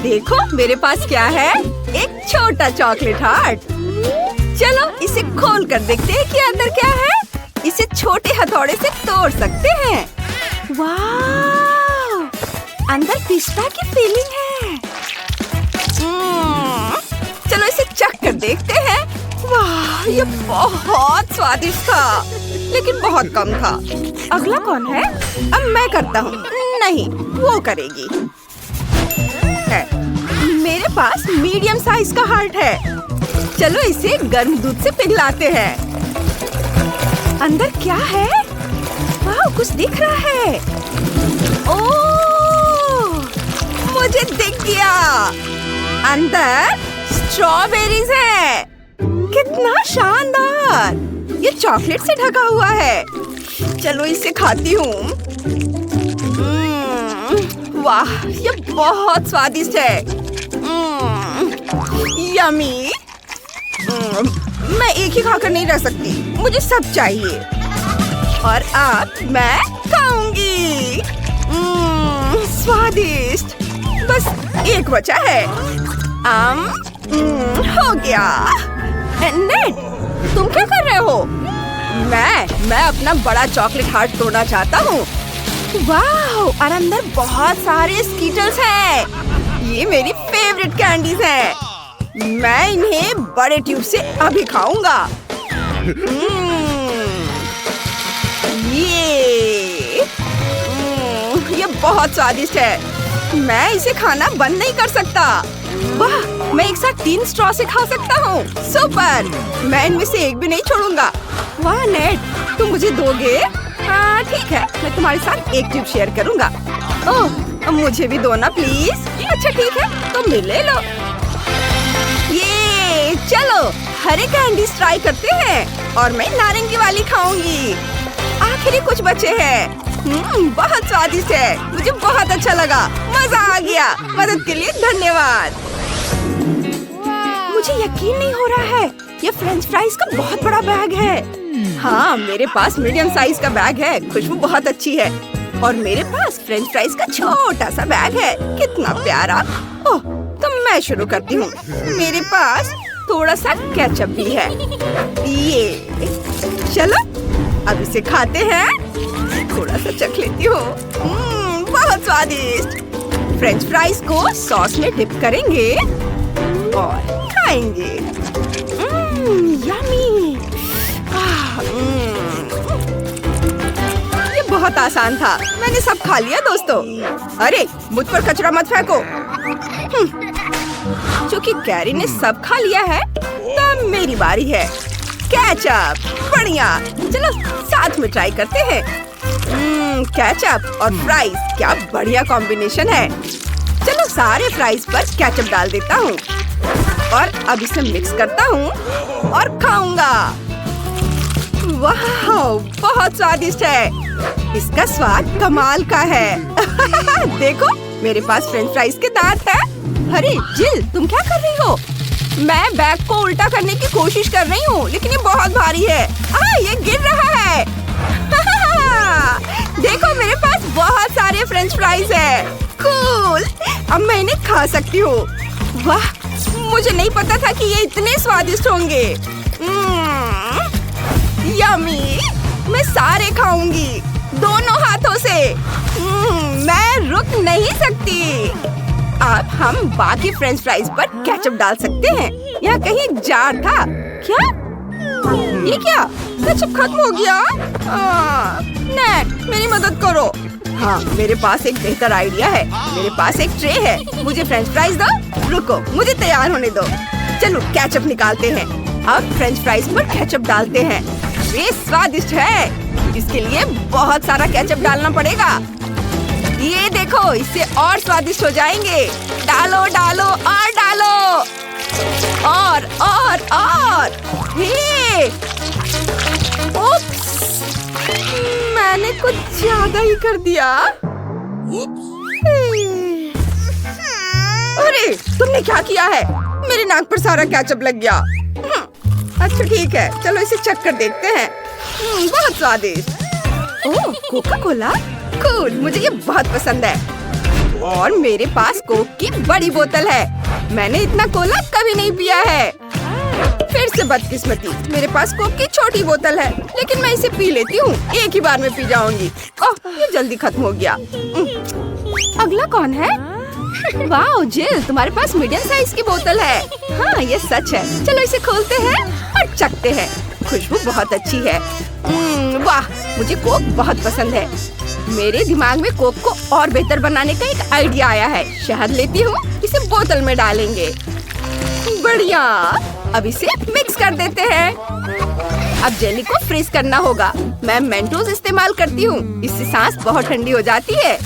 देखो मेरे पास क्या है, एक छोटा चॉकलेट हार्ट। चलो इसे खोल कर देखते हैं कि अंदर क्या है। इसे छोटे हथौड़े से तोड़ सकते हैं। वाह, अंदर पिस्ता की फीलिंग है। चलो इसे चख कर देखते हैं। वाह, ये बहुत स्वादिष्ट था, लेकिन बहुत कम था। अगला कौन है? अब मैं करता हूँ। नहीं, वो करेगी। मेरे पास मीडियम साइज का हार्ट है। चलो इसे गर्म दूध से पिघलाते हैं। अंदर क्या है? वाह, कुछ दिख रहा है। ओह, मुझे दिख गया। अंदर स्ट्रॉबेरीज है। कितना शानदार! ये चॉकलेट से ढका हुआ है। चलो इसे खाती हूँ। वाह, ये बहुत स्वादिष्ट है। यम्मी। मैं एक ही खाकर नहीं रह सकती, मुझे सब चाहिए। और अब मैं खाऊंगी। स्वादिष्ट। बस एक बचा है। हो गया। नेट, तुम क्या कर रहे हो? मैं अपना बड़ा चॉकलेट हार्ट तोड़ना चाहता हूँ। वाह, और अंदर बहुत सारे स्कीटल्स हैं। ये मेरी फेवरेट कैंडीज हैं। मैं इन्हें बड़े ट्यूब से अभी खाऊंगा। ये बहुत स्वादिष्ट है। मैं इसे खाना बंद नहीं कर सकता। वाह, मैं एक साथ 3 स्ट्रॉ से खा सकता हूँ। सुपर! मैं इनमें से एक भी नहीं छोड़ूंगा। वाह नेट, तुम मुझे दोगे? हाँ ठीक है, मैं तुम्हारे साथ एक ट्यूब शेयर करूँगा। ओह, मुझे भी दो ना प्लीज। अच्छा ठीक है, तुम भी ले लो। ये चलो हरे कैंडीज ट्राई करते हैं और मैं नारंगी वाली खाऊंगी। आखिरी कुछ बचे हैं। बहुत स्वादिष्ट है, मुझे बहुत अच्छा लगा। मजा आ गया। मदद के लिए धन्यवाद। मुझे यकीन नहीं हो रहा है, ये फ्रेंच फ्राइज का बहुत बड़ा बैग है। हाँ, मेरे पास मीडियम साइज का बैग है। खुशबू बहुत अच्छी है। और मेरे पास फ्रेंच फ्राइज का छोटा सा बैग है। कितना प्यारा। ओह, तो मैं शुरू करती हूँ। मेरे पास थोड़ा सा केचप भी है। ये चलो अब इसे खाते हैं। थोड़ा सा चख लेती हूँ। बहुत स्वादिष्ट। फ्रेंच फ्राइज को सॉस में डिप करेंगे और खाएंगे। यम्मी। ये बहुत आसान था। मैंने सब खा लिया दोस्तों। अरे, मुझ पर कचरा मत फेंको। क्योंकि कैरी ने सब खा लिया है, तब मेरी बारी है। केचप, बढ़िया। चलो साथ में ट्राई करते हैं। केचप और फ्राइज, क्या बढ़िया कॉम्बिनेशन है। चलो सारे फ्राइज पर केचप डाल देता हूँ और अब इसे मिक्स करता हूँ और खाऊंगा। वाह, बहुत स्वादिष्ट है। इसका स्वाद कमाल का है। देखो, मेरे पास फ्रेंच फ्राइज के दांत हैं। अरे जिल, तुम क्या कर रही हो? मैं बैग को उल्टा करने की कोशिश कर रही हूँ, लेकिन ये बहुत भारी है। ये गिर रहा है। देखो, मेरे पास बहुत सारे फ्रेंच फ्राइज है। कूल! अब मैं इन्हें खा सकती हूँ। वाह, मुझे नहीं पता था कि ये इतने स्वादिष्ट होंगे। यम्मी! मैं सारे खाऊंगी, दोनों हाथों से। मैं रुक नहीं सकती। अब हम बाकी फ्रेंच फ्राइज पर केचप डाल सकते हैं। यहाँ कहीं एक जार था। क्या? ये क्या? केचप खत्म हो गया? नेट, मेरी मदद करो। हाँ, मेरे पास एक बेहतर आइडिया है। मेरे पास एक ट्रे है। मुझे फ्रेंच फ्राइज दो। रुको, मुझे तैयार होने दो। चलो केचप निकालते हैं। अब फ्रेंच फ्राइज पर केचप डालते हैं। ये स्वादिष्ट है। इसके लिए बहुत सारा केचप डालना पड़ेगा। ये देखो, इससे और स्वादिष्ट हो जाएंगे। डालो डालो और डालो। और। हे! उप्स! मैंने कुछ ज्यादा ही कर दिया। अरे, तुमने क्या किया है? मेरे नाक पर सारा केचप लग गया। अच्छा ठीक है, चलो इसे चख कर देखते हैं। बहुत स्वादिष्ट। ओह, कोका कोला? कूल, मुझे ये बहुत पसंद है। और मेरे पास कोक की बड़ी बोतल है। मैंने इतना कोला कभी नहीं पिया है। फिर से बदकिस्मती, मेरे पास कोक की छोटी बोतल है, लेकिन मैं इसे पी लेती हूँ। एक ही बार में पी जाऊंगी। ओह, ये जल्दी खत्म हो गया। अगला कौन है? वाह जिल, तुम्हारे पास मीडियम साइज की बोतल है। हाँ, ये सच है। चलो इसे खोलते हैं और चखते हैं। खुशबू बहुत अच्छी है। वाह, मुझे कोक बहुत पसंद है। मेरे दिमाग में कोक को और बेहतर बनाने का एक आइडिया आया है। शहद लेती हूँ, इसे बोतल में डालेंगे। बढ़िया, अब इसे मिक्स कर देते हैं। अब जेली को फ्रीज करना होगा। मैं मेंटोस इस्तेमाल करती हूँ, इससे सांस बहुत ठंडी हो जाती है।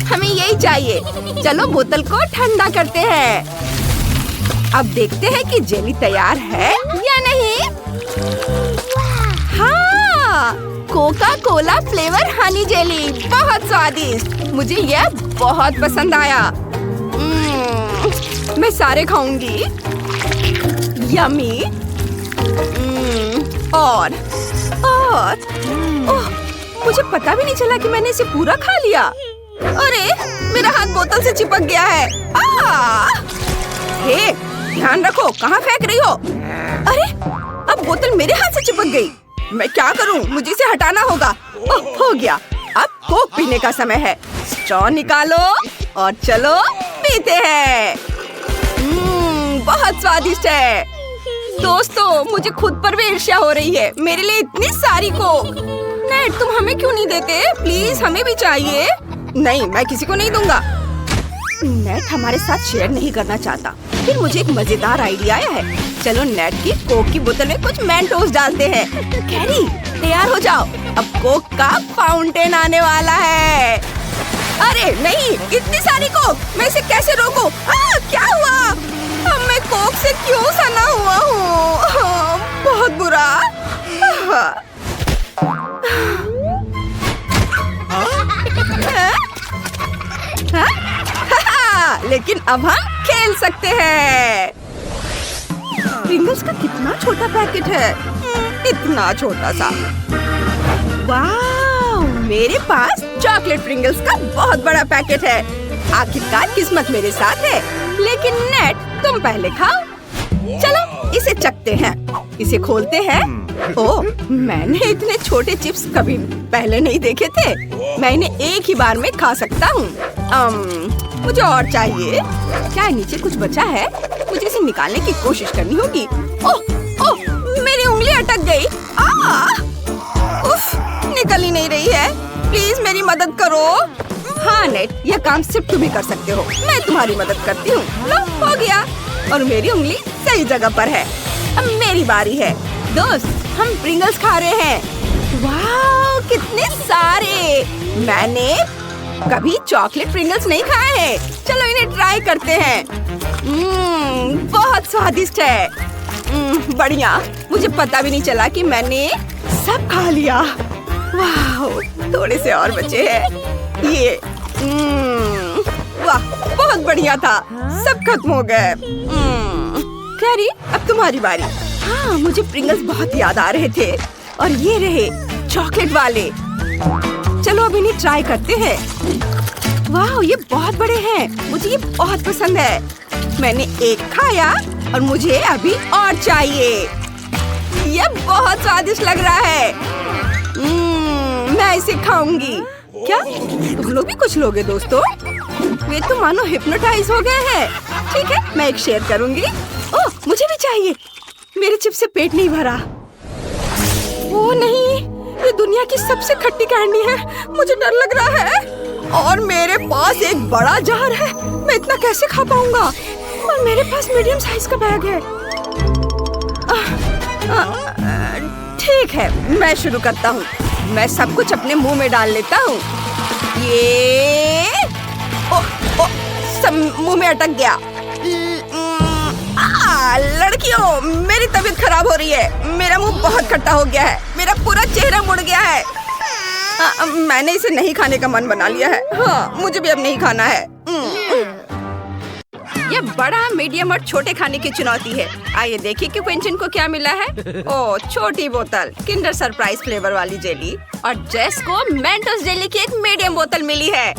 हमें यही चाहिए। चलो बोतल को ठंडा करते हैं। अब देखते हैं कि जेली तैयार है या नहीं। हाँ, Coca Cola flavour Honey jelly, बहुत स्वादिष्ट। मुझे यह बहुत पसंद आया। मैं सारे खाऊंगी। यम्मी। और ओह, मुझे पता भी नहीं चला कि मैंने इसे पूरा खा लिया। अरे, मेरा हाथ बोतल से चिपक गया है। हे, ध्यान रखो, कहाँ फेंक रही हो? अरे, अब बोतल मेरे हाथ से चिपक गई। मैं क्या करूं? मुझे इसे हटाना होगा। ओह, हो गया। अब कोक पीने का समय है। स्ट्रॉ निकालो और चलो पीते हैं। बहुत स्वादिष्ट है। दोस्तों, मुझे खुद पर भी ईर्ष्या हो रही है। मेरे लिए इतनी सारी कोक। नेट, तुम हमें क्यों नहीं देते? प्लीज, हमें भी चाहिए। नहीं, मैं किसी को नहीं दूंगा। नेट हमारे साथ शेयर नहीं करना चाहता। फिर मुझे एक मजेदार आइडिया आया है। चलो नेट की कोक की बोतल में कुछ मेंटोस डालते हैं। कैरी, तैयार हो जाओ। अब कोक का फाउंटेन आने वाला है। अरे नहीं, इतनी सारी कोक, मैं इसे कैसे रोकूं? क्या हुआ? अब मैं कोक से क्यों सना हुआ हूँ? बहुत बुरा। लेकिन अब हम खेल सकते हैं। प्रिंगल्स का कितना छोटा पैकेट है। इतना छोटा सा। वाह, मेरे पास चॉकलेट प्रिंगल्स का बहुत बड़ा पैकेट है। आखिरकार किस्मत मेरे साथ है। लेकिन नेट, तुम पहले खाओ। चलो इसे चखते हैं। इसे खोलते हैं। ओह, मैंने इतने छोटे चिप्स कभी पहले नहीं देखे थे। मैं इन्हें एक ही बार में खा सकता हूँ। मुझे और चाहिए। क्या नीचे कुछ बचा है? मुझे इसे निकालने की कोशिश करनी होगी। ओह, मेरी उंगली अटक गई। उफ, निकल ही नहीं रही है। प्लीज मेरी मदद करो। हाँ नेट, यह काम सिर्फ तुम ही कर सकते हो। मैं तुम्हारी मदद करती हूँ। लो, हो गया। और मेरी उंगली सही जगह पर है। अब मेरी बारी है। दोस्त, हम प्रिंगल्स खा रहे हैं। वाह, कितने सारे। मैंने कभी चॉकलेट प्रिंगल्स नहीं खाए हैं। चलो इन्हें ट्राई करते हैं। बहुत स्वादिष्ट है। बढ़िया, मुझे पता भी नहीं चला कि मैंने सब खा लिया। वाह, थोड़े से और बचे हैं। ये वाह, बहुत बढ़िया था। सब खत्म हो गए। कैरी, अब तुम्हारी बारी। हाँ, मुझे प्रिंगल्स बहुत याद आ रहे थे। और ये रहे चॉकलेट वाले। चलो अब इन्हें ट्राई करते हैं। वाह, ये बहुत बड़े हैं। मुझे ये बहुत पसंद है। मैंने एक खाया और मुझे अभी और चाहिए। ये बहुत स्वादिष्ट लग रहा है। मैं इसे खाऊंगी। क्या तुम लोग भी कुछ लोगे दोस्तों? वे तो मानो हिप्नोटाइज हो गए हैं। ठीक है, मैं एक शेयर करूंगी। ओह, मुझे भी चाहिए। मेरे चिप्स से पेट नहीं भरा। ओह नहीं, ये दुनिया की सबसे खट्टी कैंडी है। मुझे डर लग रहा है। और मेरे पास एक बड़ा जार है। मैं इतना कैसे खा पाऊंगा? और मेरे पास मीडियम साइज का बैग है। ठीक है, मैं शुरू करता हूँ। मैं सब कुछ अपने मुंह में डाल लेता हूँ। ये सब मुंह में अटक गया। लड़कियों, मेरी तबीयत खराब हो रही है। मेरा मुंह बहुत खट्टा हो गया है। मेरा पूरा चेहरा मुड़ गया है। मैंने इसे नहीं खाने का मन बना लिया है। हाँ, मुझे भी अब नहीं खाना है। ये बड़ा, मीडियम और छोटे खाने की चुनौती है। आइए देखिए कि क्विंटन को क्या मिला है। ओह, छोटी बोतल किंडर सरप्राइज फ्लेवर वाली जेली। और जेस को मेंटोस जेली की एक मीडियम बोतल मिली है।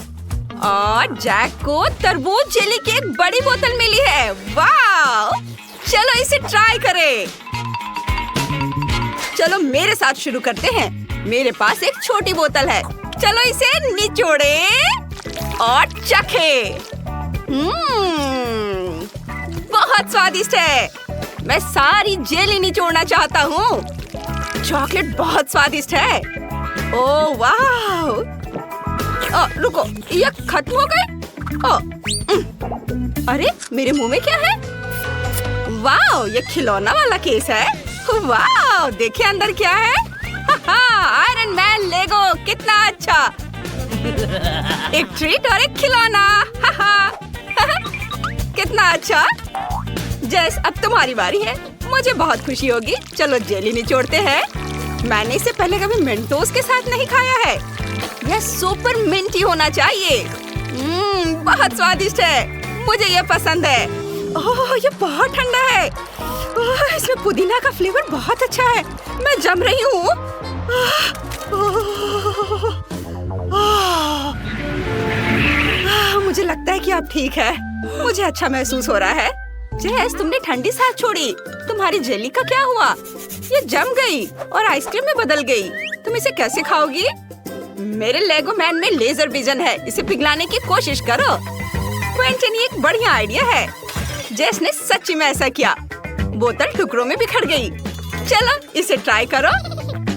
और जैक को तरबूज जेली की एक बड़ी बोतल मिली है। वाह! चलो इसे ट्राई करें। चलो मेरे साथ शुरू करते हैं। मेरे पास एक छोटी बोतल है। चलो इसे निचोड़े और चखे। बहुत स्वादिष्ट है। मैं सारी जेली निचोड़ना चाहता हूँ। चॉकलेट बहुत स्वादिष्ट है। ओह वाह! रुको, ये खत्म हो गए? अरे मेरे मुंह में क्या है? वाह, ये खिलौना वाला केस है। वाह, देखिए अंदर क्या है। आयरन मैन लेगो, कितना अच्छा। एक ट्रीट और एक खिलौना। कितना अच्छा। जैस, अब तुम्हारी बारी है। मुझे बहुत खुशी होगी। चलो जेली निचोड़ते हैं। मैंने इसे पहले कभी मेंटोस के साथ नहीं खाया है। यह सुपर मिंटी होना चाहिए। बहुत स्वादिष्ट है। मुझे यह पसंद है। ओह, ये बहुत ठंडा है। ओह, इसमें पुदीना का फ्लेवर बहुत अच्छा है। मैं जम रही हूँ। मुझे लगता है कि अब ठीक है। मुझे अच्छा महसूस हो रहा है। जैस, तुमने ठंडी सांस छोड़ी। तुम्हारी जेली का क्या हुआ? ये जम गई और आइसक्रीम में बदल गई। तुम इसे कैसे खाओगी? मेरे लेगो मैन में लेजर विजन है। इसे पिघलाने की कोशिश करो। क्वेंटिन, ये एक बढ़िया आइडिया है। जेस ने सच्ची में ऐसा किया। बोतल टुकड़ों में बिखर गई। चलो इसे ट्राई करो।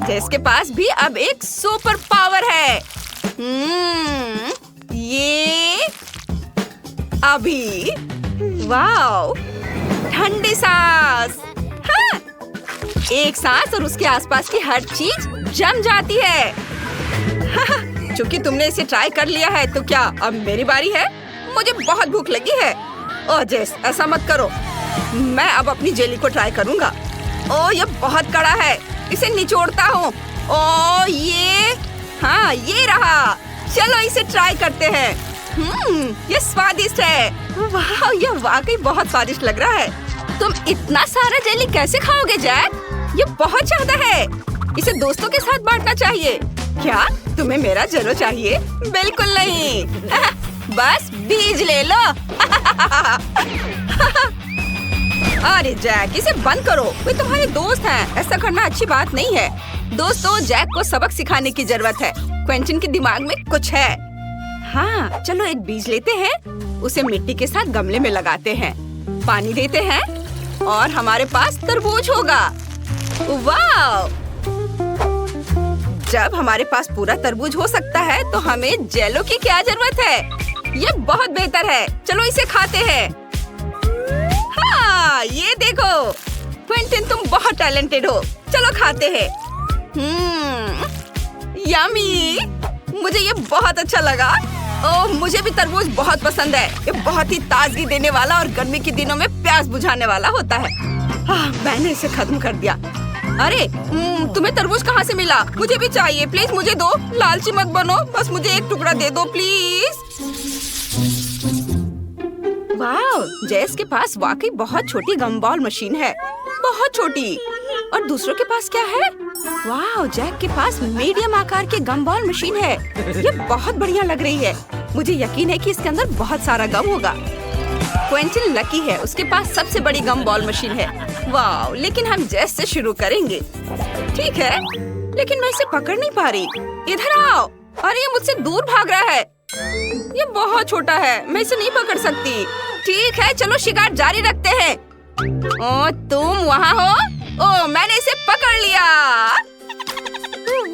जेस के पास भी अब एक सुपर पावर है। ये अभी वाओ, ठंडी सांस। हाँ, एक सांस और उसके आसपास की हर चीज जम जाती है। हाँ, चूंकि तुमने इसे ट्राई कर लिया है तो क्या अब मेरी बारी है? मुझे बहुत भूख लगी है। ओह जेस, ऐसा मत करो। मैं अब अपनी जेली को ट्राई करूंगा। ओह, ये बहुत कड़ा है। इसे निचोड़ता हूँ। ओह हाँ, ये रहा। चलो इसे ट्राई करते हैं। ये स्वादिष्ट है। वाह, ये वाकई बहुत स्वादिष्ट लग रहा है। तुम इतना सारा जेली कैसे खाओगे जैक? ये बहुत ज्यादा है। इसे दोस्तों के साथ बांटना चाहिए। क्या तुम्हें मेरा जेलो चाहिए? बिल्कुल नहीं। बस बीज ले लो। अरे जैक, इसे बंद करो। वे तुम्हारे दोस्त हैं। ऐसा करना अच्छी बात नहीं है। दोस्तों, जैक को सबक सिखाने की जरूरत है। क्वेंटिन के दिमाग में कुछ है। हाँ, चलो एक बीज लेते हैं। उसे मिट्टी के साथ गमले में लगाते हैं। पानी देते हैं और हमारे पास तरबूज होगा। वाह! जब हमारे पास पूरा तरबूज हो सकता है तो हमें जेलो की क्या जरूरत है? ये बहुत बेहतर है। चलो इसे खाते हैं। हाँ, ये देखो। क्वेंटिन, तुम बहुत टैलेंटेड हो। चलो खाते हैं। यम्मी! मुझे ये बहुत अच्छा लगा। ओह, मुझे भी तरबूज बहुत पसंद है। ये बहुत ही ताजगी देने वाला और गर्मी के दिनों में प्यास बुझाने वाला होता है। मैंने इसे खत्म कर दिया। अरे, तुम्हें तरबूज कहाँ से मिला? मुझे भी चाहिए। प्लीज मुझे दो। लालची मत बनो। बस मुझे एक टुकड़ा दे दो प्लीज। वाह, जेस के पास वाकई बहुत छोटी गमबॉल मशीन है। बहुत छोटी। और दूसरों के पास क्या है? वाह, जैक के पास मीडियम आकार की गमबॉल मशीन है। ये बहुत बढ़िया लग रही है। मुझे यकीन है कि इसके अंदर बहुत सारा गम होगा। क्वेंटिन लकी है। उसके पास सबसे बड़ी गमबॉल मशीन है। वाह, लेकिन हम जेस से शुरू करेंगे। ठीक है, लेकिन मैं इसे पकड़ नहीं पा रही। इधर आओ। अरे, ये मुझसे दूर भाग रहा है। ये बहुत छोटा है। मैं इसे नहीं पकड़ सकती। ठीक है, चलो शिकार जारी रखते हैं। ओ, तुम वहाँ हो? ओह, मैंने इसे पकड़ लिया।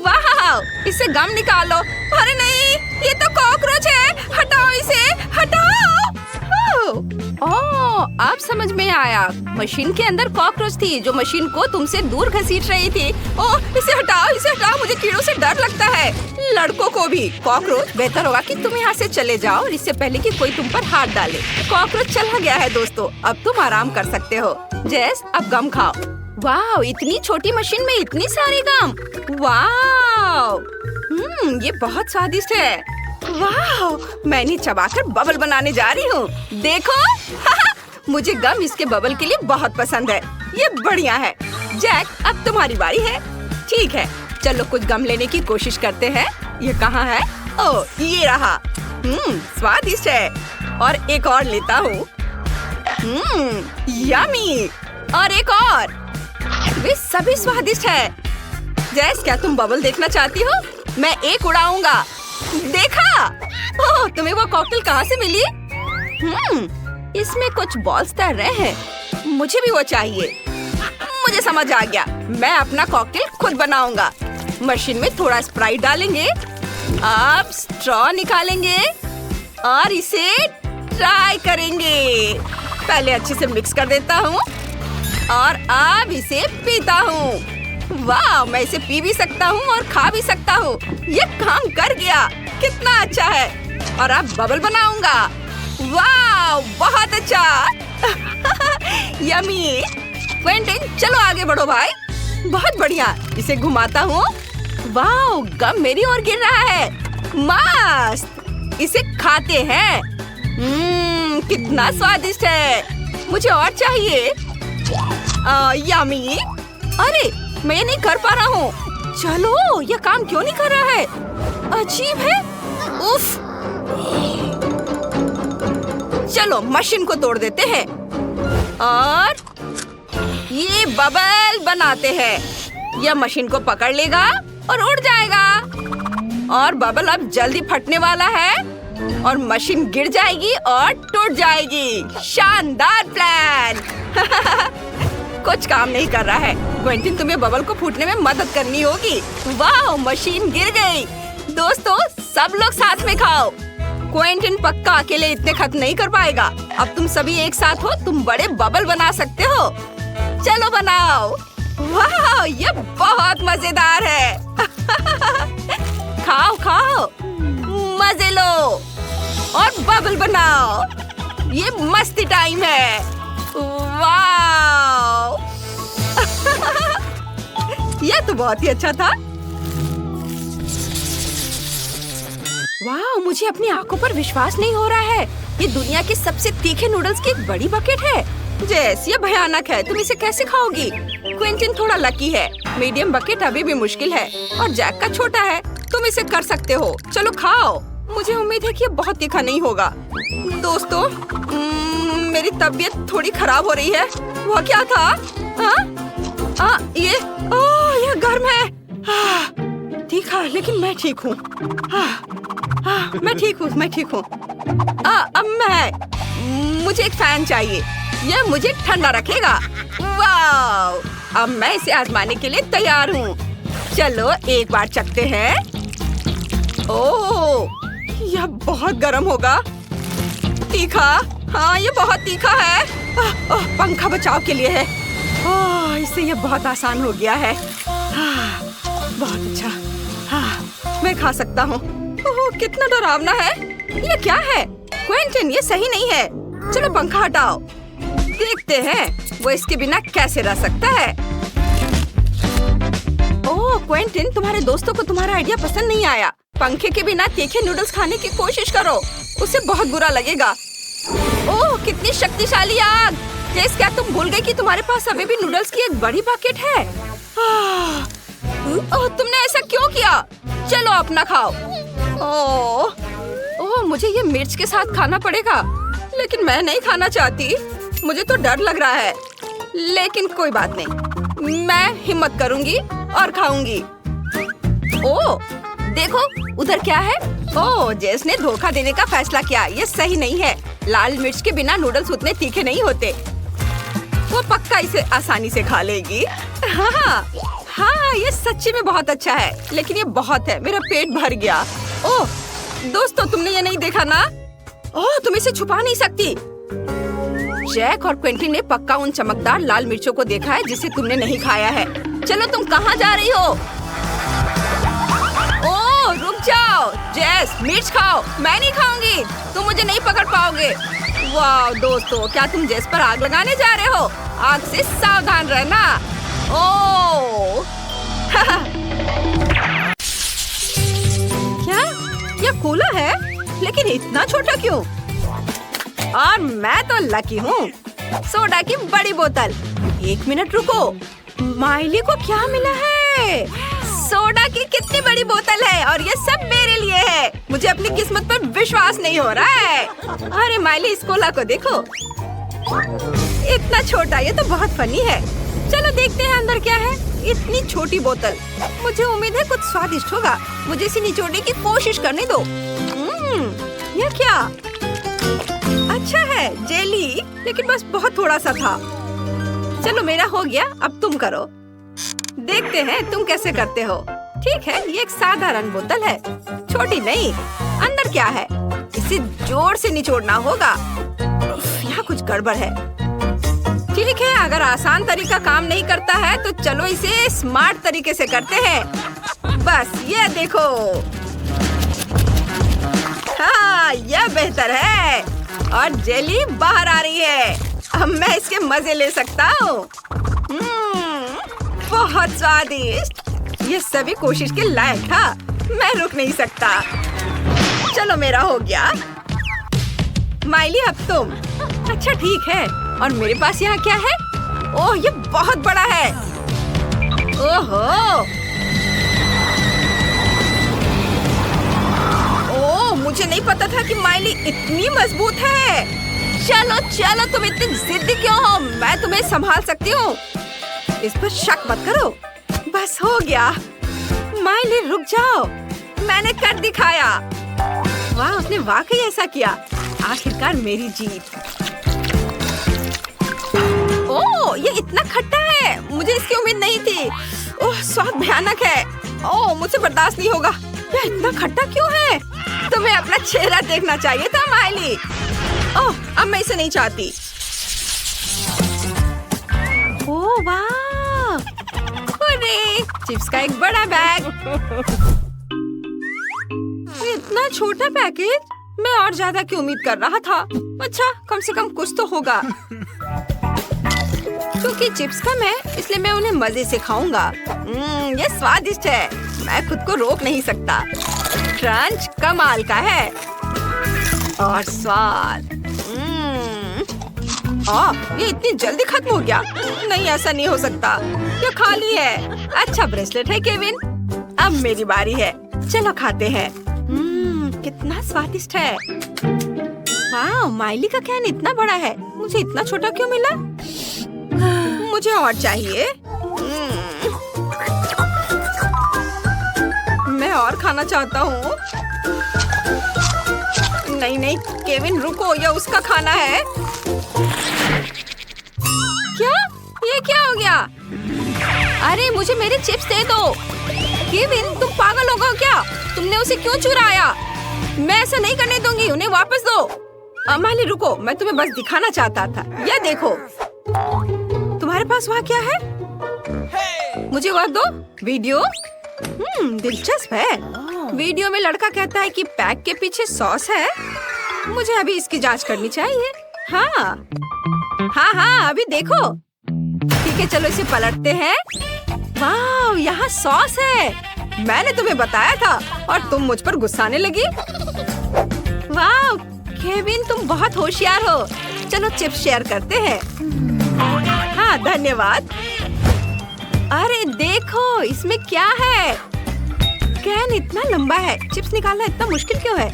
वाह, इसे गम निकालो। अरे नहीं, ये तो कॉकरोच है। हटाओ इसे, हटाओ। ओह, अब समझ में आया। मशीन के अंदर कॉकरोच थी जो मशीन को तुमसे दूर घसीट रही थी। ओह, इसे हटाओ, इसे हटाओ। मुझे कीड़ों से डर लगता है। लड़कों को भी। कॉकरोच, बेहतर होगा कि तुम यहाँ से चले जाओ और इससे पहले कि कोई तुम पर हाथ डाले। कॉकरोच चला गया है दोस्तों। अब तुम आराम कर सकते हो। जेस, अब गम खाओ। वाह, इतनी छोटी मशीन में इतनी सारी गम। वाह, ये बहुत स्वादिष्ट है। वाह, मैंने चबाकर बबल बनाने जा रही हूँ। देखो। मुझे गम इसके बबल के लिए बहुत पसंद है। ये बढ़िया है। जैक, अब तुम्हारी बारी है। ठीक है, चलो कुछ गम लेने की कोशिश करते हैं। ये कहाँ है? ओह, ये रहा। स्वादिष्ट है। और एक और लेता हूँ। यमी। और एक और। वे सभी स्वादिष्ट है। जैस, क्या तुम बबल देखना चाहती हो? मैं एक उड़ाऊंगा। देखा? ओह, तुम्हें वो कॉकटेल कहाँ से मिली? इसमें कुछ बॉल्स तैर रहे हैं। मुझे भी वो चाहिए। मुझे समझ आ गया। मैं अपना कॉकटेल खुद बनाऊंगा। मशीन में थोड़ा स्प्राइट डालेंगे। अब स्ट्रॉ निकालेंगे और इसे ट्राई करेंगे। पहले अच्छे से मिक्स कर देता हूँ और अब इसे पीता हूँ। वाह, मैं इसे पी भी सकता हूँ और खा भी सकता हूँ। ये काम कर गया। कितना अच्छा है। और अब बबल बनाऊंगा। वाह, बहुत अच्छा। यमी। क्वेंटिन, चलो आगे बढ़ो भाई। बहुत बढ़िया। इसे घुमाता हूँ। वाह, गम मेरी ओर गिर रहा है। मस्त। इसे खाते हैं। कितना स्वादिष्ट है। मुझे और चाहिए। यमी। अरे, मैं ये नहीं कर पा रहा हूँ। चलो, ये काम क्यों नहीं कर रहा है? अजीब है। उफ। चलो, मशीन को तोड़ देते हैं और ये बबल बनाते हैं। यह मशीन को पकड़ लेगा और उड़ जाएगा। और बबल अब जल्दी फटने वाला है और मशीन गिर जाएगी और टूट जाएगी। शानदार प्लान। कुछ काम नहीं कर रहा है। क्वेंटिन, तुम्हें बबल को फूटने में मदद करनी होगी। वाह, मशीन गिर गई। दोस्तों, सब लोग साथ में खाओ। क्वेंटिन पक्का अकेले इतने खत्म नहीं कर पाएगा। अब तुम सभी एक साथ हो, तुम बड़े बबल बना सकते हो। चलो बनाओ। वाह, ये बहुत मजेदार है। खाओ खाओ, मजे लो और बबल बनाओ। ये मस्ती टाइम है। वाह। यह तो बहुत ही अच्छा था। वाह, मुझे अपनी आंखों पर विश्वास नहीं हो रहा है। ये दुनिया के सबसे तीखे नूडल्स की एक बड़ी बकेट है। जेस, ये भयानक है। तुम इसे कैसे खाओगी? क्विंटिन थोड़ा लकी है। मीडियम बकेट अभी भी मुश्किल है और जैक का छोटा है। तुम इसे कर सकते हो। चलो खाओ। मुझे उम्मीद है कि ये बहुत तीखा नहीं होगा। दोस्तों, मेरी तबीयत थोड़ी खराब हो रही है। वह क्या था? ये गर्म है। तीखा, लेकिन मैं ठीक हूँ। मैं ठीक हूँ। अब मुझे एक फैन चाहिए। यह मुझे ठंडा रखेगा। वाह, अब मैं इसे आजमाने के लिए तैयार हूँ। चलो एक बार चखते हैं। ओह, यह बहुत गर्म होगा। तीखा। हाँ, ये बहुत तीखा है। पंखा बचाव के लिए है। इससे यह बहुत आसान हो गया है। बहुत अच्छा। मैं खा सकता हूँ। कितना डरावना है। ये क्या है? क्वेंटिन, ये सही नहीं है। चलो पंखा हटाओ। देखते हैं वो इसके बिना कैसे रह सकता है। ओह क्वेंटिन, तुम्हारे दोस्तों को तुम्हारा आइडिया पसंद नहीं आया। पंखे के बिना तीखे नूडल्स खाने की कोशिश करो। उसे बहुत बुरा लगेगा। ओह, कितनी शक्तिशाली आग। जेस, क्या तुम भूल गए कि तुम्हारे पास अभी भी नूडल्स की एक बड़ी पैकेट है? तुमने ऐसा क्यों किया? चलो अपना खाओ। ओह, मुझे ये मिर्च के साथ खाना पड़ेगा। लेकिन मैं नहीं खाना चाहती। मुझे तो डर लग रहा है। लेकिन कोई बात नहीं, मैं हिम्मत करूंगी और खाऊंगी। ओह, देखो उधर क्या है। ओह, जेस ने धोखा देने का फैसला किया। ये सही नहीं है। लाल मिर्च के बिना नूडल्स उतने तीखे नहीं होते। वो पक्का इसे आसानी से खा लेगी। हाँ, ये सच्ची में बहुत अच्छा है। लेकिन ये बहुत है। मेरा पेट भर गया। ओह दोस्तों, तुमने ये नहीं देखा ना? ओह, तुम इसे छुपा नहीं सकती। जैक और क्विंटिन ने पक्का उन चमकदार लाल मिर्चों को देखा है जिसे तुमने नहीं खाया है। चलो, तुम कहाँ जा रही हो? ओह, रुक जाओ। जेस, मिर्च खाओ। मैं नहीं खाऊंगी। तुम मुझे नहीं पकड़ पाओगे। वाह दोस्तों, क्या तुम जेस पर आग लगाने जा रहे हो? आग से सावधान रहना। ओह क्या? यह कूलर है? लेकिन इतना छोटा क्यों? और मैं तो लकी हूँ। सोडा की बड़ी बोतल। 1 मिनट रुको। माइली को क्या मिला है? सोडा की कितनी बड़ी बोतल है और ये सब मेरे लिए है। मुझे अपनी किस्मत पर विश्वास नहीं हो रहा है। अरे माइली, इस कोला को देखो, इतना छोटा। ये तो बहुत फनी है। चलो देखते हैं अंदर क्या है। इतनी छोटी बोतल, मुझे उम्मीद है कुछ स्वादिष्ट होगा। मुझे इसे निचोड़ने की कोशिश करने दो। ये क्या? अच्छा है, जेली, लेकिन बस बहुत थोड़ा सा था। चलो मेरा हो गया, अब तुम करो। देखते हैं तुम कैसे करते हो। ठीक है, ये एक साधारण बोतल है, छोटी नहीं। अंदर क्या है? इसे जोर से निचोड़ना होगा। यहाँ कुछ गड़बड़ है। ठीक है, अगर आसान तरीका काम नहीं करता है तो चलो इसे स्मार्ट तरीके से करते हैं। बस ये देखो। हाँ, यह बेहतर है और जेली बाहर आ रही है। अब मैं इसके मजे ले सकता हूँ। बहुत स्वादिष्ट। ये सभी कोशिश के लायक था। मैं रुक नहीं सकता। चलो मेरा हो गया। माइली, अब तुम। अच्छा ठीक है, और मेरे पास यहाँ क्या है? ओह, ये बहुत बड़ा है। ओहो, ओह, मुझे नहीं पता था कि माइली इतनी मजबूत है। चलो चलो, तुम इतनी जिद्दी क्यों हो? मैं तुम्हें संभाल सकती हूँ। इस पर शक मत करो। बस हो गया। माइली रुक जाओ, मैंने कर दिखाया। वाह, उसने वाकई ऐसा किया। आखिरकार मेरी जीत। ओह, ये इतना खट्टा है। मुझे इसकी उम्मीद नहीं थी। ओह, स्वाद भयानक है। ओह, मुझसे बर्दाश्त नहीं होगा। यह इतना खट्टा क्यों है? तुम्हें अपना चेहरा देखना चाहिए था माइली। ओह, अब मैं इसे नहीं चाहती। ओह वाह, अरे चिप्स का एक बड़ा बैग। इतना छोटा पैकेज, मैं और ज्यादा की उम्मीद कर रहा था। अच्छा, कम से कम कुछ तो होगा। क्योंकि चिप्स कम है, इसलिए मैं उन्हें मजे से खाऊंगा। ये स्वादिष्ट है, मैं खुद को रोक नहीं सकता। क्रंच कमाल का है और स्वाद। ये इतनी जल्दी खत्म हो गया। नहीं, ऐसा नहीं हो सकता। ये खाली है। अच्छा ब्रेसलेट है केविन। अब मेरी बारी है। चलो खाते हैं। कितना स्वादिष्ट है। वाह, माइली का कैन इतना बड़ा है। मुझे इतना छोटा क्यों मिला? मुझे और चाहिए। मैं और खाना चाहता हूँ। नहीं नहीं केविन, रुको, यह उसका खाना है। क्या? ये क्या हो गया? अरे मुझे मेरे चिप्स दे दो। केविन, तुम पागल हो गए क्या? तुमने उसे क्यों चुराया? मैं ऐसा नहीं करने दूंगी। उन्हें वापस दो। अमाली रुको, मैं तुम्हें बस दिखाना चाहता था। यह देखो। तुम्हारे पास वहाँ क्या है? मुझे वह दो। वीडियो? दिलचस्प है। वीडियो में लड़का कहता है कि पैक के पीछे सॉस है। मुझे अभी इसकी जांच करनी चाहिए। हाँ हाँ, अभी देखो। ठीक है, चलो इसे पलटते हैं। वाह, यहाँ सॉस है। मैंने तुम्हें बताया था और तुम मुझ पर गुस्साने लगी। वाह केविन, तुम बहुत होशियार हो। चलो चिप्स शेयर करते हैं। हाँ धन्यवाद। अरे देखो, इसमें क्या है? कैन इतना लंबा है, चिप्स निकालना इतना मुश्किल क्यों है?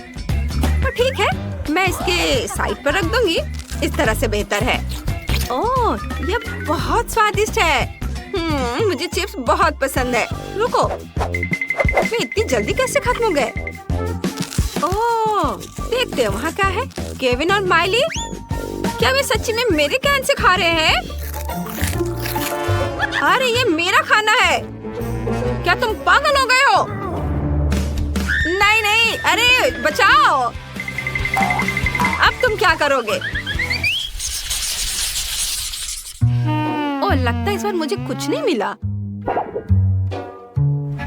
तो ठीक है, मैं इसके साइड पर रख दूंगी। इस तरह से बेहतर है। ओह, ये बहुत स्वादिष्ट है। मुझे चिप्स बहुत पसंद है। रुको, वे इतनी जल्दी कैसे खत्म हो गए? ओह, देखते हैं वहाँ क्या है। केविन और माइली, क्या वे सच्ची में मेरे कैन से खा रहे हैं? अरे ये मेरा खाना है। क्या तुम पागल हो गए हो? नहीं नहीं, अरे बचाओ। अब तुम क्या करोगे? ओह, लगता है इस बार मुझे कुछ नहीं मिला।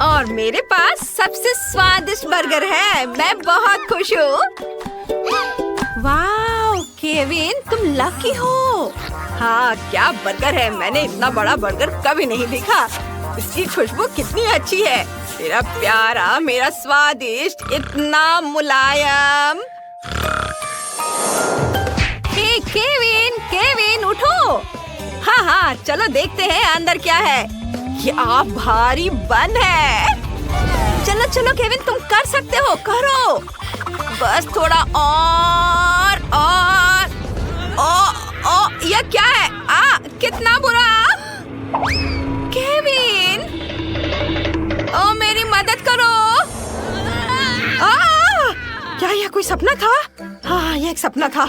और मेरे पास सबसे स्वादिष्ट बर्गर है। मैं बहुत खुश हूँ। वाह केविन, तुम लकी हो। हाँ, क्या बर्गर है। मैंने इतना बड़ा बर्गर कभी नहीं देखा। इसकी खुशबू कितनी अच्छी है। मेरा प्यारा, मेरा स्वादिष्ट, इतना मुलायम। हे केविन, केविन उठो। हाँ हाँ, चलो देखते हैं अंदर क्या है। क्या भारी बन है। चलो चलो केविन, तुम कर सकते हो, करो। बस थोड़ा और। यह क्या है? कितना बुरा। केविन, मेरी मदद करो। क्या यह कोई सपना था? हाँ, यह एक सपना था।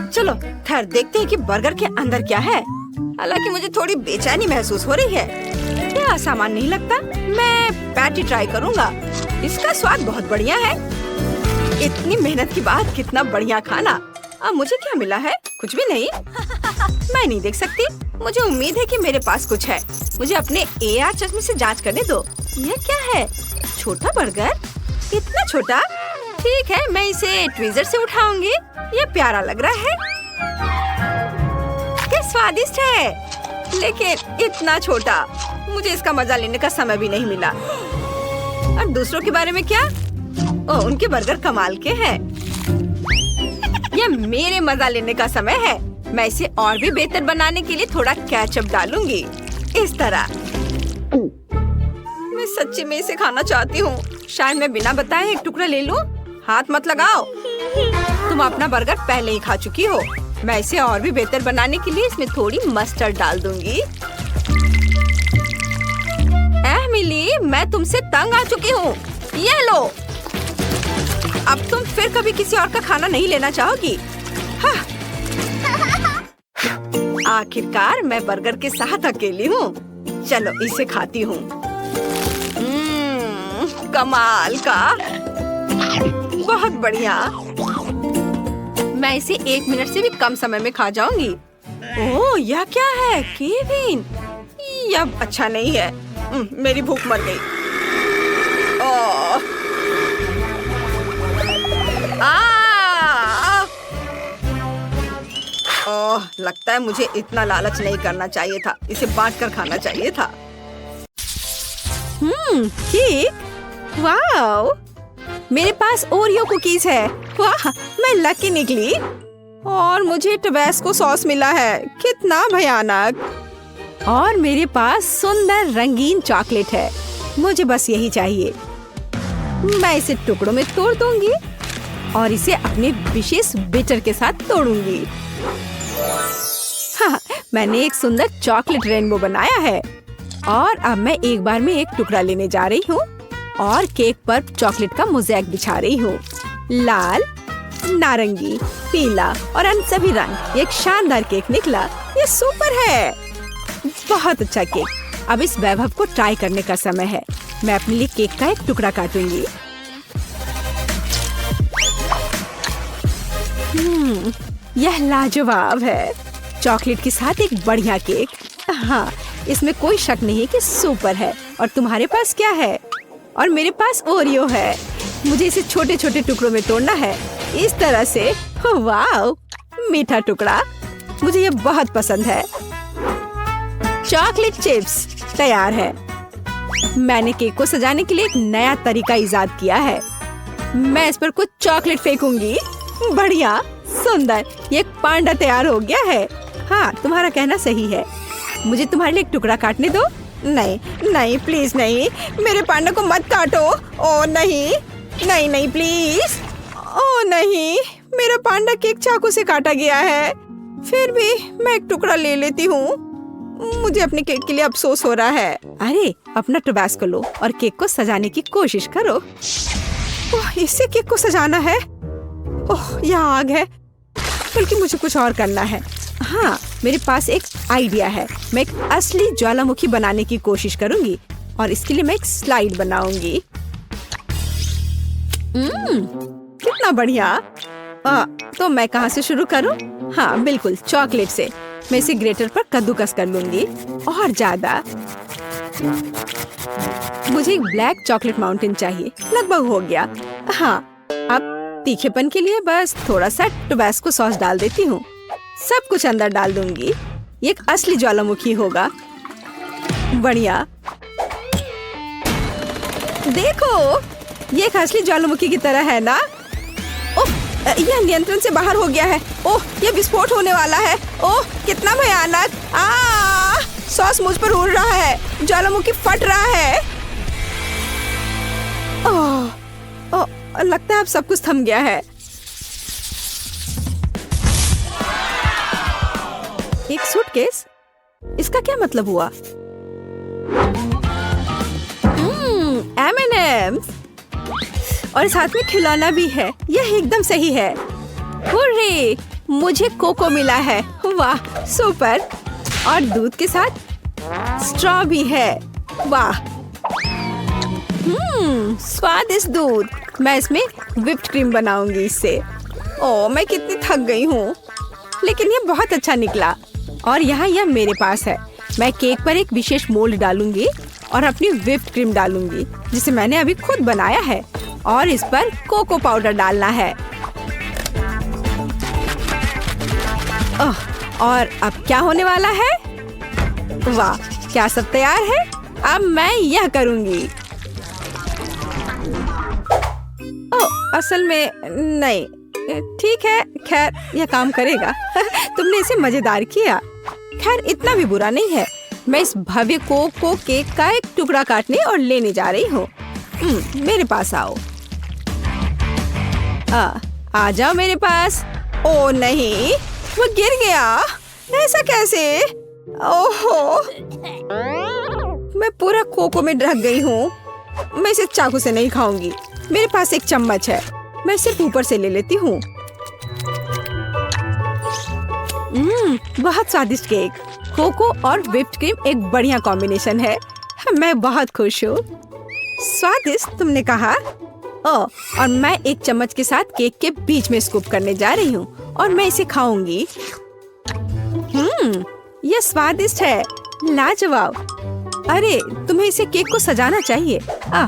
चलो खैर देखते हैं कि बर्गर के अंदर क्या है। हालांकि मुझे थोड़ी बेचैनी महसूस हो रही है। यह आसान नहीं लगता। मैं पैटी ट्राई करूंगा। इसका स्वाद बहुत बढ़िया है। इतनी मेहनत के बाद कितना बढ़िया खाना। अब मुझे क्या मिला है? कुछ भी नहीं। मैं नहीं देख सकती। मुझे उम्मीद है कि मेरे पास कुछ है। मुझे अपने AR चश्मे से जांच करने दो। यह क्या है? छोटा बर्गर? इतना छोटा? ठीक है, मैं इसे ट्विज़र से उठाऊंगी। ये प्यारा लग रहा है। ये स्वादिष्ट है, लेकिन इतना छोटा। मुझे इसका मजा लेने का समय भी नहीं मिला। और दूसरों के बारे में क्या? उनके बर्गर कमाल के हैं। यह मेरे मजा लेने का समय है। मैं इसे और भी बेहतर बनाने के लिए थोड़ा केचप डालूंगी, इस तरह। मैं सच्ची में इसे खाना चाहती हूँ। शायद मैं बिना बताए एक टुकड़ा ले लूं। हाथ मत लगाओ। तुम अपना बर्गर पहले ही खा चुकी हो। मैं इसे और भी बेहतर बनाने के लिए इसमें थोड़ी मस्टर्ड डाल दूंगी। मिली, मैं तुमसे तंग आ चुकी हूँ। ये लो। अब तुम फिर कभी किसी और का खाना नहीं लेना चाहोगी। हाँ। आखिरकार मैं बर्गर के साथ अकेली हूँ। चलो इसे खाती हूँ। कमाल का, बहुत बढ़िया। मैं इसे 1 मिनट से भी कम समय में खा जाऊंगी। ओह, यह क्या है केविन? यह अच्छा नहीं है। मेरी भूख मर गई। लगता है मुझे इतना लालच नहीं करना चाहिए था। इसे बांटकर खाना चाहिए था। केक? वाओ, मेरे पास ओरियो कुकीज है। वाह, मैं लकी निकली। और मुझे टबैस्को सॉस मिला है। कितना भयानक। और मेरे पास सुंदर रंगीन चॉकलेट है। मुझे बस यही चाहिए। मैं इसे टुकड़ों में तोड़ दूंगी और इसे अपने विशेष बिटर के साथ तोड़ूंगी। हाँ, मैंने एक सुंदर चॉकलेट रेनबो बनाया है। और अब मैं एक बार में एक टुकड़ा लेने जा रही हूँ और केक पर चॉकलेट का मोज़ेक बिछा रही हूँ। लाल, नारंगी, पीला और अन्य सभी रंग। एक शानदार केक निकला। ये सुपर है। बहुत अच्छा केक। अब इस वैभव को ट्राई करने का समय है। मैं अपने लिए केक का एक टुकड़ा काटूंगी। यह लाजवाब है। चॉकलेट के साथ एक बढ़िया केक। हाँ, इसमें कोई शक नहीं कि सुपर है। और तुम्हारे पास क्या है? और मेरे पास ओरियो है। मुझे इसे छोटे छोटे टुकड़ों में तोड़ना है, इस तरह से। वाह, मीठा टुकड़ा। मुझे ये बहुत पसंद है। चॉकलेट चिप्स तैयार है। मैंने केक को सजाने के लिए एक नया तरीका इजाद किया है। मैं इस पर कुछ चॉकलेट फेंकूंगी। बढ़िया, सुंदर। ये एक पांडा तैयार हो गया है। हाँ, तुम्हारा कहना सही है। मुझे तुम्हारे लिए एक टुकड़ा काटने दो। नहीं नहीं, प्लीज नहीं। मेरे पांडा को मत काटो। ओ नहीं नहीं नहीं, प्लीज। ओ नहीं, मेरा पांडा केक चाकू से काटा गया है। फिर भी मैं एक टुकड़ा ले लेती हूँ। मुझे अपने केक के लिए अफसोस हो रहा है। अरे, अपना टबैस्को लो और केक को सजाने की कोशिश करो। ओह, इससे केक को सजाना है। ओह, यहाँ आग है। बल्कि मुझे कुछ और करना है। हाँ, मेरे पास एक आइडिया है। मैं एक असली ज्वालामुखी बनाने की कोशिश करूंगी और इसके लिए मैं एक स्लाइड बनाऊंगी। कितना बढ़िया। तो मैं कहाँ से शुरू करूं? हाँ, बिल्कुल चॉकलेट से। मैं इसे ग्रेटर पर कद्दूकस कर लूंगी और ज्यादा। मुझे एक ब्लैक चॉकलेट माउंटेन चाहिए। लगभग हो गया। हाँ, अब तीखेपन के लिए बस थोड़ा सा टबैस्को सॉस डाल देती हूँ। सब कुछ अंदर डाल दूंगी। ये एक असली ज्वालामुखी होगा। बढ़िया। देखो, ये एक असली ज्वालामुखी की तरह है ना? ओह, यह नियंत्रण से बाहर हो गया है। ओह, यह विस्फोट होने वाला है। ओह, कितना भयानक। सॉस मुझ पर उड़ रहा है, ज्वालामुखी फट रहा है। ओह, लगता है अब सब कुछ थम गया है। एक सूटकेस, इसका क्या मतलब हुआ? M&M's और साथ में खिलौना भी है। यह एकदम सही है। हुर्रे, मुझे कोको मिला है। वाह, सुपर। और दूध के साथ स्ट्रॉ भी है। वाह, स्वादिष्ट दूध। मैं इसमें व्हिप्ड क्रीम बनाऊंगी इससे। ओह, मैं कितनी थक गई हूँ, लेकिन ये बहुत अच्छा निकला। और यहाँ यह मेरे पास है। मैं केक पर एक विशेष मोल्ड डालूंगी और अपनी व्हिप्ड क्रीम डालूंगी, जिसे मैंने अभी खुद बनाया है। और इस पर कोको पाउडर डालना है। और अब क्या होने वाला है? वाह, क्या सब तैयार है? अब मैं यह करूंगी। असल में नहीं, ठीक है, खैर यह काम करेगा। तुमने इसे मजेदार किया। खैर, इतना भी बुरा नहीं है। मैं इस भव्य कोको केक का एक टुकड़ा काटने और लेने जा रही हूँ। मेरे पास आओ। आ जाओ मेरे पास। ओ नहीं, वो गिर गया। ऐसा कैसे? ओहो, मैं पूरा कोको में ढक गई हूँ। मैं इसे चाकू से नहीं खाऊंगी। मेरे पास एक चम्मच है, मैं सिर्फ ऊपर से ले लेती हूँ। बहुत स्वादिष्ट केक। कोको और व्हिप्ड क्रीम एक बढ़िया कॉम्बिनेशन है। मैं बहुत खुश हूँ। स्वादिष्ट तुमने कहा। और मैं एक चम्मच के साथ केक के बीच में स्कूप करने जा रही हूँ और मैं इसे खाऊंगी। यह स्वादिष्ट है, लाजवाब। अरे, तुम्हें इसे केक को सजाना चाहिए।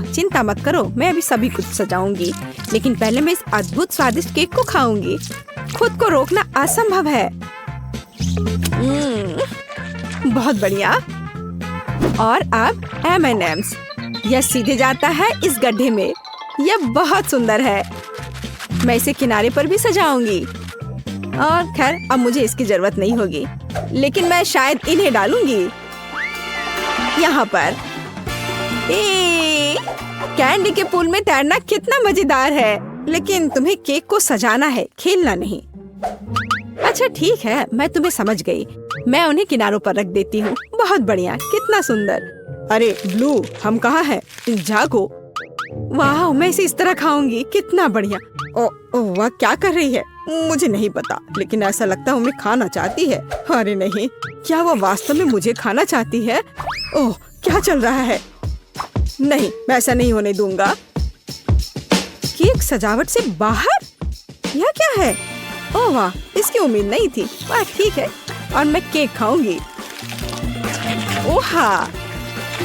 चिंता मत करो, मैं अभी सभी कुछ सजाऊंगी, लेकिन पहले मैं इस अद्भुत स्वादिष्ट केक को खाऊंगी। खुद को रोकना असंभव है। बहुत बढ़िया। और अब M&M's, यह सीधे जाता है इस गड्ढे में। यह बहुत सुंदर है। मैं इसे किनारे पर भी सजाऊंगी। और खैर, अब मुझे इसकी जरूरत नहीं होगी, लेकिन मैं शायद इन्हें डालूंगी यहाँ पर। कैंडी के पूल में तैरना कितना मजेदार है, लेकिन तुम्हें केक को सजाना है, खेलना नहीं। अच्छा ठीक है, मैं तुम्हें समझ गई। मैं उन्हें किनारों पर रख देती हूँ। बहुत बढ़िया, कितना सुंदर। अरे ब्लू, हम कहाँ हैं? जागो। वाह, मैं इसे इस तरह खाऊंगी। कितना बढ़िया। वाह, क्या कर रही है? मुझे नहीं पता, लेकिन ऐसा लगता है उन्हें खाना चाहती है। अरे नहीं, क्या वो वास्तव में मुझे खाना चाहती है? ओह, क्या चल रहा है? नहीं, मैं ऐसा नहीं होने दूंगा। केक सजावट से बाहर? यह क्या है? ओह वाह, इसकी उम्मीद नहीं थी। वाह, ठीक है, और मैं केक खाऊंगी। ओहा,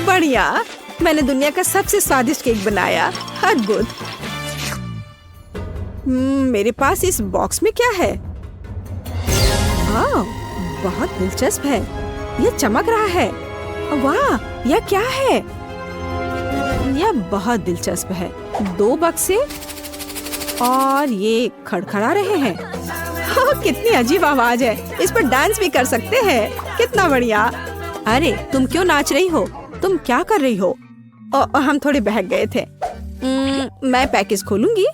बढ़िया। मैंने दुनिया का सबसे स्वादिष्ट केक बनाया। अद्भुत। मेरे पास इस बॉक्स में क्या है? बहुत दिलचस्प है। यह चमक रहा है। वाह, यह क्या है? यह बहुत दिलचस्प है। 2 बक्से और ये खड़खड़ा रहे हैं। कितनी अजीब आवाज है। इस पर डांस भी कर सकते हैं। कितना बढ़िया। अरे, तुम क्यों नाच रही हो? तुम क्या कर रही हो? हम थोड़े बहक गए थे। मैं पैकेज खोलूंगी।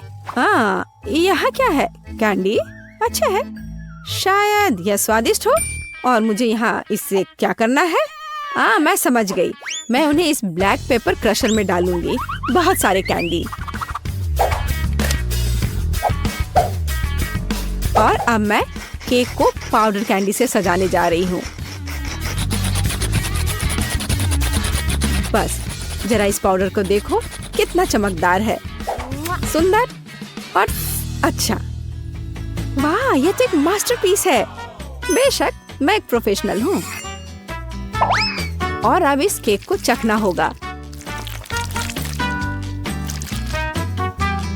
यहाँ क्या है? कैंडी? अच्छा है, शायद यह स्वादिष्ट हो। और मुझे यहाँ इससे क्या करना है? मैं समझ गई। मैं उन्हें इस ब्लैक पेपर क्रशर में डालूंगी। बहुत सारे कैंडी। और अब मैं केक को पाउडर कैंडी से सजाने जा रही हूँ। बस जरा इस पाउडर को देखो, कितना चमकदार है, सुंदर और अच्छा। वाह, यह तो एक मास्टरपीस है। बेशक, मैं एक प्रोफेशनल हूँ। और अब इस केक को चखना होगा।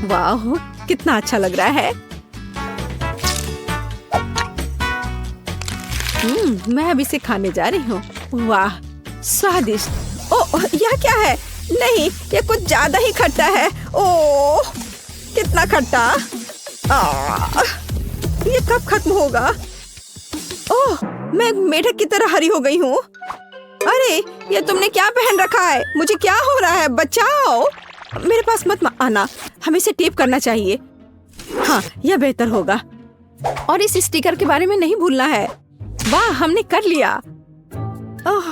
वाह, कितना अच्छा लग रहा है। मैं अब इसे खाने जा रही हूँ। वाह, स्वादिष्ट। ओह, यह क्या है? नहीं, ये कुछ ज्यादा ही खट्टा है। ओह, कितना खट्टा। ये कब खत्म होगा? ओह, मैं एक मेढक की तरह हरी हो गई हूँ। अरे ये तुमने क्या पहन रखा है? मुझे क्या हो रहा है? बचाओ! मेरे पास मत आना, हमें इसे टेप करना चाहिए। हाँ, यह बेहतर होगा। और इस स्टिकर के बारे में नहीं भूलना है। वाह, हमने कर लिया। ओह,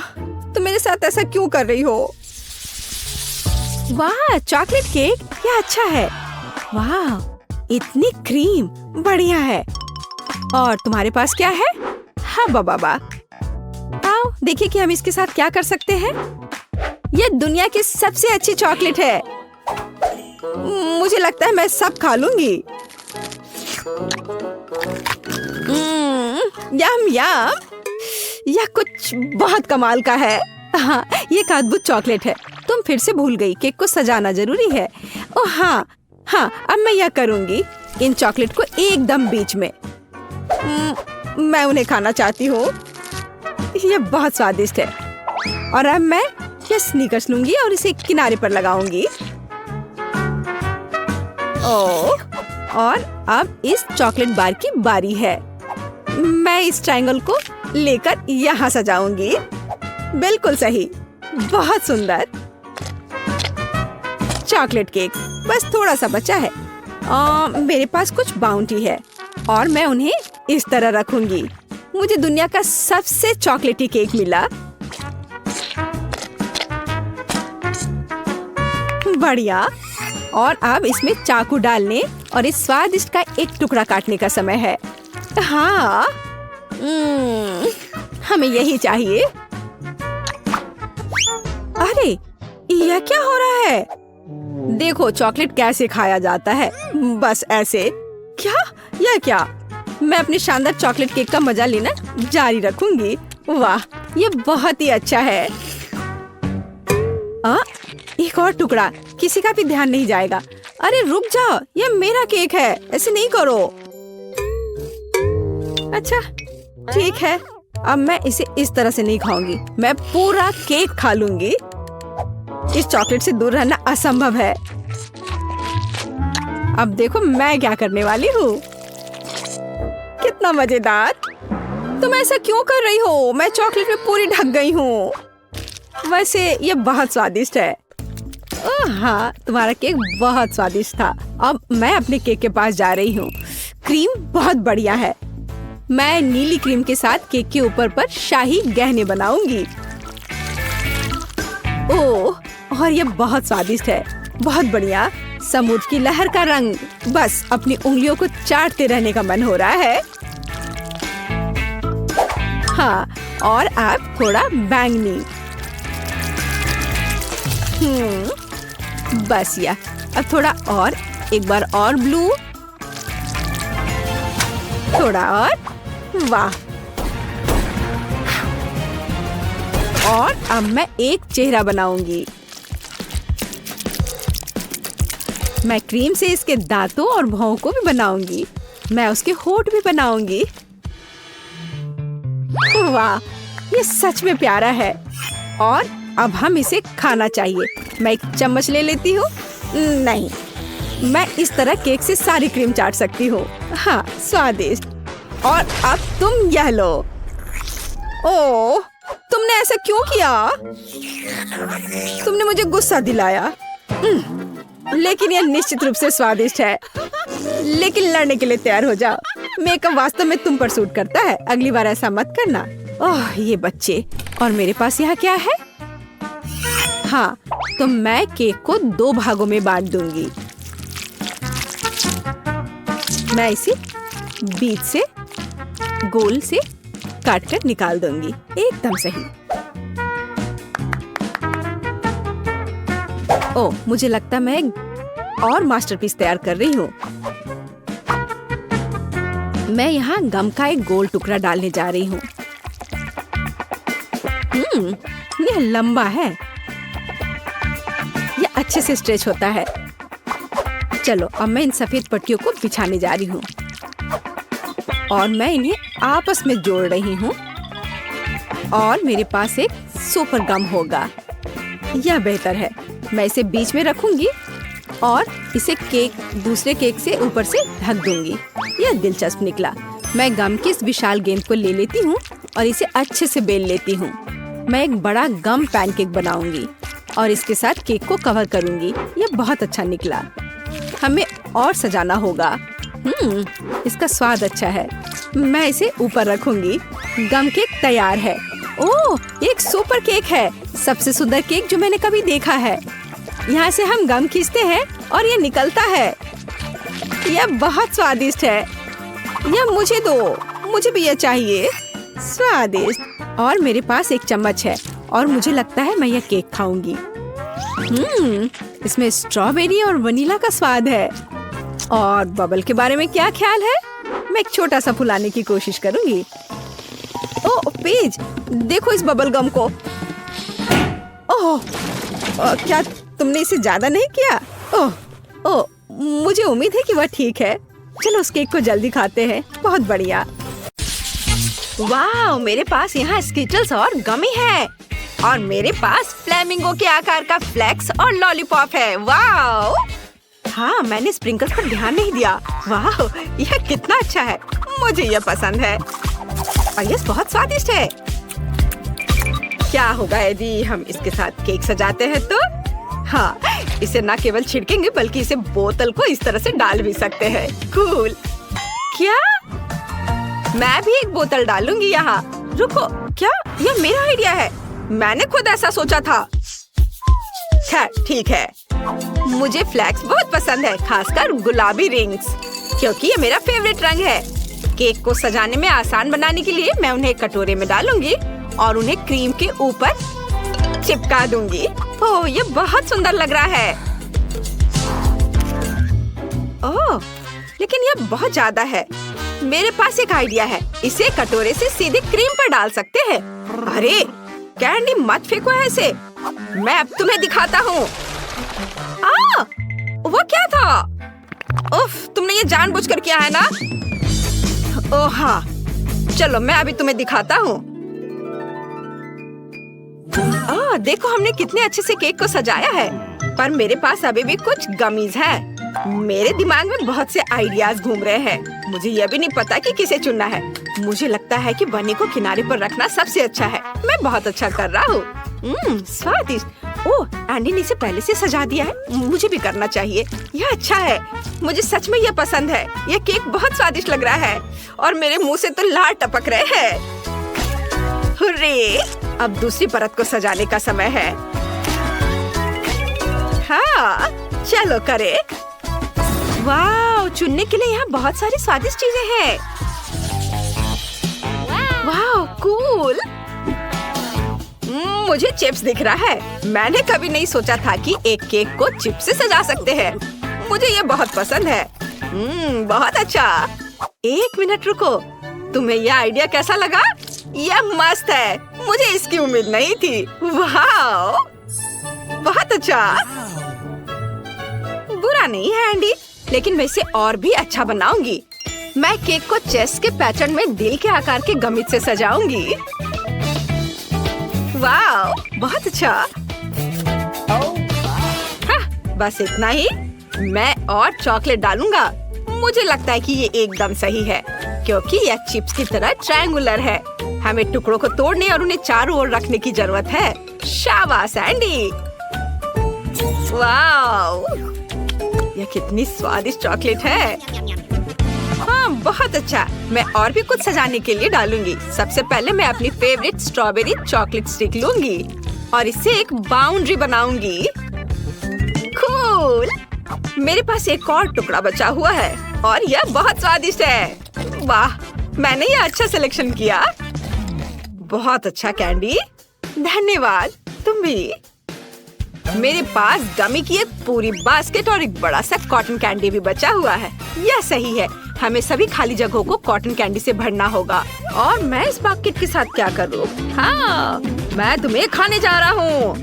तुम मेरे साथ ऐसा क्यों कर रही हो? वाह, चॉकलेट केक, यह अच्छा है। वाह, इतनी क्रीम, बढ़िया है। और तुम्हारे पास क्या है? हाँ बाबा, आओ देखिए कि हम इसके साथ क्या कर सकते हैं। यह दुनिया की सबसे अच्छी चॉकलेट है। मुझे लगता है मैं सब खा लूंगी। यम यम, यह कुछ बहुत कमाल का है। हाँ, ये एक अद्भुत चॉकलेट है। तुम फिर से भूल गई, केक को सजाना जरूरी है। ओह हाँ हाँ, अब मैं यह करूंगी, इन चॉकलेट को एकदम बीच में। मैं उन्हें खाना चाहती हूँ। यह बहुत स्वादिष्ट है। और अब मैं यह स्नीकर्स लूंगी और इसे किनारे पर लगाऊंगी। ओह, और अब इस चॉकलेट बार की बारी है। मैं इस ट्रायंगल को लेकर यहाँ सजाऊंगी। बिल्कुल सही, बहुत सुंदर चॉकलेट केक। बस थोड़ा सा बचा है। मेरे पास कुछ बाउंटी है और मैं उन्हें इस तरह रखूंगी। मुझे दुनिया का सबसे चॉकलेटी केक मिला। बढ़िया। और अब इसमें चाकू डालने और इस स्वादिष्ट का एक टुकड़ा काटने का समय है। हाँ, हमें यही चाहिए। अरे, यह क्या हो रहा है? देखो चॉकलेट कैसे खाया जाता है, बस ऐसे। क्या? यह क्या? मैं अपने शानदार चॉकलेट केक का मजा लेना जारी रखूंगी। वाह, ये बहुत ही अच्छा है। एक और टुकड़ा, किसी का भी ध्यान नहीं जाएगा। अरे रुक जाओ, ये मेरा केक है, ऐसे नहीं करो। अच्छा ठीक है, अब मैं इसे इस तरह से नहीं खाऊंगी। मैं पूरा केक खा लूंगी। इस चॉकलेट से दूर रहना असंभव है। अब देखो मैं क्या करने वाली हूँ। कितना मजेदार। तुम ऐसा क्यों कर रही हो? मैं चॉकलेट में पूरी ढक गई हूँ। वैसे ये बहुत स्वादिष्ट है। हाँ, तुम्हारा केक बहुत स्वादिष्ट था। अब मैं अपने केक के पास जा रही हूँ। क्रीम बहुत बढ़िया है। मैं नीली क्रीम के साथ केक के ऊपर पर शाही गहने बनाऊंगी। ओह, और ये बहुत स्वादिष्ट है। बहुत बढ़िया। समुद्र की लहर का रंग। बस अपनी उंगलियों को चाटते रहने का मन हो रहा है। हाँ, और अब थोड़ा बैंगनी। बस या, अब थोड़ा और, एक बार और ब्लू, थोड़ा और। वाह। और अब मैं एक चेहरा बनाऊंगी। मैं क्रीम से इसके दांतों और भौं को भी बनाऊंगी। मैं उसके होंठ भी बनाऊंगी। वाह, ये सच में प्यारा है। और अब हम इसे खाना चाहिए। मैं एक चम्मच ले लेती हूँ। नहीं, मैं इस तरह केक से सारी क्रीम चाट सकती हूँ। हाँ, स्वादिष्ट। और अब तुम यह लो। ओह, तुमने ऐसा क्यों किया? तुमने मुझे गुस्सा दिलाया। लेकिन यह निश्चित रूप से स्वादिष्ट है। लेकिन लड़ने के लिए तैयार हो जाओ। मेकअप वास्तव में तुम पर सूट करता है। अगली बार ऐसा मत करना। ओह, ये बच्चे। और मेरे पास यहाँ क्या है? हाँ, तो मैं केक को 2 भागों में बांट दूंगी। मैं इसे बीच से गोल से काटकर निकाल दूंगी। एकदम सही। ओह, मुझे लगता मैं और मास्टरपीस तैयार कर रही हूँ। मैं यहाँ गम का एक गोल टुकड़ा डालने जा रही हूँ। यह लंबा है। यह अच्छे से स्ट्रेच होता है। चलो, अब मैं इन सफेद पट्टियों को बिछाने जा रही हूँ और मैं इन्हें आपस में जोड़ रही हूँ। और मेरे पास एक सुपर गम होगा। यह बेहतर है। मैं इसे बीच में रखूंगी और इसे केक दूसरे केक से ऊपर से ढक दूंगी। यह दिलचस्प निकला। मैं गम की इस विशाल गेंद को ले लेती हूँ और इसे अच्छे से बेल लेती हूँ। मैं एक बड़ा गम पैनकेक बनाऊंगी और इसके साथ केक को कवर करूंगी। ये बहुत अच्छा निकला। हमें और सजाना होगा। इसका स्वाद अच्छा है। मैं इसे ऊपर रखूंगी। गम केक तैयार है। ओह, ये एक सुपर केक है। सबसे सुंदर केक जो मैंने कभी देखा है। यहाँ से हम गम खींचते हैं और ये निकलता है। यह बहुत स्वादिष्ट है। यह मुझे दो, मुझे भी यह चाहिए। स्वादिष्ट। और मेरे पास एक चम्मच है और मुझे लगता है मैं यह केक खाऊंगी। इसमें स्ट्रॉबेरी और वनीला का स्वाद है। और बबल के बारे में क्या ख्याल है? मैं एक छोटा सा फुलाने की कोशिश करूंगी। ओह पेज, देखो इस बबल गम को। ओह, क्या तुमने इसे ज्यादा नहीं किया? ओह, मुझे उम्मीद है कि वह ठीक है। चलो उस केक को जल्दी खाते हैं। बहुत बढ़िया। वाह, मेरे पास यहाँ स्किटल्स और गमी है और मेरे पास फ्लेमिंगो के आकार का फ्लेक्स और लॉलीपॉप है। वाह, हाँ, मैंने स्प्रिंकल्स पर ध्यान नहीं दिया। वाह, यह कितना अच्छा है। मुझे यह पसंद है और यह बहुत स्वादिष्ट है। क्या होगा यदि हम इसके साथ केक सजाते हैं तो? हाँ, इसे न केवल छिड़केंगे बल्कि इसे बोतल को इस तरह से डाल भी सकते हैं। कूल। क्या? मैं भी एक बोतल डालूंगी यहाँ। रुको, क्या यह मेरा आइडिया है? मैंने खुद ऐसा सोचा था। खैर ठीक है। मुझे फ्लैक्स बहुत पसंद है, खासकर गुलाबी रिंग्स, क्योंकि ये मेरा फेवरेट रंग है। केक को सजाने में आसान बनाने के लिए मैं उन्हें कटोरे में डालूंगी और उन्हें क्रीम के ऊपर चिपका दूंगी। ओह, ये बहुत सुंदर लग रहा है। ओह, लेकिन यह बहुत ज्यादा है। मेरे पास एक आइडिया है। इसे कटोरे से सीधे क्रीम पर डाल सकते हैं। अरे कैंडी, मत फेंको ऐसे। मैं अब तुम्हें दिखाता हूँ। वो क्या था? उफ, तुमने ये जानबूझकर किया है ना? ओह हाँ, चलो मैं अभी तुम्हें दिखाता हूँ। देखो हमने कितने अच्छे से केक को सजाया है। पर मेरे पास अभी भी कुछ गमीज हैं। मेरे दिमाग में बहुत से आइडियाज घूम रहे हैं। मुझे यह भी नहीं पता कि किसे चुनना है। मुझे लगता है कि बनी को किनारे पर रखना सबसे अच्छा है। मैं बहुत अच्छा कर रहा हूँ। स्वादिष्ट। ओह, एंडी ने इसे पहले से सजा दिया है। मुझे भी करना चाहिए। यह अच्छा है। मुझे सच में यह पसंद है। यह केक बहुत स्वादिष्ट लग रहा है और मेरे मुंह से तो लार टपक रहे हैं। हुर्रे! अब दूसरी परत को सजाने का समय है। हाँ, चलो करे। वाह, चुनने के लिए यहाँ बहुत सारी स्वादिष्ट चीजें हैं। वाह, कूल। मुझे चिप्स दिख रहा है। मैंने कभी नहीं सोचा था कि एक केक को चिप्स से सजा सकते हैं। मुझे ये बहुत पसंद है। बहुत अच्छा। एक मिनट रुको, तुम्हें यह आइडिया कैसा लगा? यह मस्त है। मुझे इसकी उम्मीद नहीं थी। वाह, बहुत अच्छा। बुरा नहीं है एंडी, लेकिन मैं इसे और भी अच्छा बनाऊंगी। मैं केक को चेस्ट के पैटर्न में दिल के आकार के गमित से सजाऊंगी। वाह, बहुत अच्छा। हाँ, बस इतना ही। मैं और चॉकलेट डालूंगा। मुझे लगता है कि ये एकदम सही है, क्योंकि यह चिप्स की तरह ट्रायंगुलर है। हमें टुकड़ों को तोड़ने और उन्हें चारों ओर रखने की जरूरत है। शाबाश एंडी। वाह, यह कितनी स्वादिष्ट चॉकलेट है। हाँ, बहुत अच्छा। मैं और भी कुछ सजाने के लिए डालूंगी। सबसे पहले मैं अपनी फेवरेट स्ट्रॉबेरी चॉकलेट स्टिक लूंगी और इससे एक बाउंड्री बनाऊंगी। कूल। मेरे पास एक और टुकड़ा बचा हुआ है और यह बहुत स्वादिष्ट है। वाह, मैंने यह अच्छा सिलेक्शन किया। बहुत अच्छा कैंडी, धन्यवाद। तुम भी। मेरे पास गमी की एक पूरी बास्केट और एक बड़ा सा कॉटन कैंडी भी बचा हुआ है। यह सही है। हमें सभी खाली जगहों को कॉटन कैंडी से भरना होगा। और मैं इस बास्केट के साथ क्या करूँ? हाँ, मैं तुम्हें खाने जा रहा हूँ।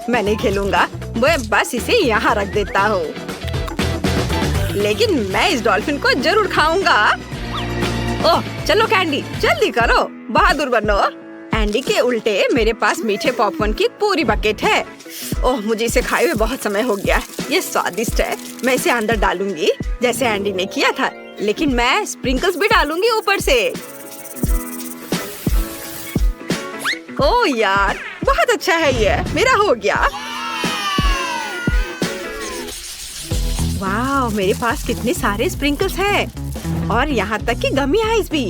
मैं नहीं खेलूंगा। मैं बस इसे यहाँ रख देता हूँ। लेकिन मैं इस डॉल्फिन को जरूर खाऊंगा। ओह, चलो कैंडी, जल्दी करो, बहादुर बनो। एंडी के उल्टे मेरे पास मीठे पॉपकॉर्न की पूरी बकेट है। ओह, मुझे इसे खाए हुए बहुत समय हो गया। ये स्वादिष्ट है। मैं इसे अंदर डालूंगी जैसे एंडी ने किया था, लेकिन मैं स्प्रिंकल्स भी डालूंगी ऊपर से। ओ यार, बहुत अच्छा है ये, मेरा हो गया। वाह, मेरे पास कितने सारे स्प्रिंकल्स हैं और यहाँ तक कि गमी आइस भी।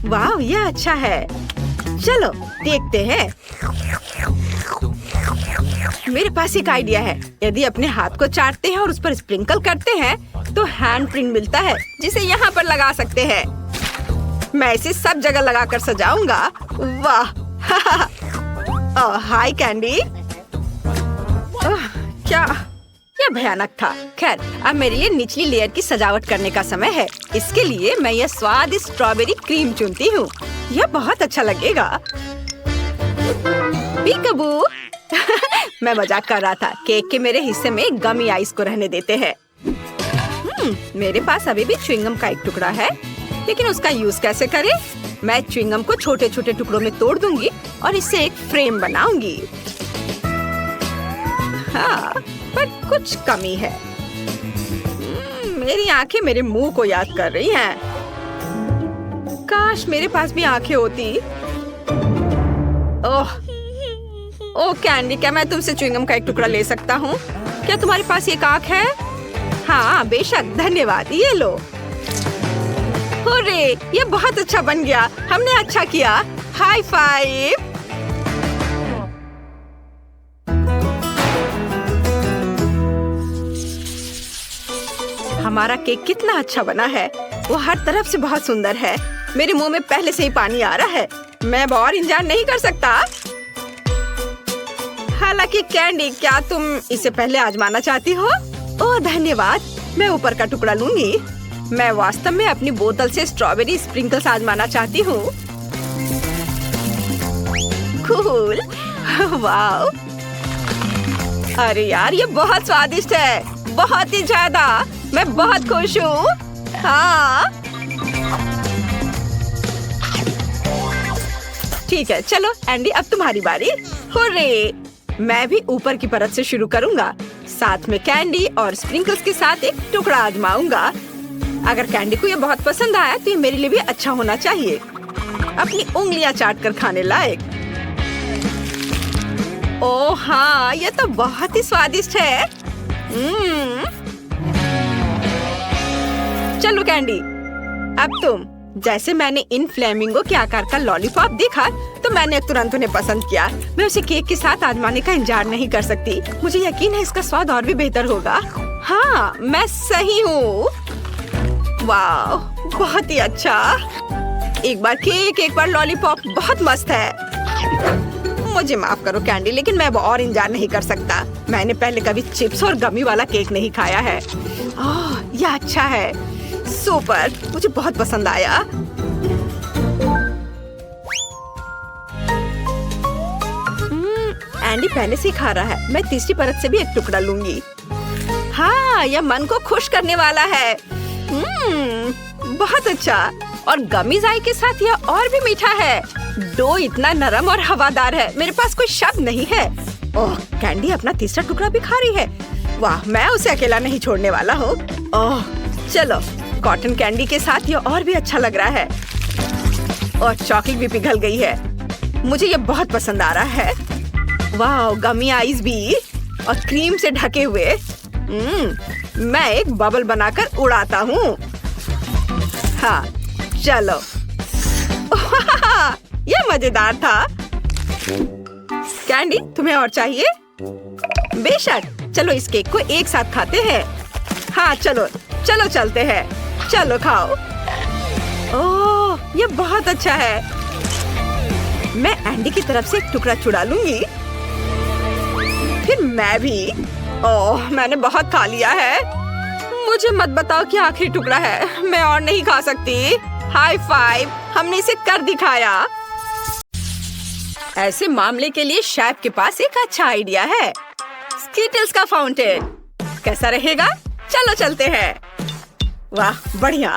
वाह, ये अच्छा है। चलो देखते हैं। मेरे पास एक आइडिया है। यदि अपने हाथ को चाटते हैं और उस पर स्प्रिंकल करते हैं तो हैंड प्रिंट मिलता है जिसे यहाँ पर लगा सकते हैं। मैं इसे सब जगह लगाकर सजाऊंगा। वाह हाय कैंडी। क्या यह भयानक था। खैर, अब मेरे लिए निचली लेयर की सजावट करने का समय है। इसके लिए मैं यह स्वादिष्ट स्ट्रॉबेरी क्रीम चुनती हूँ। यह बहुत अच्छा लगेगा। पीकबू मैं मजाक कर रहा था। केक के मेरे हिस्से में गमी आइस को रहने देते हैं। मेरे पास अभी भी च्युइंगम का एक टुकड़ा है, लेकिन उसका यूज कैसे करें? मैं च्युइंगम को छोटे छोटे टुकड़ों में तोड़ दूंगी और इससे एक फ्रेम बनाऊंगी। हाँ, पर कुछ कमी है। मेरी आंखें मेरे मुंह को याद कर रही हैं। काश मेरे पास भी आंखें होती। ओह कैंडी, क्या मैं तुमसे च्युइंगम का एक टुकड़ा ले सकता हूँ? क्या तुम्हारे पास एक आंख है? हाँ बेशक, धन्यवाद। ये लो। हुर्रे, ये बहुत अच्छा बन गया। हमने अच्छा किया। High five. हमारा केक कितना अच्छा बना है। वो हर तरफ से बहुत सुंदर है। मेरे मुंह में पहले से ही पानी आ रहा है। मैं अब और इंतजार नहीं कर सकता। हालांकि कैंडी, क्या तुम इसे पहले आजमाना चाहती हो? ओह धन्यवाद, मैं ऊपर का टुकड़ा लूंगी। मैं वास्तव में अपनी बोतल से स्ट्रॉबेरी स्प्रिंकल्स आजमाना चाहती हूँ। कूल। वाह, अरे यार, ये बहुत स्वादिष्ट है, बहुत ही ज्यादा। मैं बहुत खुश हूँ। हाँ ठीक है, चलो एंडी, अब तुम्हारी बारी। हुर्रे, मैं भी ऊपर की परत से शुरू करूँगा। साथ में कैंडी और स्प्रिंकल्स के साथ एक टुकड़ा आजमाऊंगा। अगर कैंडी को ये बहुत पसंद आया तो ये मेरे लिए भी अच्छा होना चाहिए। अपनी उंगलियां चाट कर खाने लायक। ओह हाँ, ये तो बहुत ही स्वादिष्ट है। चलो कैंडी, अब तुम। जैसे मैंने इन फ्लेमिंगो के आकार का लॉलीपॉप देखा तो मैंने तुरंत उन्हें पसंद किया। मैं उसे केक के साथ आजमाने का इंतजार नहीं कर सकती। मुझे यकीन है इसका स्वाद और भी बेहतर होगा। हाँ, मैं सही हूँ। वाह, बहुत ही अच्छा। एक बार केक, एक बार लॉलीपॉप, बहुत मस्त है। मुझे माफ करो कैंडी, लेकिन मैं अब और इंतजार नहीं कर सकता। मैंने पहले कभी चिप्स और गमी वाला केक नहीं खाया है। यह अच्छा है, सुपर, मुझे बहुत पसंद आया। एंडी पहले से ही खा रहा है। मैं तीसरी परत से भी एक टुकड़ा लूंगी। हाँ, यह मन को खुश करने वाला है। बहुत अच्छा। और गमी जाई के साथ यह और भी मीठा है। डो इतना नरम और हवादार है, मेरे पास कोई शब्द नहीं है। ओह, कैंडी अपना तीसरा टुकड़ा भी खा रही है। वाह, मैं उसे अकेला नहीं छोड़ने वाला हूँ। ओह चलो, कॉटन कैंडी के साथ ये और भी अच्छा लग रहा है। और चॉकलेट भी पिघल गई है। मुझे ये बहुत पसंद आ रहा है। वाह, गमी आइस भी और क्रीम से ढके हुए। मैं एक बबल बनाकर उड़ाता हूँ। हाँ चलो। ये मजेदार था। कैंडी, तुम्हें और चाहिए? बेशक, चलो इस केक को एक साथ खाते हैं। हाँ चलो चलो चलते हैं। चलो खाओ। ओह, ये बहुत अच्छा है। मैं एंडी की तरफ से एक टुकड़ा चुरा लूंगी। फिर मैं भी। ओह, मैंने बहुत खा लिया है। मुझे मत बताओ कि आखिरी टुकड़ा है। मैं और नहीं खा सकती। हाई फाइव, हमने इसे कर दिखाया। ऐसे मामले के लिए शेफ के पास एक अच्छा आइडिया है। स्कीटल्स का फाउंटेन कैसा रहेगा? चलो चलते हैं। वाह, बढ़िया।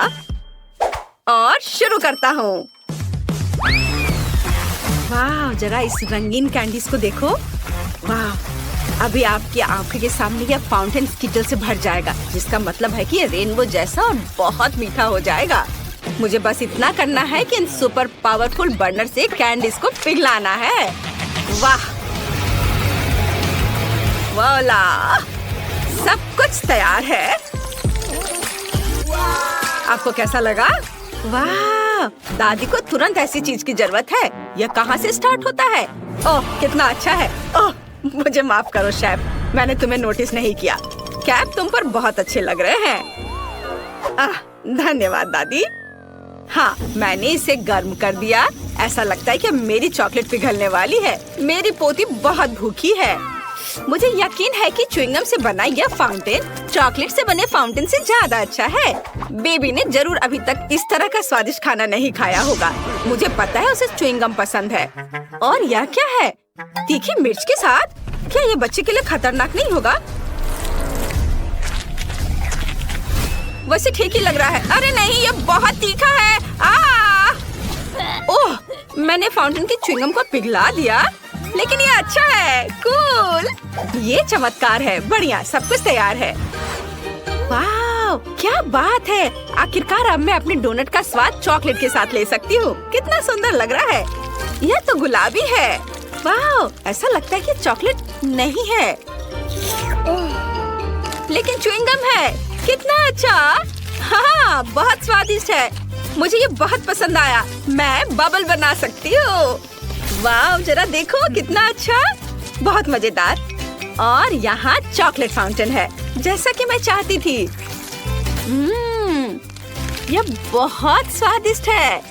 और शुरू करता हूँ। वाह, जरा इस रंगीन कैंडीज को देखो। वाह, अभी आपकी आंखों के सामने यह फाउंटेन स्कीटल से भर जाएगा, जिसका मतलब है कि ये रेनबो जैसा और बहुत मीठा हो जाएगा। मुझे बस इतना करना है कि इन सुपर पावरफुल बर्नर से कैंडीज को पिघलाना है। वाह, वाला, सब कुछ तैयार है। आपको कैसा लगा? वाह, दादी को तुरंत ऐसी चीज की जरूरत है। यह कहाँ से स्टार्ट होता है? ओह, कितना अच्छा है। ओह, मुझे माफ करो शेफ, मैंने तुम्हें नोटिस नहीं किया। कैप तुम पर बहुत अच्छे लग रहे हैं। धन्यवाद दादी। हाँ, मैंने इसे गर्म कर दिया। ऐसा लगता है कि मेरी चॉकलेट पिघलने वाली है। मेरी पोती बहुत भूखी है। मुझे यकीन है कि च्युइंगम से बना यह फाउंटेन चॉकलेट से बने फाउंटेन से ज्यादा अच्छा है। बेबी ने जरूर अभी तक इस तरह का स्वादिष्ट खाना नहीं खाया होगा। मुझे पता है उसे च्युइंगम पसंद है। और यह क्या है? तीखी मिर्च के साथ? क्या ये बच्चे के लिए खतरनाक नहीं होगा? वैसे ठीक ही लग रहा है। अरे नहीं, ये बहुत तीखा है। ओह, मैंने फाउंटेन की च्युइंगम को पिघला दिया, लेकिन ये अच्छा है। कूल, ये चमत्कार है। बढ़िया, सब कुछ तैयार है। वाह, क्या बात है। आखिरकार अब मैं अपने डोनट का स्वाद चॉकलेट के साथ ले सकती हूँ। कितना सुंदर लग रहा है। यह तो गुलाबी है। वाह, ऐसा लगता है कि चॉकलेट नहीं है, लेकिन च्युइंगम है। कितना अच्छा। हाँ, बहुत स्वादिष्ट है। मुझे ये बहुत पसंद आया। मैं बबल बना सकती हूँ। वाह, जरा देखो कितना अच्छा, बहुत मजेदार। और यहाँ चॉकलेट फाउंटेन है, जैसा कि मैं चाहती थी। यह बहुत स्वादिष्ट है।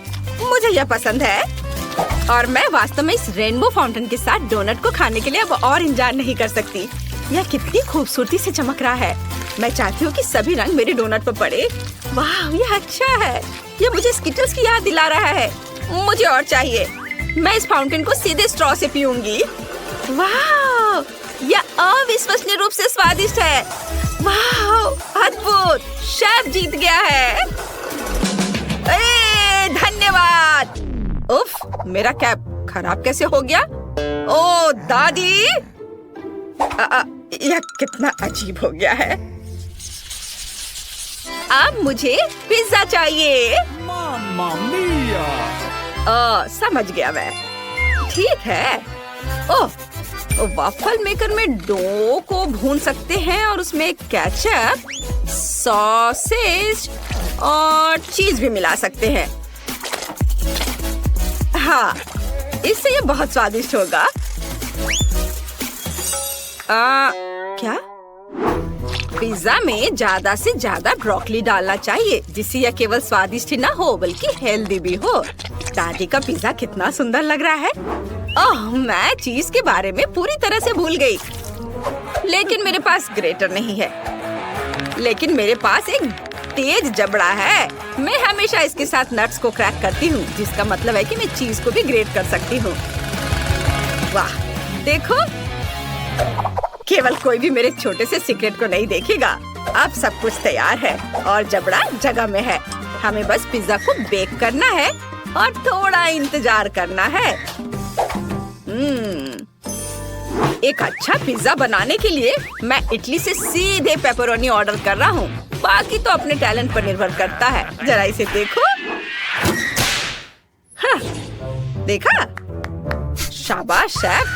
मुझे यह पसंद है। और मैं वास्तव में इस रेनबो फाउंटेन के साथ डोनट को खाने के लिए अब और इंतजार नहीं कर सकती। यह कितनी खूबसूरती से चमक रहा है। मैं चाहती हूँ कि सभी रंग मेरे डोनट पर पड़े। वाह, यह अच्छा है। यह मुझे स्किटल्स की याद दिला रहा है। मुझे और चाहिए। मैं इस फाउंटेन को सीधे स्ट्रॉ से पीऊंगी। वाह, यह अविश्वसनीय रूप से स्वादिष्ट है। वाह, अद्भुत। शेफ जीत गया है। धन्यवाद। उफ, मेरा कैप खराब कैसे हो गया? ओ दादी, यह कितना अजीब हो गया है। अब मुझे पिज्जा चाहिए। मामा मिया। समझ गया मैं। ठीक है। ओह, वाफल मेकर में डो को भून सकते हैं और उसमें केचप, सॉसेज और चीज भी मिला सकते हैं। हाँ, इससे ये बहुत स्वादिष्ट होगा। क्या? पिज्जा में ज्यादा से ज्यादा ब्रोकली डालना चाहिए, जिससे यह केवल स्वादिष्ट ही ना हो बल्कि हेल्दी भी हो। दादी का पिज्जा कितना सुंदर लग रहा है। ओह, मैं चीज के बारे में पूरी तरह से भूल गई। लेकिन मेरे पास ग्रेटर नहीं है। लेकिन मेरे पास एक तेज जबड़ा है। मैं हमेशा इसके साथ नट्स को क्रैक करती हूँ, जिसका मतलब है कि मैं चीज को भी ग्रेट कर सकती हूँ। वाह, देखो, केवल कोई भी मेरे छोटे से सीक्रेट को नहीं देखेगा। अब सब कुछ तैयार है और जबड़ा जगह में है। हमें बस पिज्जा को बेक करना है और थोड़ा इंतजार करना है। एक अच्छा पिज्जा बनाने के लिए मैं इटली से सीधे पेपरोनी ऑर्डर कर रहा हूँ। बाकी तो अपने टैलेंट पर निर्भर करता है। जरा इसे देखो। हाँ, देखा? शाबाश शेफ,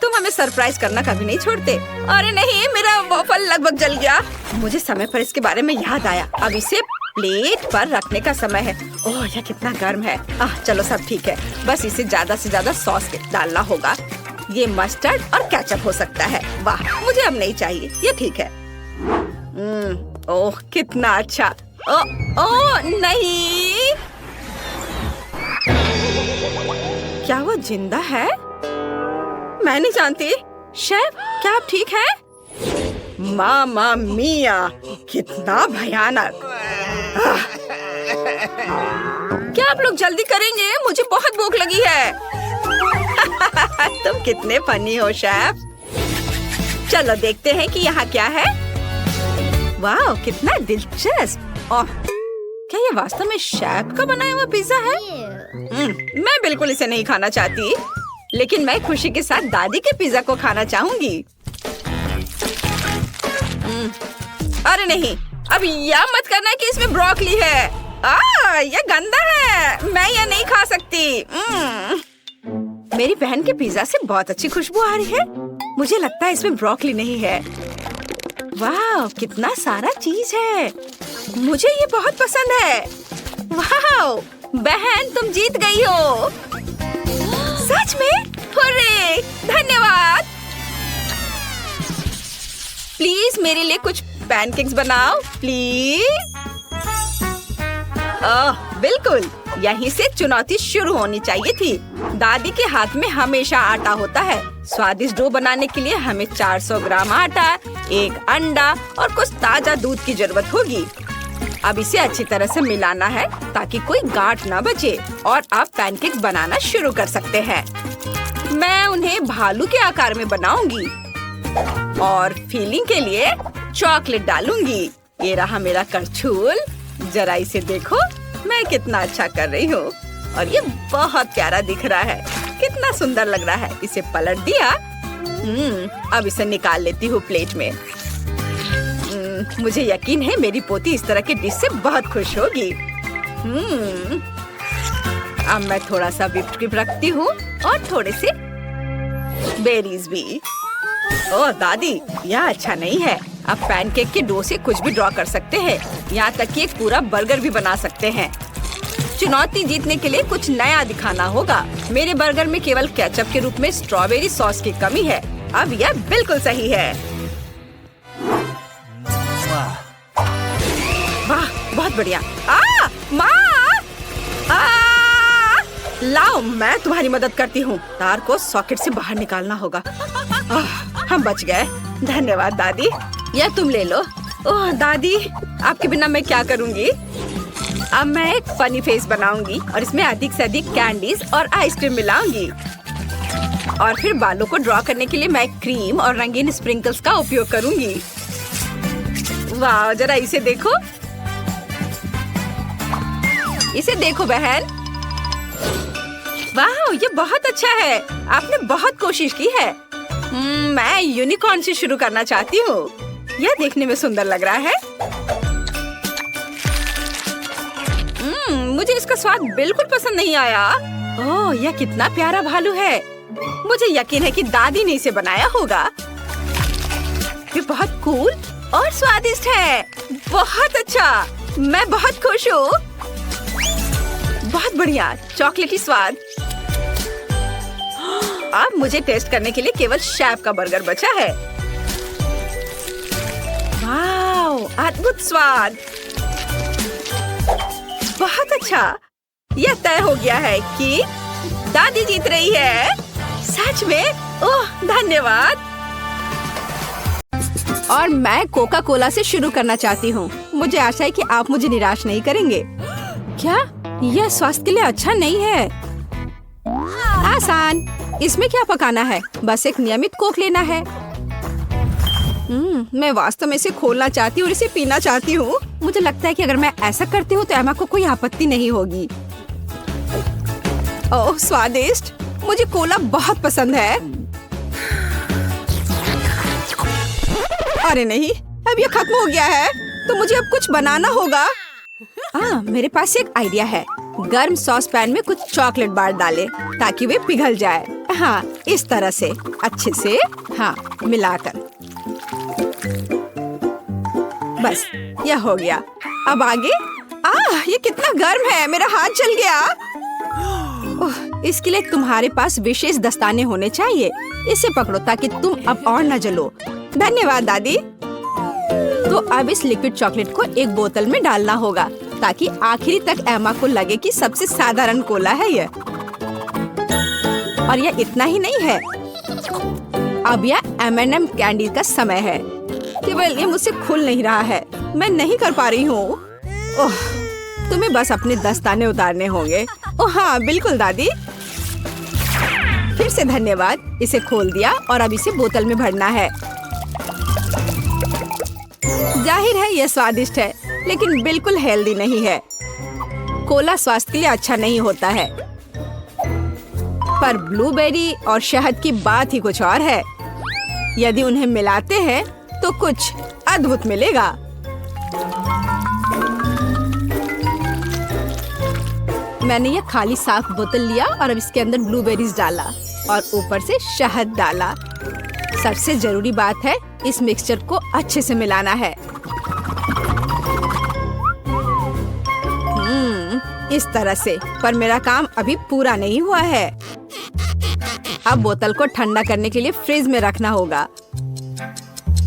तुम हमें सरप्राइज करना कभी नहीं छोड़ते। अरे नहीं, मेरा वॉफल लगभग जल गया। मुझे समय पर इसके बारे में याद आया। अब इसे प्लेट पर रखने का समय है। ओह, यह कितना गर्म है। चलो सब ठीक है। बस इसे ज्यादा से ज्यादा सॉस डालना होगा। ये मस्टर्ड और केचप हो सकता है। वाह, मुझे अब नहीं चाहिए, ये ठीक है। ओह, कितना अच्छा। ओह नहीं, क्या वो जिंदा है? मैं नहीं जानती। शेफ, क्या आप ठीक हैं? मामा मिया, कितना भयानक। क्या आप लोग जल्दी करेंगे? मुझे बहुत भूख लगी है। तुम कितने फनी हो शेफ। चलो देखते हैं कि यहाँ क्या है। वाह, कितना दिलचस्प। ओह, क्या ये वास्तव में शेफ का बनाया हुआ पिज्जा है? मैं बिल्कुल इसे नहीं खाना चाहती, लेकिन मैं खुशी के साथ दादी के पिज्जा को खाना चाहूंगी। अरे नहीं, अब यह मत करना कि इसमें ब्रोकली है। ये गंदा है, मैं ये नहीं खा सकती। मेरी बहन के पिज्जा से बहुत अच्छी खुशबू आ रही है। मुझे लगता है इसमें ब्रोकली नहीं है। वाह, कितना सारा चीज है। मुझे ये बहुत पसंद है। वाह, बहन तुम जीत गई हो। सच में? हुर्रे! धन्यवाद। प्लीज मेरे लिए कुछ पैनकेक्स बनाओ, प्लीज। बिल्कुल, यहीं से चुनौती शुरू होनी चाहिए थी। दादी के हाथ में हमेशा आटा होता है। स्वादिष्ट डो बनाने के लिए हमें 400 ग्राम आटा, 1 अंडा और कुछ ताजा दूध की जरूरत होगी। अब इसे अच्छी तरह से मिलाना है ताकि कोई गांठ न बचे और आप पैनकेक्स बनाना शुरू कर सकते हैं। मैं उन्हें भालू के आकार में बनाऊंगी और फिलिंग के लिए चॉकलेट डालूंगी। ये रहा मेरा करछुल। जरा इसे देखो, मैं कितना अच्छा कर रही हूँ और ये बहुत प्यारा दिख रहा है। कितना सुंदर लग रहा है। इसे पलट दिया। अब इसे निकाल लेती हूँ प्लेट में। मुझे यकीन है मेरी पोती इस तरह के डिश से बहुत खुश होगी। अब मैं थोड़ा सा व्हिप्ड क्रीम रखती हूँ और थोड़े से बेरीज भी। ओह दादी, यह अच्छा नहीं है। आप पैनकेक के डो से कुछ भी ड्रॉ कर सकते हैं, यहाँ तक कि एक पूरा बर्गर भी बना सकते हैं। चुनौती जीतने के लिए कुछ नया दिखाना होगा। मेरे बर्गर में केवल केचप के रूप में स्ट्रॉबेरी सॉस की कमी है। अब यह बिल्कुल सही है। वाह, बहुत बढ़िया। माँ! लाओ, मैं तुम्हारी मदद करती हूँ। तार को सॉकेट से बाहर निकालना होगा। हम बच गए। धन्यवाद दादी। यह तुम ले लो। ओह दादी, आपके बिना मैं क्या करूँगी? अब मैं एक फनी फेस बनाऊंगी और इसमें अधिक से अधिक कैंडीज और आइसक्रीम मिलाऊंगी। और फिर बालों को ड्रॉ करने के लिए मैं क्रीम और रंगीन स्प्रिंकल्स का उपयोग करूंगी। वाह, जरा इसे देखो। इसे देखो बहन। वाह, ये बहुत अच्छा है। आपने बहुत कोशिश की है। मैं यूनिकॉर्न से शुरू करना चाहती हूँ। यह देखने में सुंदर लग रहा है। मुझे इसका स्वाद बिल्कुल पसंद नहीं आया। ओह, यह कितना प्यारा भालू है। मुझे यकीन है कि दादी ने इसे बनाया होगा। ये बहुत कूल और स्वादिष्ट है। बहुत अच्छा, मैं बहुत खुश हूँ। बहुत बढ़िया, चॉकलेटी स्वाद। अब मुझे टेस्ट करने के लिए केवल शेफ का बर्गर बचा है। वाह, अद्भुत स्वाद। बहुत अच्छा। यह तय हो गया है कि दादी जीत रही है। सच में? ओह, धन्यवाद। और मैं कोका कोला से शुरू करना चाहती हूँ। मुझे आशा है कि आप मुझे निराश नहीं करेंगे। क्या यह स्वास्थ्य के लिए अच्छा नहीं है? आसान। इसमें क्या पकाना है? बस एक नियमित कोक लेना है। मैं वास्तव में इसे खोलना चाहती हूँ और इसे पीना चाहती हूँ। मुझे लगता है कि अगर मैं ऐसा करती हूँ तो एमा को कोई आपत्ति नहीं होगी। ओह, स्वादिष्ट। मुझे कोला बहुत पसंद है। अरे नहीं, अब ये खत्म हो गया है तो मुझे अब कुछ बनाना होगा। मेरे पास एक आइडिया है। गर्म सॉस पैन में कुछ चॉकलेट बार डालें ताकि वे पिघल जाए। हाँ, इस तरह से अच्छे से मिलाकर। बस, यह हो गया। अब आगे। ये कितना गर्म है, मेरा हाथ जल गया। इसके लिए तुम्हारे पास विशेष दस्ताने होने चाहिए। इसे पकड़ो ताकि तुम अब और न जलो। धन्यवाद दादी। तो अब इस लिक्विड चॉकलेट को एक बोतल में डालना होगा ताकि आखिरी तक एमा को लगे कि सबसे साधारण कोला है यह। और यह इतना ही नहीं है। अब यह M&M कैंडी का समय है। केवल ये मुझसे खुल नहीं रहा है। मैं नहीं कर पा रही हूँ। ओह, तुम्हें बस अपने दस्ताने उतारने होंगे। ओह हाँ, बिल्कुल दादी। फिर से धन्यवाद। इसे खोल दिया और अब इसे बोतल में भरना है। जाहिर है यह स्वादिष्ट है, लेकिन बिल्कुल हेल्दी नहीं है। कोला स्वास्थ्य के लिए अच्छा नहीं होता है। पर ब्लूबेरी और शहद की बात ही कुछ और है। यदि उन्हें मिलाते हैं तो कुछ अद्भुत मिलेगा। मैंने ये खाली साफ बोतल लिया और अब इसके अंदर ब्लूबेरीज डाला और ऊपर से शहद डाला। सबसे जरूरी बात है इस मिक्सचर को अच्छे से मिलाना है। इस तरह से। पर मेरा काम अभी पूरा नहीं हुआ है। अब बोतल को ठंडा करने के लिए फ्रिज में रखना होगा।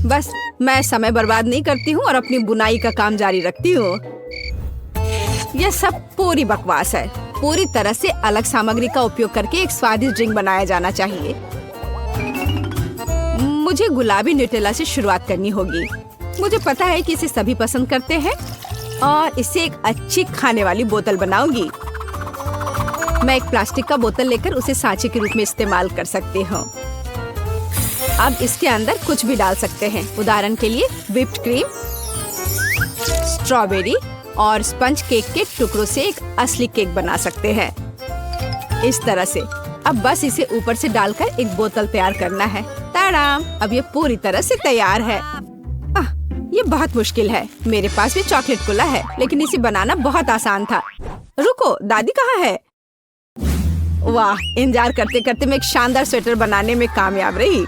बस मैं समय बर्बाद नहीं करती हूँ और अपनी बुनाई का काम जारी रखती हूँ। यह सब पूरी बकवास है। पूरी तरह से अलग सामग्री का उपयोग करके एक स्वादिष्ट ड्रिंक बनाया जाना चाहिए। मुझे गुलाबी न्यूटेला से शुरुआत करनी होगी। मुझे पता है कि इसे सभी पसंद करते हैं और इससे एक अच्छी खाने वाली बोतल बनाऊंगी। मैं एक प्लास्टिक का बोतल लेकर उसे सांचे के रूप में इस्तेमाल कर सकती हूँ। अब इसके अंदर कुछ भी डाल सकते हैं। उदाहरण के लिए व्हिप्ड क्रीम, स्ट्रॉबेरी और स्पंज केक के टुकड़ों से एक असली केक बना सकते हैं। इस तरह से। अब बस इसे ऊपर से डालकर एक बोतल तैयार करना है। ताड़ाम! अब ये पूरी तरह से तैयार है। ये बहुत मुश्किल है। मेरे पास भी चॉकलेट कोला है, लेकिन इसे बनाना बहुत आसान था। रुको, दादी कहाँ है? वाह! इंतजार करते करते मैं एक शानदार स्वेटर बनाने में कामयाब रही।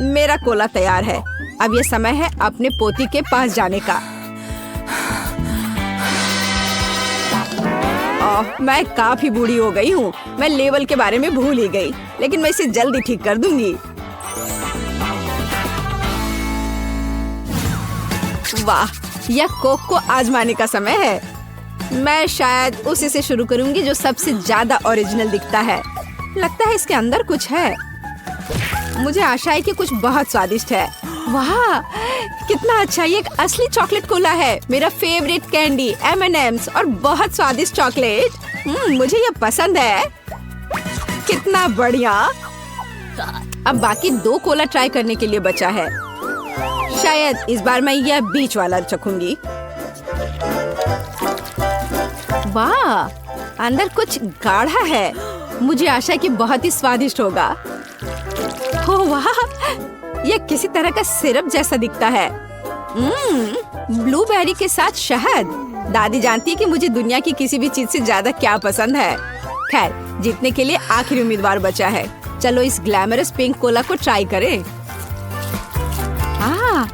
मेरा कोला तैयार है। अब ये समय है अपने पोती के पास जाने का। मैं काफी बूढ़ी हो गई हूँ। मैं लेवल के बारे में भूल ही गई, लेकिन मैं इसे जल्दी ठीक कर दूंगी। वाह! यह कोक को आजमाने का समय है। मैं शायद उसी से शुरू करूंगी जो सबसे ज्यादा ओरिजिनल दिखता है। लगता है इसके अंदर कुछ है। मुझे आशा है कि कुछ बहुत स्वादिष्ट है। वाह! कितना अच्छा! ये एक असली चॉकलेट कोला है। मेरा फेवरेट कैंडी M&M's और बहुत स्वादिष्ट चॉकलेट। मुझे ये पसंद है। कितना बढ़िया! अब बाकी 2 कोला ट्राई करने के लिए बचा है। शायद इस बार मैं यह बीच वाला चखूंगी। वाह! अंदर कुछ गाढ़ा है। मुझे आशा है कि बहुत ही स्वादिष्ट होगा। ओह वाह! यह किसी तरह का सिरप जैसा दिखता है। ब्लूबेरी के साथ शहद। दादी जानती है कि मुझे दुनिया की किसी भी चीज से ज्यादा क्या पसंद है। खैर, जीतने के लिए आखिरी उम्मीदवार बचा है। चलो इस ग्लैमरस पिंक कोला को ट्राई करें।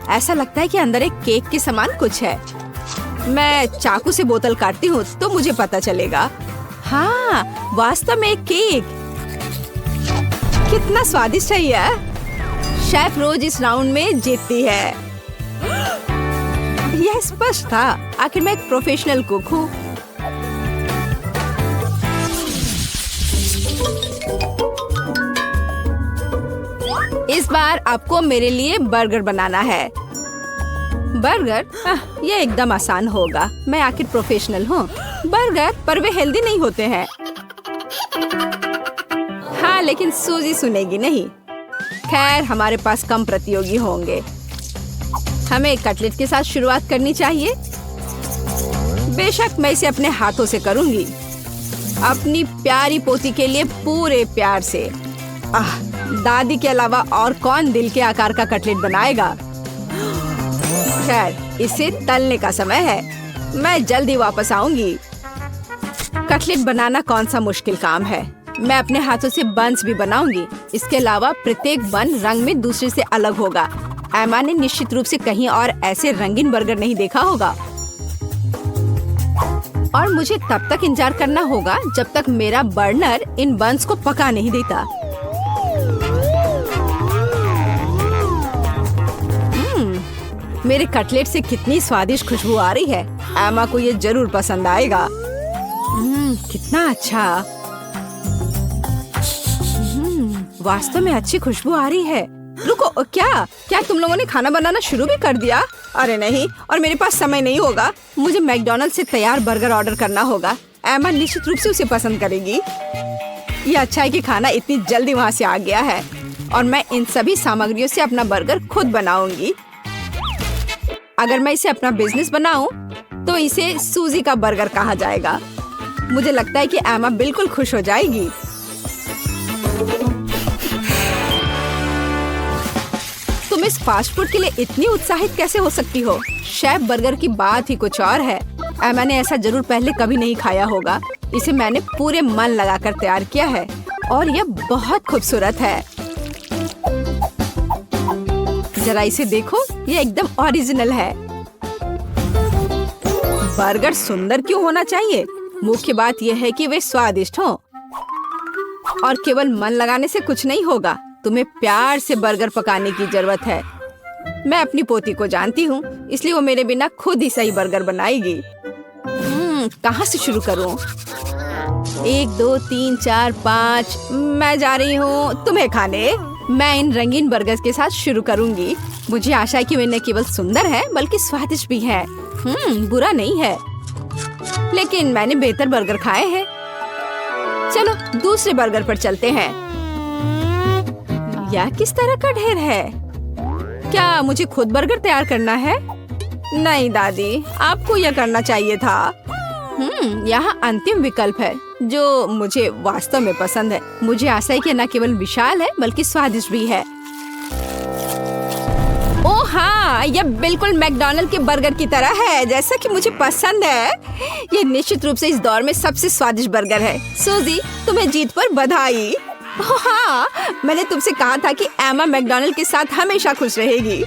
ऐसा लगता है कि अंदर एक केक के समान कुछ है। मैं चाकू से बोतल काटती हूँ तो मुझे पता चलेगा। हाँ, वास्तव में एक केक। कितना स्वादिष्ट है यह। शेफ रोज इस राउंड में जीतती है। यह स्पष्ट था। आखिर मैं एक प्रोफेशनल कुक हूँ। इस बार आपको मेरे लिए बर्गर बनाना है। बर्गर? यह एकदम आसान होगा। मैं आखिर प्रोफेशनल हूँ। बर्गर? पर वे हेल्दी नहीं होते हैं। हाँ, लेकिन सूजी सुनेगी नहीं। खैर, हमारे पास कम प्रतियोगी होंगे। हमें कटलेट के साथ शुरुआत करनी चाहिए। बेशक मैं इसे अपने हाथों से करूंगी। अपनी प्यारी पोती के लिए पूरे प्यार से। दादी के अलावा और कौन दिल के आकार का कटलेट बनाएगा? खैर, इसे तलने का समय है। मैं जल्दी वापस आऊंगी। कटलेट बनाना कौन सा मुश्किल काम है। मैं अपने हाथों से बन्स भी बनाऊंगी। इसके अलावा प्रत्येक बन रंग में दूसरे से अलग होगा। एमा ने निश्चित रूप से कहीं और ऐसे रंगीन बर्गर नहीं देखा होगा। और मुझे तब तक इंतजार करना होगा जब तक मेरा बर्नर इन बन्स को पका नहीं देता। मेरे कटलेट से कितनी स्वादिष्ट खुशबू आ रही है। एमा को ये जरूर पसंद आएगा। कितना अच्छा। वास्तव में अच्छी खुशबू आ रही है। रुको, क्या तुम लोगों ने खाना बनाना शुरू भी कर दिया? अरे नहीं, और मेरे पास समय नहीं होगा। मुझे मैकडॉनल्ड से तैयार बर्गर ऑर्डर करना होगा। एमा निश्चित रूप से उसे पसंद करेगी। ये अच्छा है कि खाना इतनी जल्दी वहाँ से आ गया है और मैं इन सभी सामग्रियों से अपना बर्गर खुद बनाऊंगी। अगर मैं इसे अपना बिजनेस बनाऊं, तो इसे सूजी का बर्गर कहा जाएगा। मुझे लगता है कि एमा बिल्कुल खुश हो जाएगी। तुम इस फास्ट फूड के लिए इतनी उत्साहित कैसे हो सकती हो? शेफ बर्गर की बात ही कुछ और है। एमा ने ऐसा जरूर पहले कभी नहीं खाया होगा। इसे मैंने पूरे मन लगाकर तैयार किया है और यह बहुत खूबसूरत है। जरा इसे देखो, ये एकदम ओरिजिनल है। बर्गर सुंदर क्यों होना चाहिए? मुख्य बात यह है कि वे स्वादिष्ट हों। और केवल मन लगाने से कुछ नहीं होगा, तुम्हें प्यार से बर्गर पकाने की जरूरत है। मैं अपनी पोती को जानती हूँ, इसलिए वो मेरे बिना खुद ही सही बर्गर बनाएगी। कहाँ से शुरू करूँ? 1 2 3 4 5 मैं जा रही हूँ तुम्हें खाने। मैं इन रंगीन बर्गर्स के साथ शुरू करूँगी। मुझे आशा है कि वे न केवल सुंदर है बल्कि स्वादिष्ट भी है। बुरा नहीं है, लेकिन मैंने बेहतर बर्गर खाए हैं। चलो दूसरे बर्गर पर चलते हैं। यह किस तरह का ढेर है? क्या मुझे खुद बर्गर तैयार करना है? नहीं दादी, आपको यह करना चाहिए था। यहाँ अंतिम विकल्प है जो मुझे वास्तव में पसंद है। मुझे आशा है कि न केवल विशाल है बल्कि स्वादिष्ट भी है। ओह हाँ, यह बिल्कुल मैकडॉनल्ड के बर्गर की तरह है, जैसा कि मुझे पसंद है। यह निश्चित रूप से इस दौर में सबसे स्वादिष्ट बर्गर है। सूजी, तुम्हें जीत पर बधाई। ओह हाँ, मैंने तुमसे कहा था कि एमा मैकडॉनल्ड के साथ हमेशा खुश रहेगी।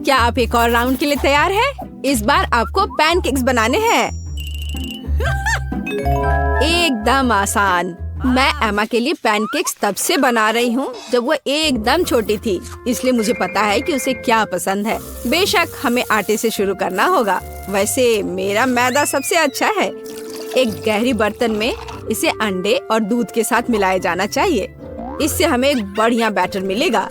क्या आप एक और राउंड के लिए तैयार हैं? इस बार आपको पैनकेक्स बनाने हैं। एकदम आसान। मैं एमा के लिए पैनकेक्स तब से बना रही हूँ जब वो एकदम छोटी थी, इसलिए मुझे पता है कि उसे क्या पसंद है। बेशक हमें आटे से शुरू करना होगा। वैसे मेरा मैदा सबसे अच्छा है। एक गहरी बर्तन में इसे अंडे और दूध के साथ मिलाया जाना चाहिए। इससे हमें एक बढ़िया बैटर मिलेगा।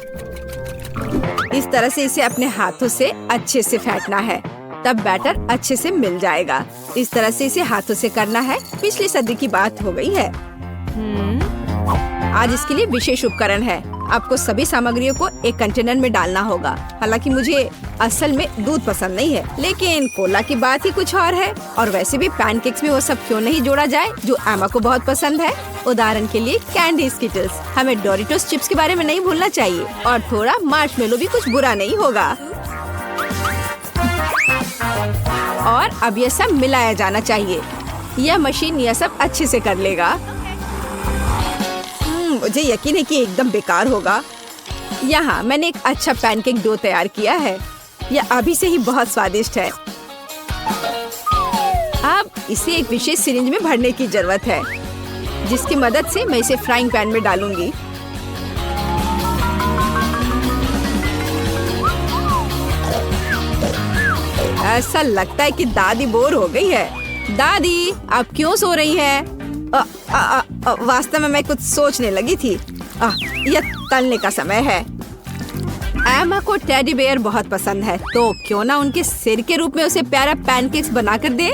इस तरह से इसे अपने हाथों से अच्छे से फेंटना है, तब बैटर अच्छे से मिल जाएगा। इस तरह से इसे हाथों से करना है। पिछली सदी की बात हो गई है। आज इसके लिए विशेष उपकरण है। आपको सभी सामग्रियों को एक कंटेनर में डालना होगा। हालांकि मुझे असल में दूध पसंद नहीं है, लेकिन कोला की बात ही कुछ और है। और वैसे भी पैनकेक्स में वो सब क्यों नहीं जोड़ा जाए जो एमा को बहुत पसंद है। उदाहरण के लिए कैंडी स्किटल्स। हमें डोरिटोस चिप्स के बारे में नहीं भूलना चाहिए, और थोड़ा मार्शमेलो भी कुछ बुरा नहीं होगा। और अब यह सब मिलाया जाना चाहिए। यह मशीन यह सब अच्छे से कर लेगा। मुझे यकीन है कि एकदम बेकार होगा। यहाँ मैंने एक अच्छा पैनकेक डो तैयार किया है। यह अभी से ही बहुत स्वादिष्ट है। अब इसे एक विशेष सिरिंज में भरने की जरूरत है, जिसकी मदद से मैं इसे फ्राइंग पैन में डालूंगी। ऐसा लगता है कि दादी बोर हो गई है। दादी, आप क्यों सो रही हैं? वास्तव में मैं कुछ सोचने लगी थी। यह तलने का समय है। एमा को टेडी बेयर बहुत पसंद है, तो क्यों ना उनके सिर के रूप में उसे प्यारा पैनकेक्स बनाकर दे।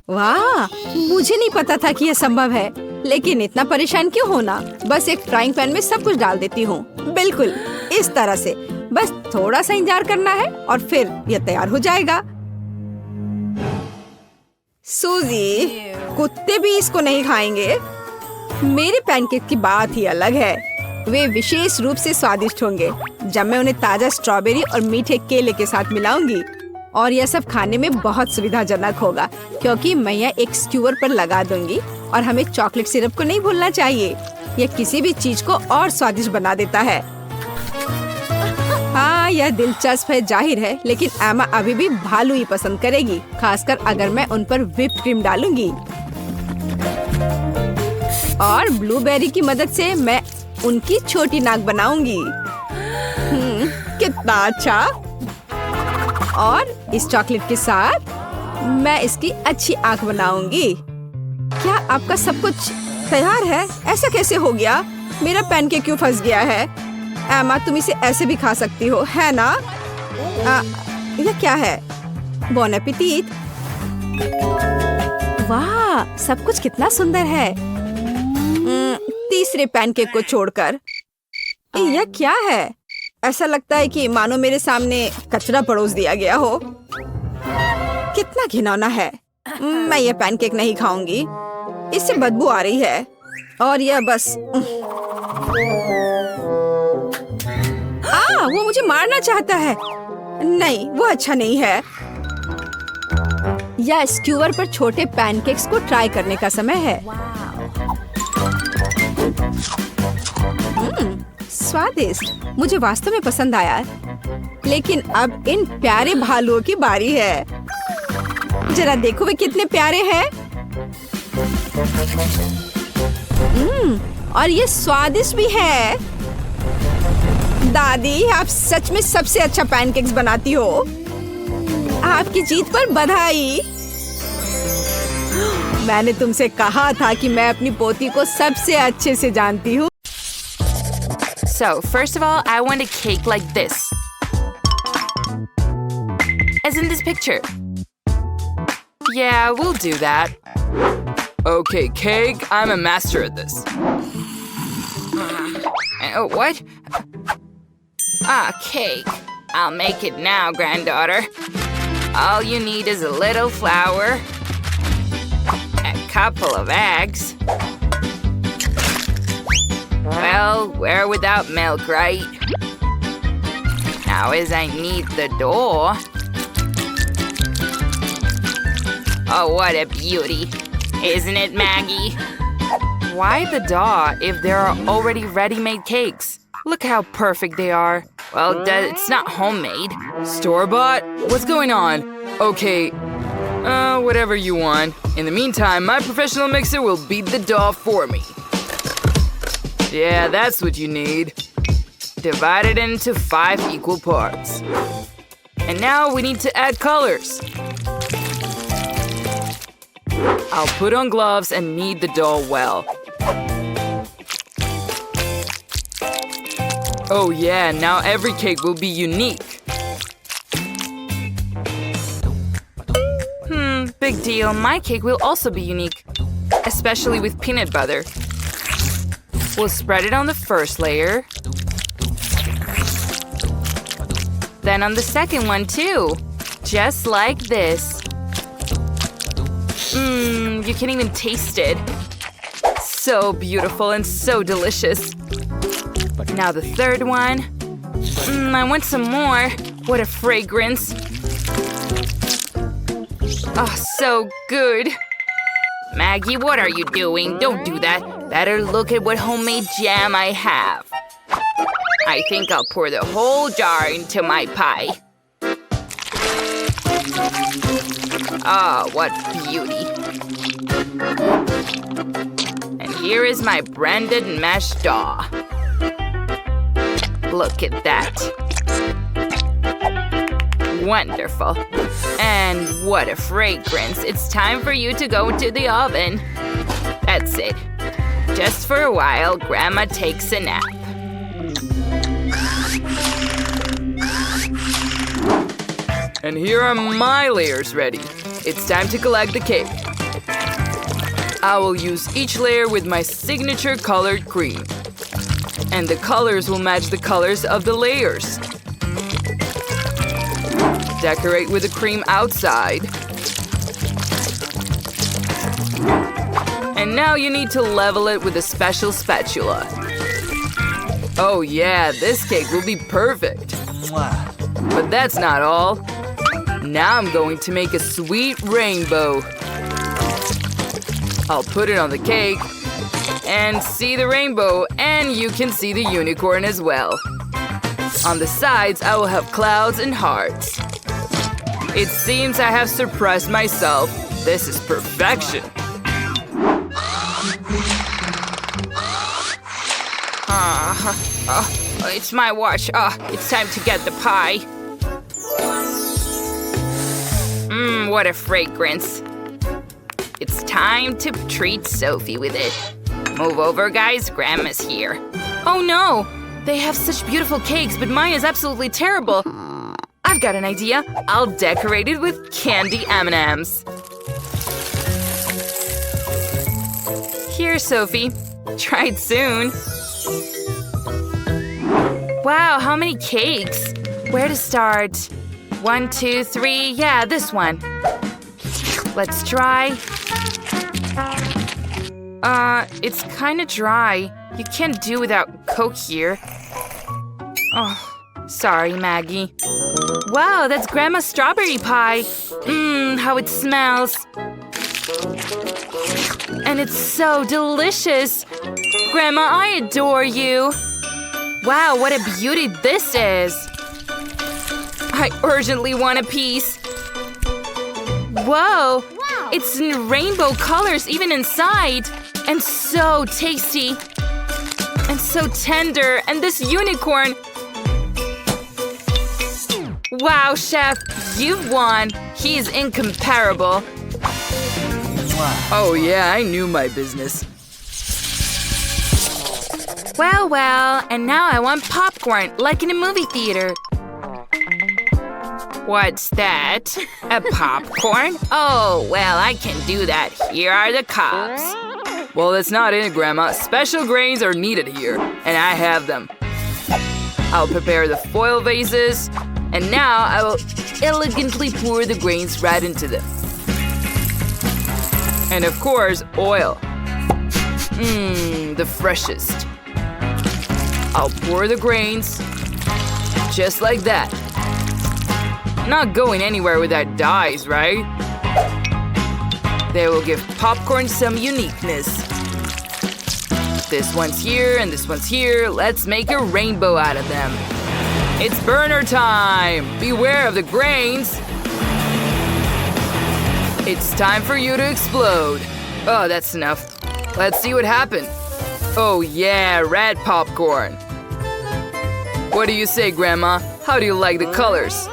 वाह, मुझे नहीं पता था कि यह संभव है, लेकिन इतना परेशान क्यों होना। बस एक फ्राइंग पैन में सब कुछ डाल देती हूँ। बिल्कुल इस तरह से। बस थोड़ा सा इंतजार करना है और फिर यह तैयार हो जाएगा। सूजी, कुत्ते भी इसको नहीं खाएंगे। मेरे पैनकेक की बात ही अलग है। वे विशेष रूप से स्वादिष्ट होंगे जब मैं उन्हें ताजा स्ट्रॉबेरी और मीठे केले के साथ मिलाऊंगी। और यह सब खाने में बहुत सुविधाजनक होगा, क्योंकि मैं यह एक स्क्यूअर पर लगा दूंगी। और हमें चॉकलेट सिरप को नहीं भूलना चाहिए। यह किसी भी चीज को और स्वादिष्ट बना देता है। हाँ, यह दिलचस्प है जाहिर है, लेकिन एमा अभी भी भालू ही पसंद करेगी, खासकर अगर मैं उन पर व्हिप क्रीम डालूंगी। और ब्लूबेरी की मदद से मैं उनकी छोटी नाक बनाऊंगी। कितना अच्छा। और इस चॉकलेट के साथ मैं इसकी अच्छी आंख बनाऊंगी। क्या आपका सब कुछ तैयार है? ऐसा कैसे हो गया? मेरा पैनकेक क्यों फंस गया है? एमा, तुम इसे ऐसे भी खा सकती हो, है ना? यह क्या है? बॉन एपेटिट। वाह, सब कुछ कितना सुंदर है। तीसरे पैनकेक को छोड़कर। यह क्या है? ऐसा लगता है कि मानो मेरे सामने कचरा परोस दिया गया हो। कितना घिनौना है। मैं यह पैनकेक नहीं खाऊंगी। इससे बदबू आ रही है। और यह बस वो मुझे मारना चाहता है। नहीं, वो अच्छा नहीं है। या स्क्यूअर पर छोटे पैनकेक्स को ट्राई करने का समय है। स्वादिष्ट, मुझे वास्तव में पसंद आया। लेकिन अब इन प्यारे भालुओं की बारी है। जरा देखो वे कितने प्यारे हैं। और ये स्वादिष्ट भी है। दादी, आप सच में सबसे अच्छा पैनकेक्स बनाती हो। आपकी जीत पर बधाई। मैंने तुमसे कहा था कि मैं अपनी पोती को सबसे अच्छे से जानती हूँ। So, first of all, I want a cake like this. As in this picture. Yeah, we'll do that. Okay, cake, I'm a master at this. What? Cake. I'll make it now, granddaughter. All you need is a little flour, a couple of eggs. Well, we're without milk, right? Now as I knead the dough. Oh, what a beauty. Isn't it, Maggie? Why the dough if there are already ready-made cakes? Look how perfect they are. Well, it's not homemade. Store-bought? What's going on? Okay, whatever you want. In the meantime, my professional mixer will beat the dough for me. Yeah, that's what you need. Divide it into 5 equal parts. And now we need to add colors. I'll put on gloves and knead the dough well. Oh yeah, now every cake will be unique. Big deal. My cake will also be unique. Especially with peanut butter. We'll spread it on the first layer. Then on the second one too. Just like this. You can even taste it. So beautiful and so delicious. Now the third one. I want some more. What a fragrance. Oh, so good. Maggie, what are you doing? Don't do that. Better look at what homemade jam I have. I think I'll pour the whole jar into my pie. Oh, what beauty. And here is my branded mashed dough. Look at that. Wonderful. And what a fragrance. It's time for you to go to the oven. That's it. Just for a while, Grandma takes a nap. And here are my layers ready. It's time to collect the cake. I will use each layer with my signature colored cream. And the colors will match the colors of the layers. Decorate with the cream outside. And now you need to level it with a special spatula. Oh yeah, this cake will be perfect. But that's not all. Now I'm going to make a sweet rainbow. I'll put it on the cake and see the rainbow, and you can see the unicorn as well. On the sides, I will have clouds and hearts. It seems I have surprised myself. This is perfection. It's my watch. It's time to get the pie. What a fragrance. It's time to treat Sophie with it. Move over, guys. Grandma's here. Oh no! They have such beautiful cakes, but mine is absolutely terrible. I've got an idea. I'll decorate it with candy M&Ms. Here, Sophie. Try it soon. Wow, how many cakes? Where to start? 1, 2, 3. Yeah, this one. Let's try. It's kind of dry. You can't do without Coke here. Oh, Sorry, Maggie. Wow, that's Grandma's strawberry pie. Mmm, how it smells. And it's so delicious. Grandma, I adore you. Wow, what a beauty this is. I urgently want a piece. Whoa, it's in rainbow colors even inside. And so tasty. And so tender. And this unicorn. Wow, Chef, you've won. He's incomparable. Oh yeah, I knew my business. Well, and now I want popcorn, like in a movie theater. What's that? A popcorn? Oh, well, I can do that. Here are the cups. Well, that's not it, Grandma. Special grains are needed here, and I have them. I'll prepare the foil vases, and now I will elegantly pour the grains right into them. And of course, oil. Mmm, the freshest. I'll pour the grains, just like that. Not going anywhere without dyes, right? They will give popcorn some uniqueness. This one's here and this one's here. Let's make a rainbow out of them. It's burner time! Beware of the grains! It's time for you to explode. Oh, that's enough. Let's see what happened. Oh yeah, red popcorn. What do you say, Grandma? How do you like the colors?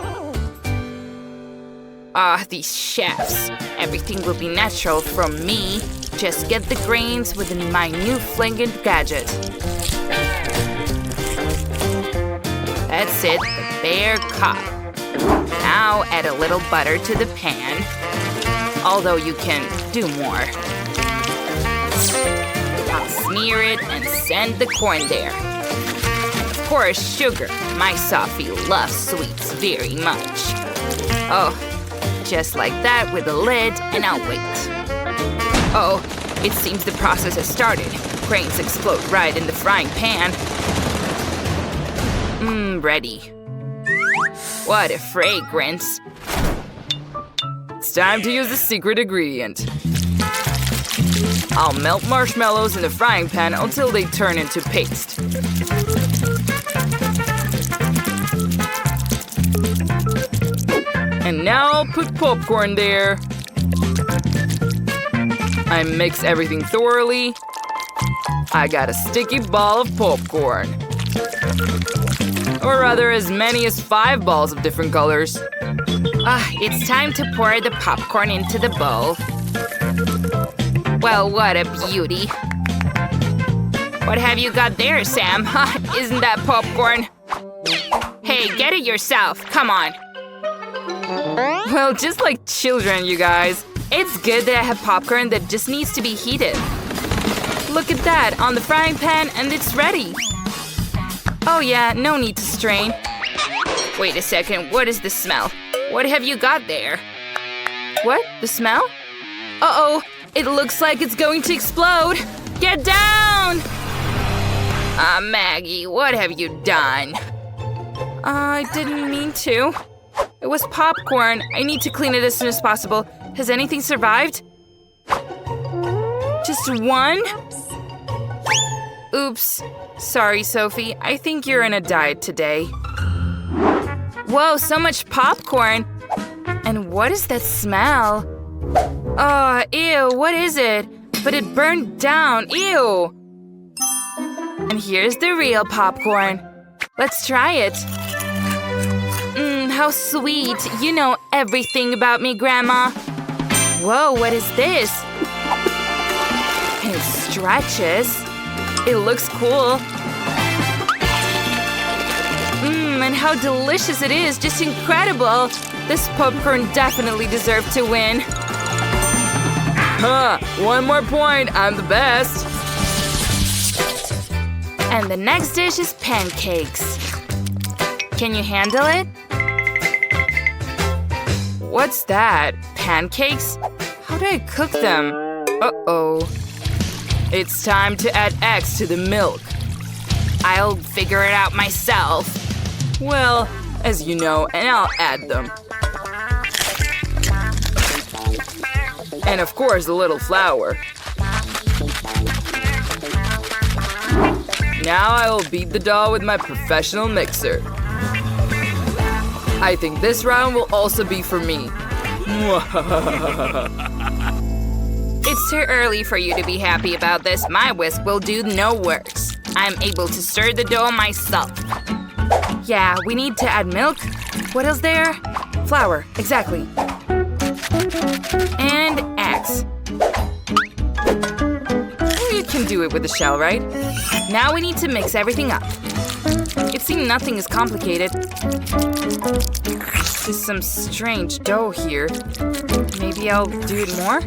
Ah, these chefs. Everything will be natural from me. Just get the grains within my new flagrant gadget. That's it, the bare cup. Now add a little butter to the pan. Although you can do more. I'll smear it and send the corn there. And of course, sugar. My Sophie loves sweets very much. Oh, just like that with the lid, and I'll wait. Oh, it seems the process has started. Grains explode right in the frying pan. Ready. What a fragrance. It's time to use the secret ingredient. I'll melt marshmallows in the frying pan until they turn into paste. And now I'll put popcorn there. I mix everything thoroughly. I got a sticky ball of popcorn. Or rather, as many as 5 balls of different colors. It's time to pour the popcorn into the bowl. Well, what a beauty. What have you got there, Sam? Isn't that popcorn? Hey, get it yourself. Come on. Well, just like children, you guys. It's good that I have popcorn that just needs to be heated. Look at that, on the frying pan, and it's ready. Oh yeah, no need to strain. Wait a second, what is the smell? What have you got there? What? The smell? Uh-oh, it looks like it's going to explode. Get down! Maggie, what have you done? I didn't mean to. It was popcorn. I need to clean it as soon as possible. Has anything survived? Just one? Oops. Sorry, Sophie. I think you're on a diet today. Whoa, so much popcorn. And what is that smell? Oh, ew, what is it? But it burned down. Ew. And here's the real popcorn. Let's try it. How sweet. You know everything about me, Grandma. Whoa, what is this? It stretches. It looks cool. And how delicious it is. Just incredible. This popcorn definitely deserved to win. One more point. I'm the best. And the next dish is pancakes. Can you handle it? What's that? Pancakes? How do I cook them? Uh-oh. It's time to add eggs to the milk. I'll figure it out myself. Well, as you know, and I'll add them. And of course, a little flour. Now I will beat the dough with my professional mixer. I think this round will also be for me. It's too early for you to be happy about this. My whisk will do no works. I'm able to stir the dough myself. Yeah, we need to add milk. What else there? Flour, exactly. And eggs. You can do it with the shell, right? Now we need to mix everything up. It seems nothing is complicated. Just some strange dough here. Maybe I'll do it more?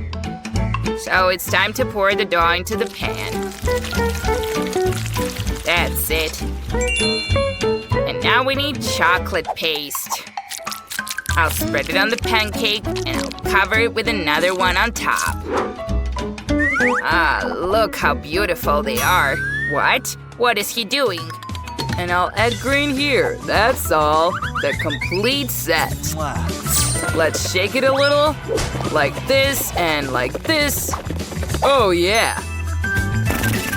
So it's time to pour the dough into the pan. That's it. And now we need chocolate paste. I'll spread it on the pancake and I'll cover it with another one on top. Ah, look how beautiful they are. What? What is he doing? And I'll add green here. That's all. The complete set. Let's shake it a little. Like this and like this. Oh, yeah.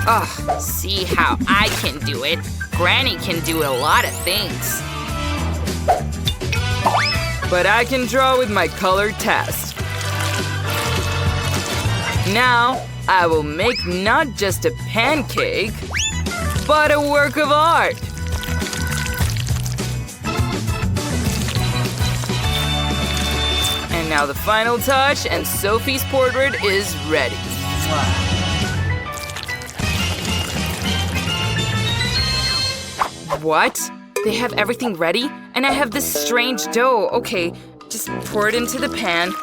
Oh, see how I can do it. Granny can do a lot of things. But I can draw with my colored test. Now, I will make not just a pancake, but a work of art. And now the final touch, and Sophie's portrait is ready. What? They have everything ready? And I have this strange dough. Okay, just pour it into the pan.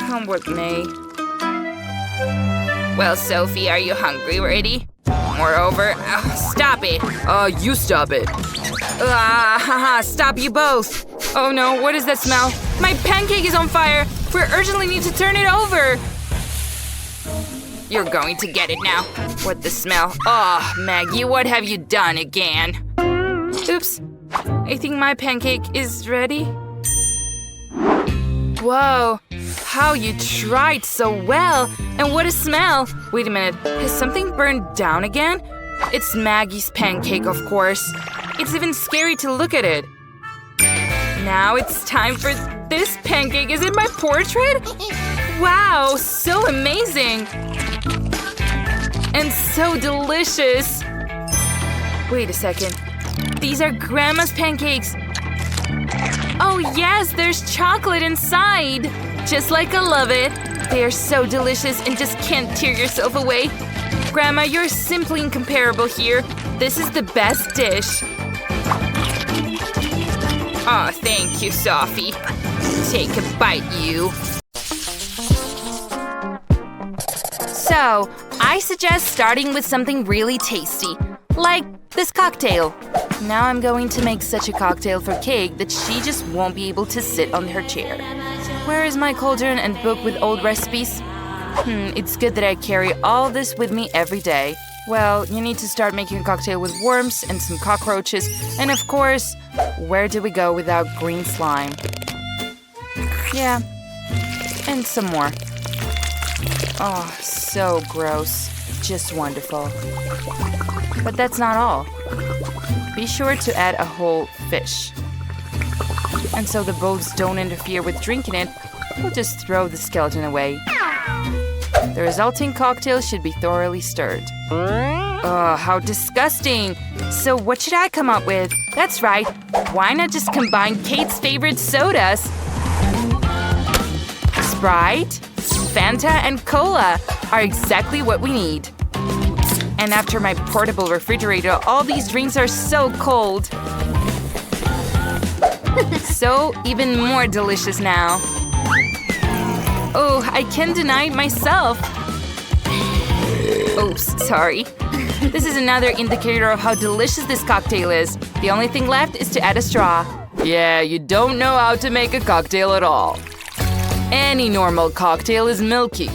Come what may. Well, Sophie, are you hungry already? Moreover, stop it. You stop it. Stop you both. Oh no, what is that smell? My pancake is on fire. We urgently need to turn it over. You're going to get it now. What the smell? Oh, Maggie, what have you done again? Oops. I think my pancake is ready. Whoa, how you tried so well. And what a smell. Wait a minute, has something burned down again? It's Maggie's pancake, of course. It's even scary to look at it. Now it's time for this pancake. Is it my portrait? Wow, so amazing. And so delicious. Wait a second. These are Grandma's pancakes. Oh yes, there's chocolate inside. Just like I love it. They are so delicious and just can't tear yourself away. Grandma, you're simply incomparable here. This is the best dish. Oh, thank you, Sophie. Take a bite, you. So, I suggest starting with something really tasty, like this cocktail. Now I'm going to make such a cocktail for Cake that she just won't be able to sit on her chair. Where is my cauldron and book with old recipes? It's good that I carry all this with me every day. Well, you need to start making a cocktail with worms and some cockroaches, and of course, where do we go without green slime? Yeah, and some more. Oh, so gross. Just wonderful. But that's not all. Be sure to add a whole fish. And so the boats don't interfere with drinking it, we'll just throw the skeleton away. The resulting cocktail should be thoroughly stirred. Ugh, how disgusting! So what should I come up with? That's right, why not just combine Kate's favorite sodas? Sprite, Fanta, and Cola are exactly what we need. And after my portable refrigerator, all these drinks are so cold. So even more delicious now. Oh, I can't deny it myself. Oops, sorry. This is another indicator of how delicious this cocktail is. The only thing left is to add a straw. Yeah, you don't know how to make a cocktail at all. Any normal cocktail is milky.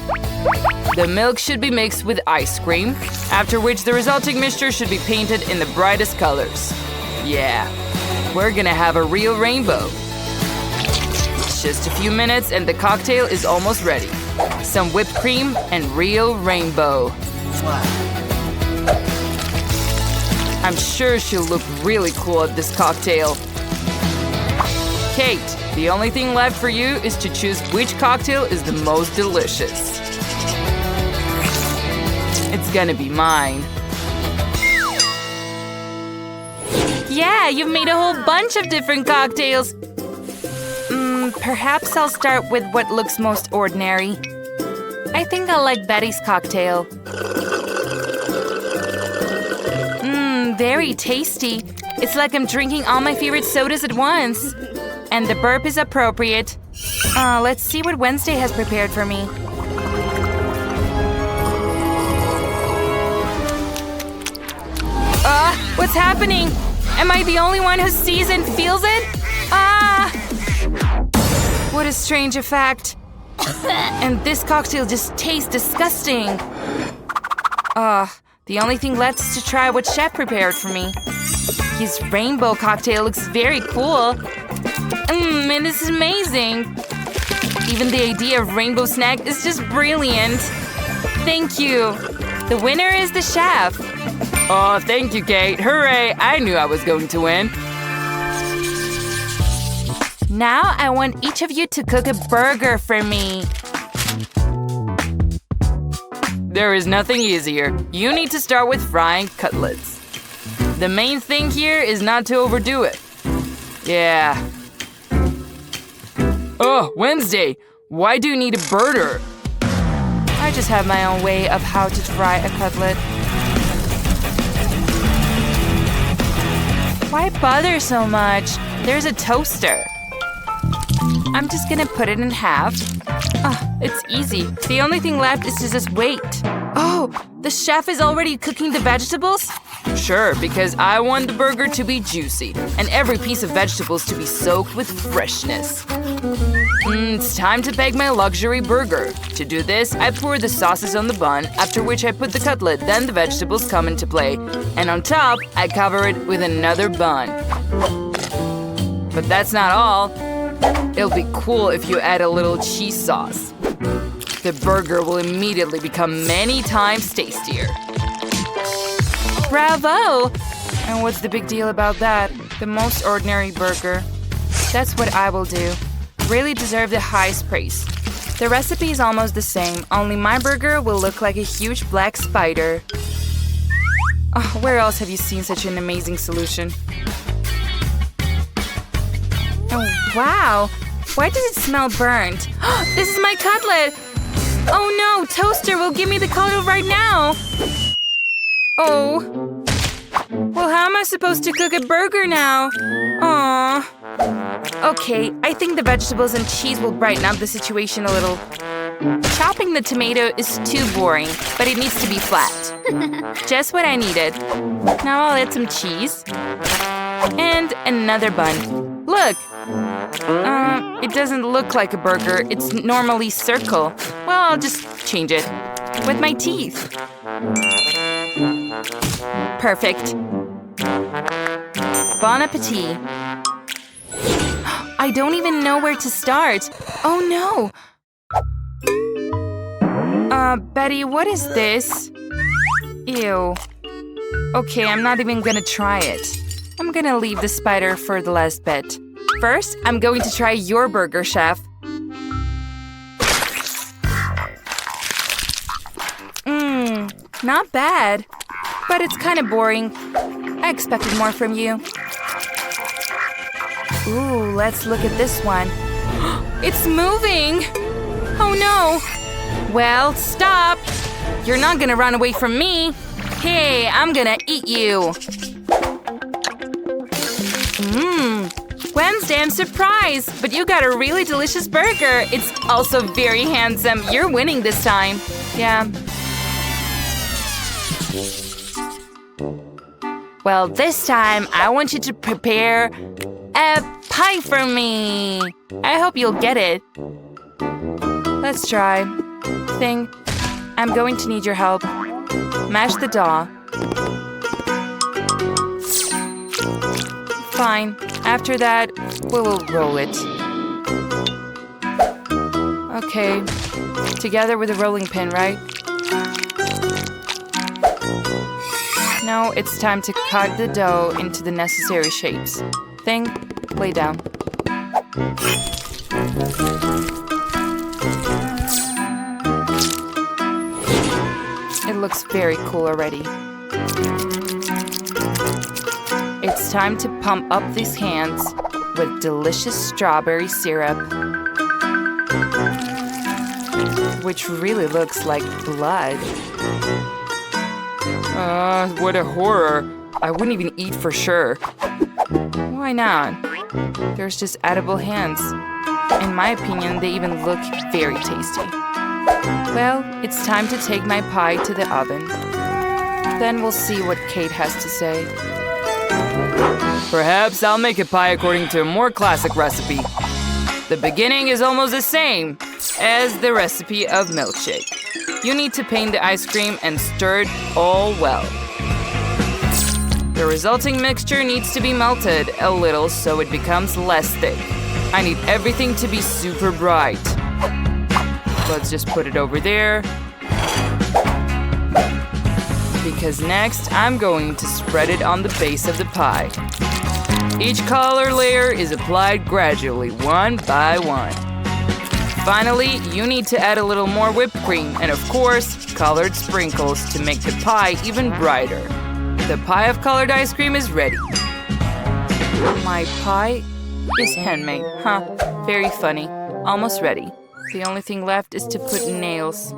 The milk should be mixed with ice cream, after which the resulting mixture should be painted in the brightest colors. Yeah, we're gonna have a real rainbow. Just a few minutes and the cocktail is almost ready. Some whipped cream and real rainbow. I'm sure she'll look really cool at this cocktail. Kate, the only thing left for you is to choose which cocktail is the most delicious. It's gonna be mine. Yeah, you've made a whole bunch of different cocktails. Perhaps I'll start with what looks most ordinary. I think I'll like Betty's cocktail. Very tasty. It's like I'm drinking all my favorite sodas at once. And the burp is appropriate. Let's see what Wednesday has prepared for me. What's happening? Am I the only one who sees and feels it? What a strange effect. And this cocktail just tastes disgusting. The only thing left is to try what Chef prepared for me. His rainbow cocktail looks very cool. And this is amazing. Even the idea of rainbow snack is just brilliant. Thank you. The winner is the chef. Oh, thank you, Kate. Hooray! I knew I was going to win. Now I want each of you to cook a burger for me. There is nothing easier. You need to start with frying cutlets. The main thing here is not to overdo it. Yeah. Oh, Wednesday! Why do you need a burger? I just have my own way of how to fry a cutlet. Why bother so much? There's a toaster. I'm just gonna put it in half. It's easy. The only thing left is to just wait. Oh, the chef is already cooking the vegetables? Sure, because I want the burger to be juicy and every piece of vegetables to be soaked with freshness. It's time to bake my luxury burger. To do this, I pour the sauces on the bun, after which I put the cutlet, then the vegetables come into play. And on top, I cover it with another bun. But that's not all. It'll be cool if you add a little cheese sauce. The burger will immediately become many times tastier. Bravo! And what's the big deal about that? The most ordinary burger. That's what I will do. Really deserve the highest praise. The recipe is almost the same, only my burger will look like a huge black spider. Oh, where else have you seen such an amazing solution? Oh, wow! Why does it smell burnt? This is my cutlet! Oh no, Toaster will give me the cutlet right now! Oh. Well, how am I supposed to cook a burger now? Aww. Okay, I think the vegetables and cheese will brighten up the situation a little. Chopping the tomato is too boring, but it needs to be flat. Just what I needed. Now I'll add some cheese. And another bun. Look! It doesn't look like a burger. It's normally circle. Well, I'll just change it. With my teeth. Perfect. Bon appetit. I don't even know where to start. Oh no! Betty, what is this? Ew. Okay, I'm not even gonna try it. I'm gonna leave the spider for the last bit. First, I'm going to try your burger, Chef. Not bad. But it's kind of boring. I expected more from you. Ooh, let's look at this one. It's moving! Oh no! Well, stop! You're not gonna run away from me! Hey, I'm gonna eat you! Wednesday, I'm surprised! But you got a really delicious burger! It's also very handsome. You're winning this time. Yeah. Well, this time, I want you to prepare a pie for me. I hope you'll get it. Let's try. I'm going to need your help. Mash the dough. fine. After that, we'll roll it. Okay, together with a rolling pin, right? Now it's time to cut the dough into the necessary shapes. Thing, lay down. It looks very cool already. It's time to pump up these hands with delicious strawberry syrup, which really looks like blood. What a horror. I wouldn't even eat for sure. Why not? There's just edible hands. In my opinion, they even look very tasty. Well, it's time to take my pie to the oven. Then we'll see what Kate has to say. Perhaps I'll make a pie according to a more classic recipe. The beginning is almost the same as the recipe of milkshake. You need to paint the ice cream and stir it all well. The resulting mixture needs to be melted a little so it becomes less thick. I need everything to be super bright. Let's just put it over there. Because next, I'm going to spread it on the base of the pie. Each color layer is applied gradually, one by one. Finally, you need to add a little more whipped cream and, of course, colored sprinkles to make the pie even brighter. The pie of colored ice cream is ready. My pie is handmade, huh? Very funny. Almost ready. The only thing left is to put nails.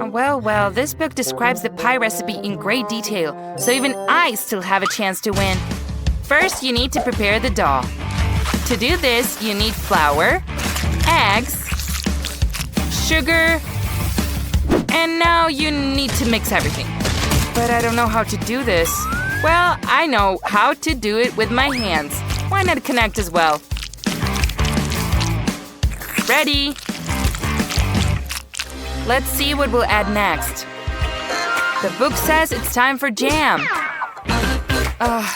Well, this book describes the pie recipe in great detail, so even I still have a chance to win. First, you need to prepare the dough. To do this, you need flour, eggs, sugar, and now you need to mix everything. But I don't know how to do this. Well, I know how to do it with my hands. Why not connect as well? Ready? Let's see what we'll add next. The book says it's time for jam.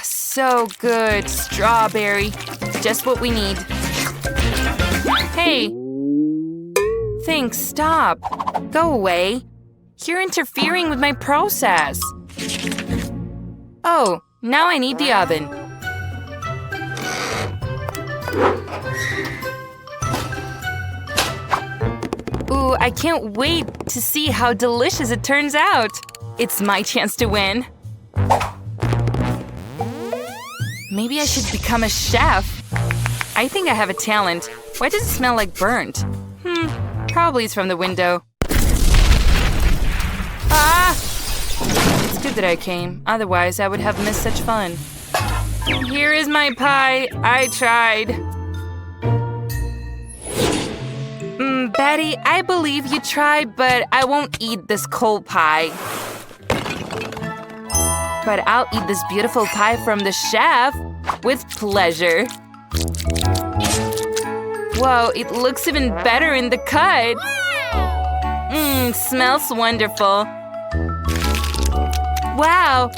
So good. Strawberry. Just what we need. Hey! Think, stop. Go away. You're interfering with my process. Oh, now I need the oven. Ooh, I can't wait to see how delicious it turns out. It's my chance to win. Maybe I should become a chef. I think I have a talent. Why does it smell like burnt? Probably it's from the window. Ah! It's good that I came. Otherwise, I would have missed such fun. Here is my pie. I tried. Betty, I believe you tried, but I won't eat this cold pie. But I'll eat this beautiful pie from the chef with pleasure. Whoa, it looks even better in the cut. Smells wonderful. Wow,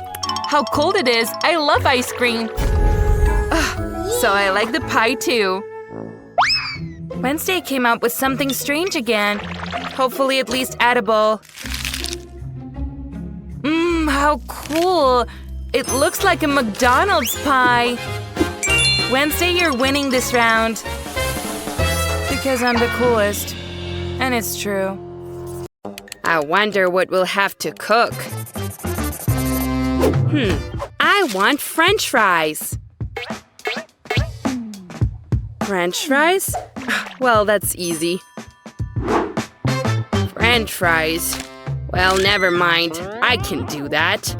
how cold it is. I love ice cream. So I like the pie too. Wednesday came up with something strange again. Hopefully at least edible. How cool. It looks like a McDonald's pie. Wednesday, you're winning this round. Because I'm the coolest. And it's true. I wonder what we'll have to cook. I want French fries. French fries? Well, that's easy. French fries. Well, never mind. I can do that.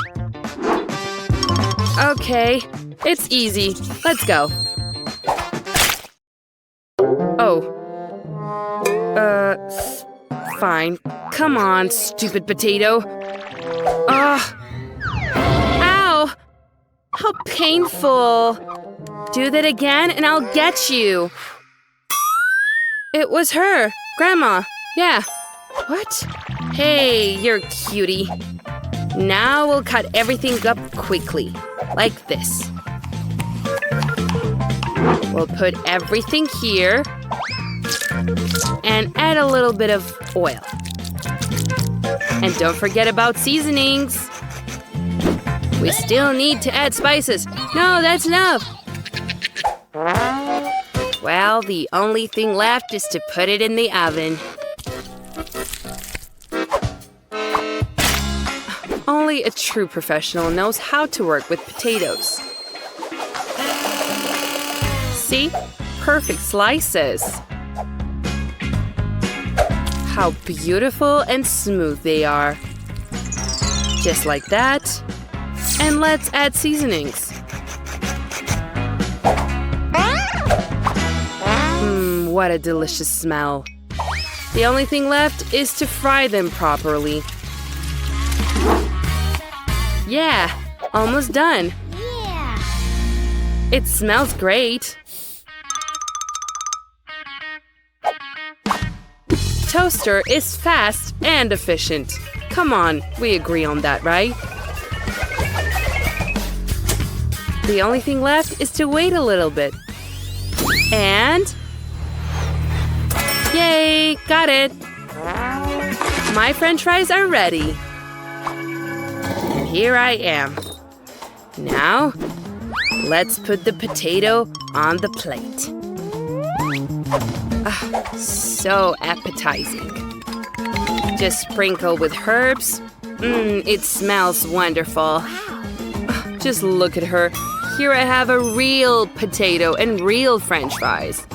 Okay, it's easy. Let's go. Oh. Fine. Come on, stupid potato. Ugh. Ow! How painful. Do that again and I'll get you. It was her. Grandma. Yeah. What? Hey, you're a cutie. Now we'll cut everything up quickly. Like this. We'll put everything here and add a little bit of oil. And don't forget about seasonings. We still need to add spices. No, that's enough. Well, the only thing left is to put it in the oven. Only a true professional knows how to work with potatoes. See? Perfect slices. How beautiful and smooth they are. Just like that. And let's add seasonings. What a delicious smell. The only thing left is to fry them properly. Yeah, almost done. It smells great. Toaster is fast and efficient. Come on, we agree on that, right? The only thing left is to wait a little bit. And... yay! Got it! My French fries are ready. And here I am. Now, let's put the potato on the plate. So appetizing. Just sprinkle with herbs. It smells wonderful. Just look at her. Here I have a real potato and real French fries.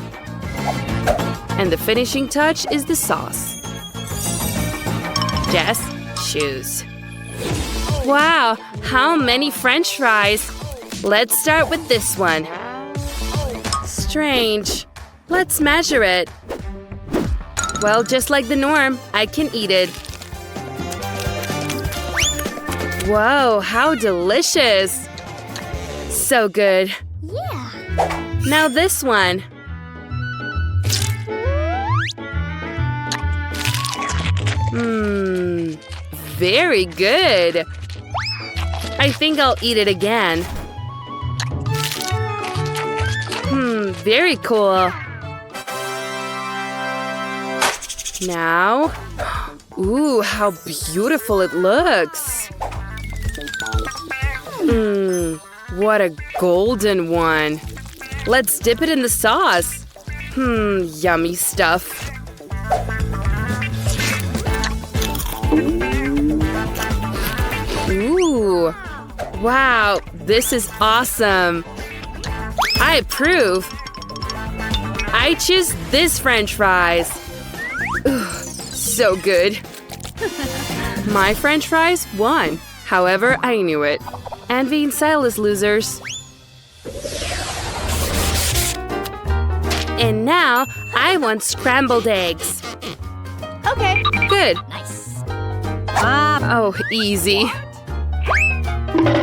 And the finishing touch is the sauce. Just choose. Wow, how many French fries? Let's start with this one. Strange. Let's measure it. Well, just like the norm, I can eat it. Whoa, how delicious. So good. Yeah. Now this one. Very good. I think I'll eat it again. Very cool. Now, ooh, how beautiful it looks. What a golden one. Let's dip it in the sauce. Yummy stuff. Ooh, wow, this is awesome. I approve. I choose this French fries. Ooh, so good. My French fries won. However, I knew it. Envy and Silas losers. And now, I want scrambled eggs. Okay. Good. Nice. Oh, easy.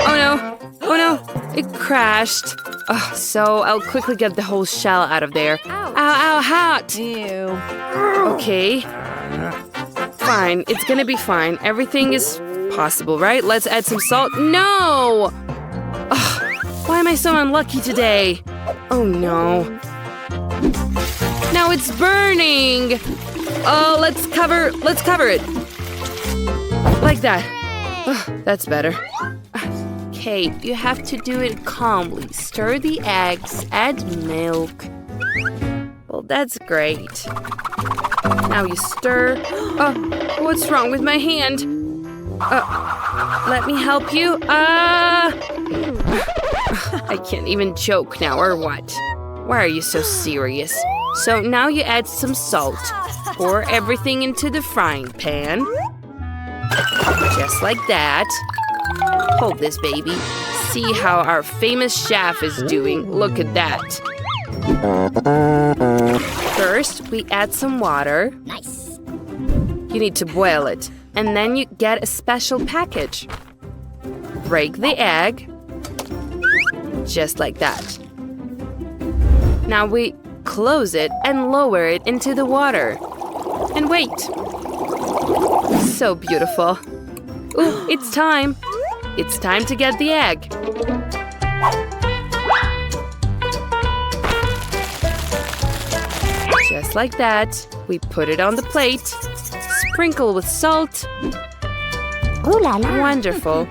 Oh no. Oh no. It crashed. Oh, so I'll quickly get the whole shell out of there. Ow, ow, hot. Ew. Okay. Fine. It's gonna be fine. Everything is possible, right? Let's add some salt. No! Ugh, why am I so unlucky today? Oh no. Now it's burning! Oh, let's cover it. Like that. Ugh, that's better. Okay, you have to do it calmly. Stir the eggs, add milk. Well, that's great. Now you stir. Oh, what's wrong with my hand? Let me help you. I can't even joke now, or what? Why are you so serious? So now you add some salt. Pour everything into the frying pan. Just like that. Hold this, baby. See how our famous chef is doing. Look at that. First, we add some water. Nice. You need to boil it. And then you get a special package. Break the egg. Just like that. Now we close it and lower it into the water. And wait. So beautiful. Ooh, it's time. It's time to get the egg. Just like that, we put it on the plate. Sprinkle with salt. Ooh la la. Wonderful.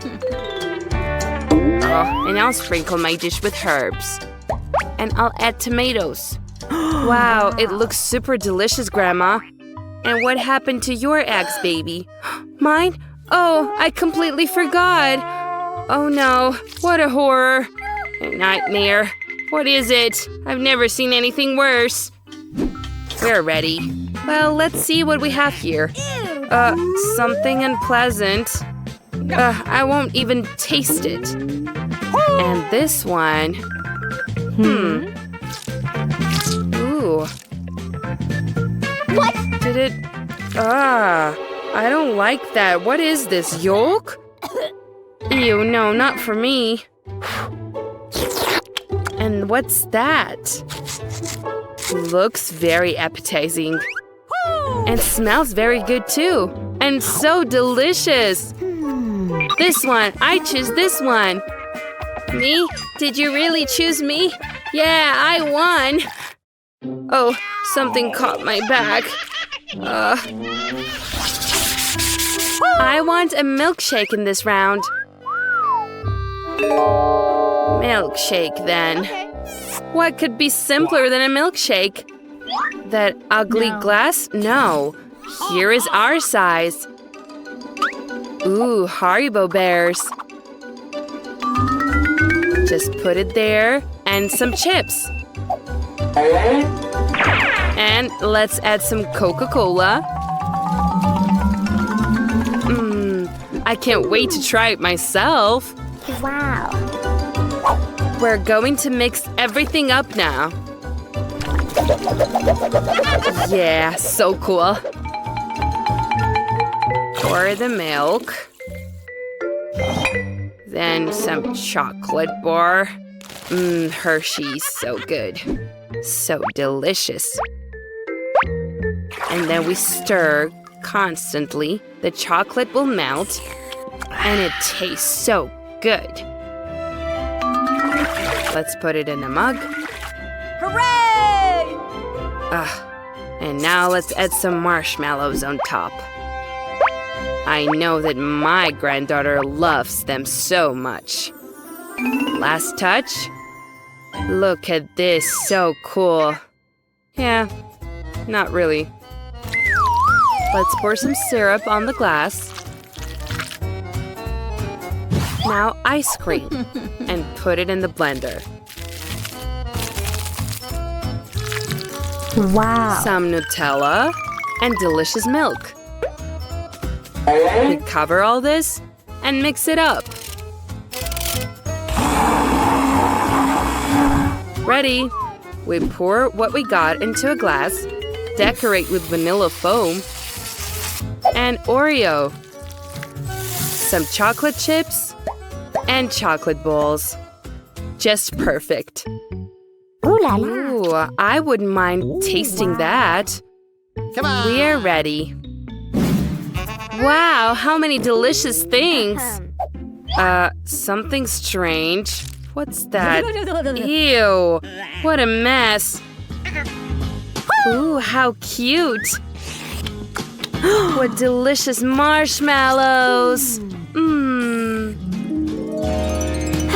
Oh, and I'll sprinkle my dish with herbs. And I'll add tomatoes. Wow, it looks super delicious, Grandma. And what happened to your eggs, baby? Mine? Oh, I completely forgot. Oh no, what a horror. A nightmare. What is it? I've never seen anything worse. We're ready. Well, let's see what we have here. Something unpleasant. I won't even taste it. And this one. Ooh. What? Did it? I don't like that. What is this, yolk? Ew, no, not for me. And what's that? Looks very appetizing. And smells very good too. And so delicious. This one, I choose this one. Me? Did you really choose me? Yeah, I won. Oh, something caught my back. I want a milkshake in this round. Milkshake, then. What could be simpler than a milkshake? That ugly glass? No. Here is our size. Ooh, Haribo bears. Just put it there. And some chips. And let's add some Coca-Cola. I can't wait to try it myself. Wow. We're going to mix everything up now. Yeah, so cool. Pour the milk. Then some chocolate bar. Hershey's, so good. So delicious. And then we stir constantly. The chocolate will melt. And it tastes so good. Let's put it in a mug. Hooray! And now let's add some marshmallows on top. I know that my granddaughter loves them so much. Last touch. Look at this, so cool. Yeah, not really. Let's pour some syrup on the glass. Now ice cream. And put it in the blender. Wow. Some Nutella and delicious milk. We cover all this and mix it up. Ready. We pour what we got into a glass, decorate with vanilla foam, and Oreo. Some chocolate chips and chocolate balls. Just perfect. Ooh la la. Ooh, I wouldn't mind tasting that. Come on. We are ready. Wow, how many delicious things. Something strange. What's that? Ew, what a mess. Ooh, how cute. What delicious marshmallows.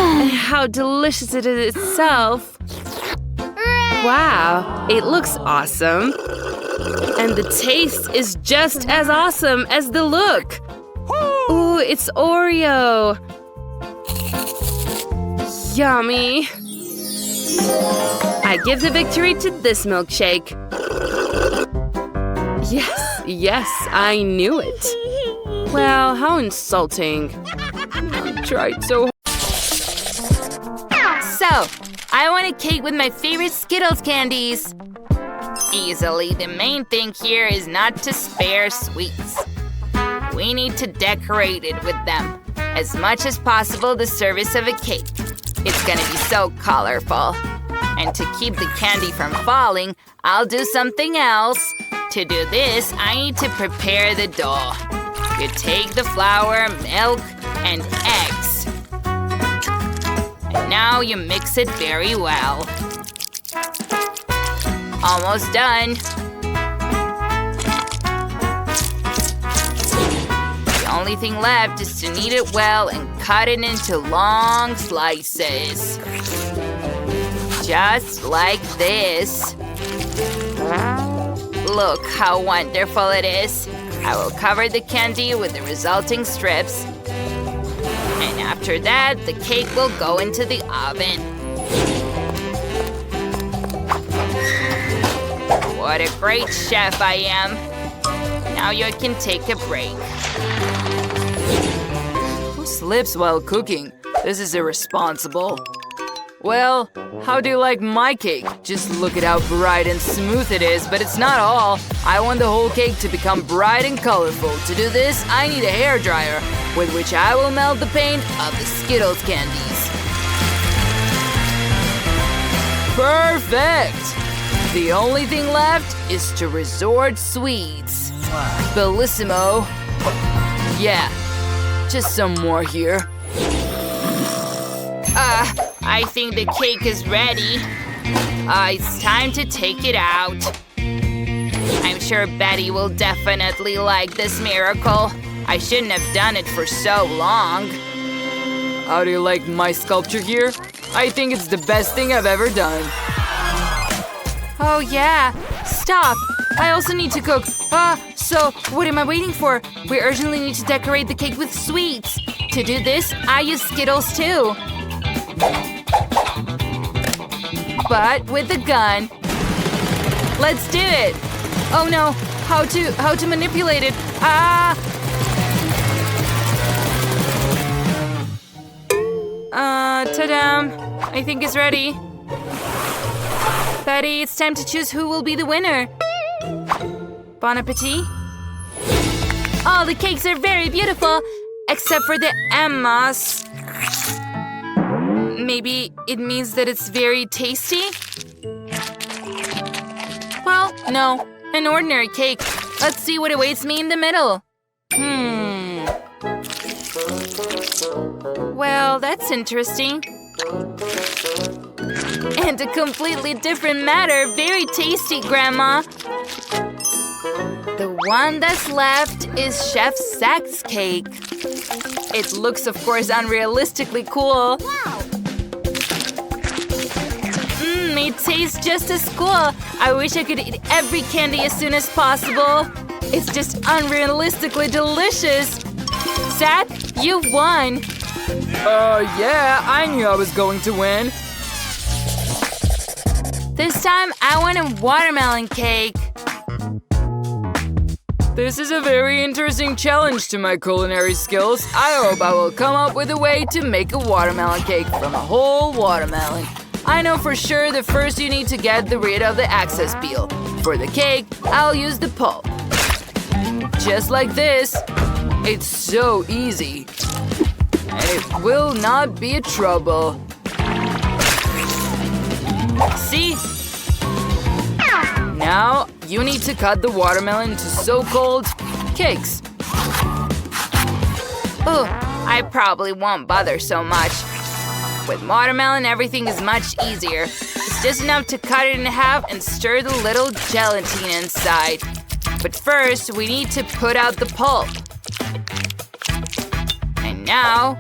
And how delicious it is itself. Wow, it looks awesome. And the taste is just as awesome as the look. Ooh, it's Oreo. Yummy. I give the victory to this milkshake. Yes, I knew it. Well, how insulting. I tried so hard. So, I want a cake with my favorite Skittles candies. Easily, the main thing here is not to spare sweets. We need to decorate it with them. As much as possible the surface of a cake. It's gonna be so colorful. And to keep the candy from falling, I'll do something else. To do this, I need to prepare the dough. You take the flour, milk, and eggs. And now you mix it very well. Almost done. The only thing left is to knead it well and cut it into long slices. Just like this. Look how wonderful it is. I will cover the candy with the resulting strips. And after that, the cake will go into the oven. What a great chef I am. Now you can take a break. Who slips while cooking? This is irresponsible. Well, how do you like my cake? Just look at how bright and smooth it is, but it's not all. I want the whole cake to become bright and colorful. To do this, I need a hairdryer, with which I will melt the paint of the Skittles candies. Perfect! The only thing left is to resort sweets. Bellissimo. Yeah, just some more here. I think the cake is ready. It's time to take it out. I'm sure Betty will definitely like this miracle. I shouldn't have done it for so long. How do you like my sculpture here? I think it's the best thing I've ever done. Oh yeah, stop. I also need to cook. So what am I waiting for? We urgently need to decorate the cake with sweets. To do this, I use Skittles too. But with a gun. Let's do it. Oh no, how to manipulate it? Ta-da! I think it's ready. Betty, it's time to choose who will be the winner. Bon appetit. Oh, the cakes are very beautiful, except for the Emmas. Maybe it means that it's very tasty? Well, no, an ordinary cake. Let's see what awaits me in the middle. Well, that's interesting. And a completely different matter. Very tasty, Grandma. The one that's left is Chef Zach's cake. It looks, of course, unrealistically cool. It tastes just as cool. I wish I could eat every candy as soon as possible. It's just unrealistically delicious. Zach, you won. Yeah, I knew I was going to win. This time, I want a watermelon cake. This is a very interesting challenge to my culinary skills. I hope I will come up with a way to make a watermelon cake from a whole watermelon. I know for sure that first you need to get rid of the excess peel. For the cake, I'll use the pulp. Just like this. It's so easy. And it will not be a trouble. See? Now, you need to cut the watermelon into so-called cakes. Oh, I probably won't bother so much. With watermelon, everything is much easier. It's just enough to cut it in half and stir the little gelatin inside. But first, we need to put out the pulp. And now,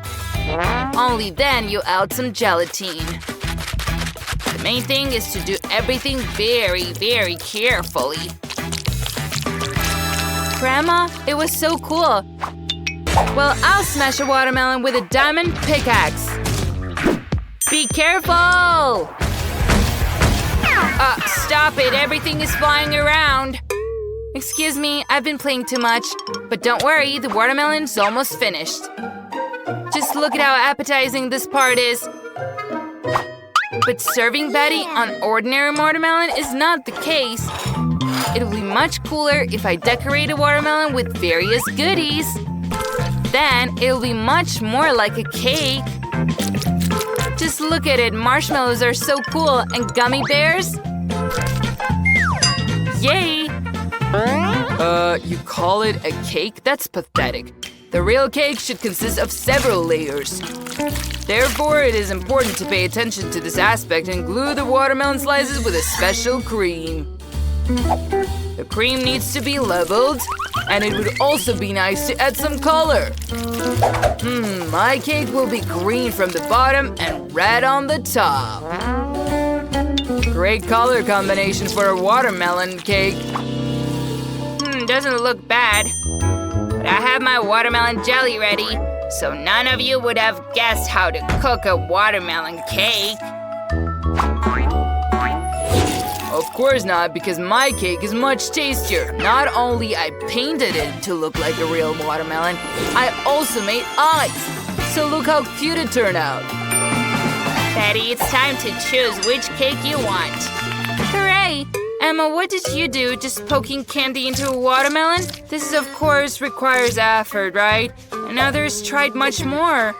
only then you add some gelatin. The main thing is to do everything very, very carefully. Grandma, it was so cool. Well, I'll smash a watermelon with a diamond pickaxe. Be careful! Stop it, everything is flying around. Excuse me, I've been playing too much. But don't worry, the watermelon's almost finished. Just look at how appetizing this part is. But serving Betty on ordinary watermelon is not the case. It'll be much cooler if I decorate a watermelon with various goodies. Then it'll be much more like a cake. Just look at it, marshmallows are so cool, and gummy bears? Yay! You call it a cake? That's pathetic. The real cake should consist of several layers. Therefore, it is important to pay attention to this aspect and glue the watermelon slices with a special cream. The cream needs to be leveled, and it would also be nice to add some color. My cake will be green from the bottom and red on the top. Great color combination for a watermelon cake. Doesn't look bad. But I have my watermelon jelly ready, so none of you would have guessed how to cook a watermelon cake. Of course not, because my cake is much tastier. Not only I painted it to look like a real watermelon, I also made eyes. So look how cute it turned out. Betty, it's time to choose which cake you want. Hooray! Emma, what did you do? Just poking candy into a watermelon? This, of course, requires effort, right? And others tried much more.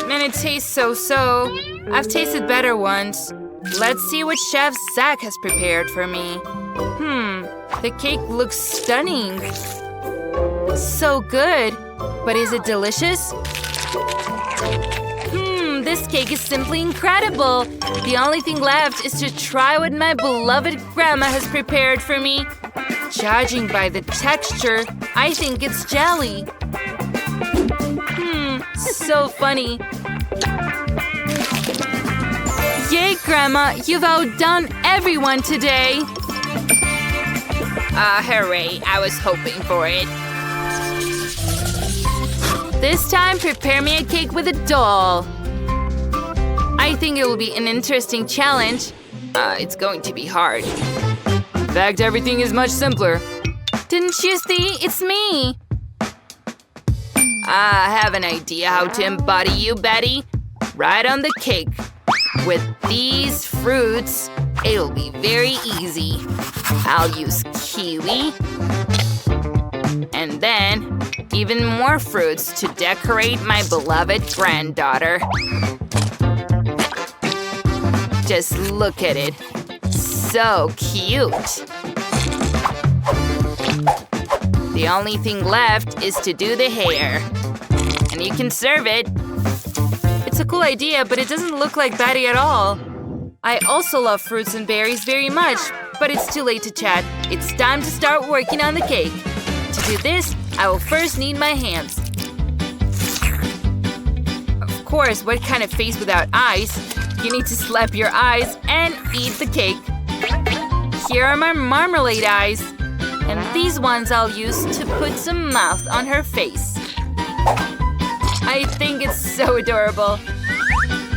Man, it tastes so-so. I've tasted better ones. Let's see what Chef Zach has prepared for me. The cake looks stunning. So good. But is it delicious? This cake is simply incredible. The only thing left is to try what my beloved grandma has prepared for me. Judging by the texture, I think it's jelly. So funny. Yay, Grandma, you've outdone everyone today. Hooray, I was hoping for it. This time, prepare me a cake with a doll. I think it will be an interesting challenge. It's going to be hard. In fact, everything is much simpler. Didn't you see? It's me. I have an idea how to embody you, Betty. Right on the cake. With these fruits, it'll be very easy. I'll use kiwi. And then, even more fruits to decorate my beloved granddaughter. Just look at it. So cute. The only thing left is to do the hair. And you can serve it. It's a cool idea, but it doesn't look like Betty at all. I also love fruits and berries very much, but it's too late to chat. It's time to start working on the cake. To do this, I will first need my hands. Of course, what kind of face without eyes? You need to slap your eyes and eat the cake. Here are my marmalade eyes. And these ones I'll use to put some mouth on her face. I think it's so adorable.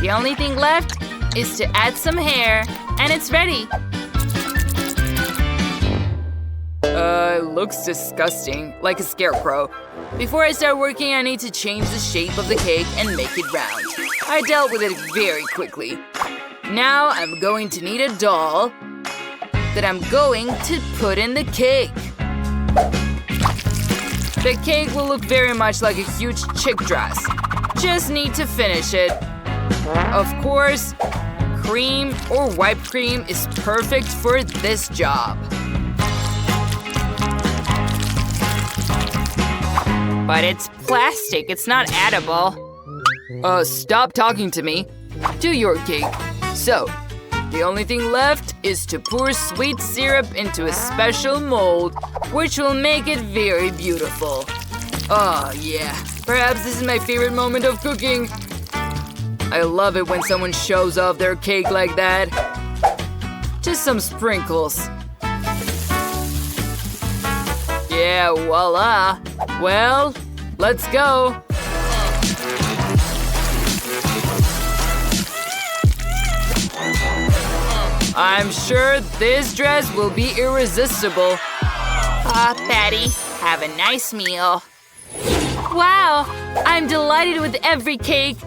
The only thing left is to add some hair, and it's ready. It looks disgusting, like a scarecrow. Before I start working, I need to change the shape of the cake and make it round. I dealt with it very quickly. Now I'm going to need a doll that I'm going to put in the cake. The cake will look very much like a huge chick dress. Just need to finish it. Of course, cream or whipped cream is perfect for this job. But it's plastic, it's not edible. Stop talking to me. Do your cake. So, the only thing left is to pour sweet syrup into a special mold, which will make it very beautiful. Oh, yeah. Perhaps this is my favorite moment of cooking. I love it when someone shows off their cake like that. Just some sprinkles. Yeah, voila. Well, let's go. I'm sure this dress will be irresistible. Betty, have a nice meal. Wow, I'm delighted with every cake.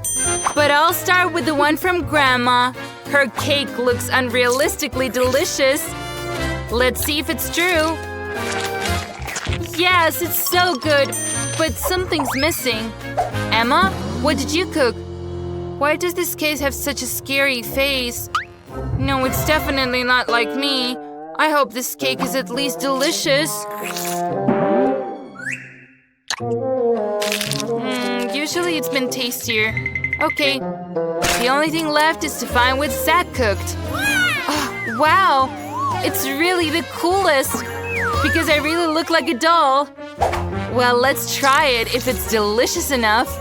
But I'll start with the one from Grandma. Her cake looks unrealistically delicious. Let's see if it's true. Yes, it's so good, but something's missing. Emma, what did you cook? Why does this cake have such a scary face? No, it's definitely not like me. I hope this cake is at least delicious. You Usually it's been tastier. Okay, the only thing left is to find what Zach cooked. Oh, wow, it's really the coolest because I really look like a doll. Well, let's try it if it's delicious enough.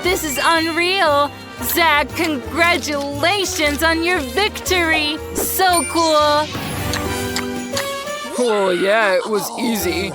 This is unreal. Zach, congratulations on your victory. So cool. Oh, yeah, it was easy.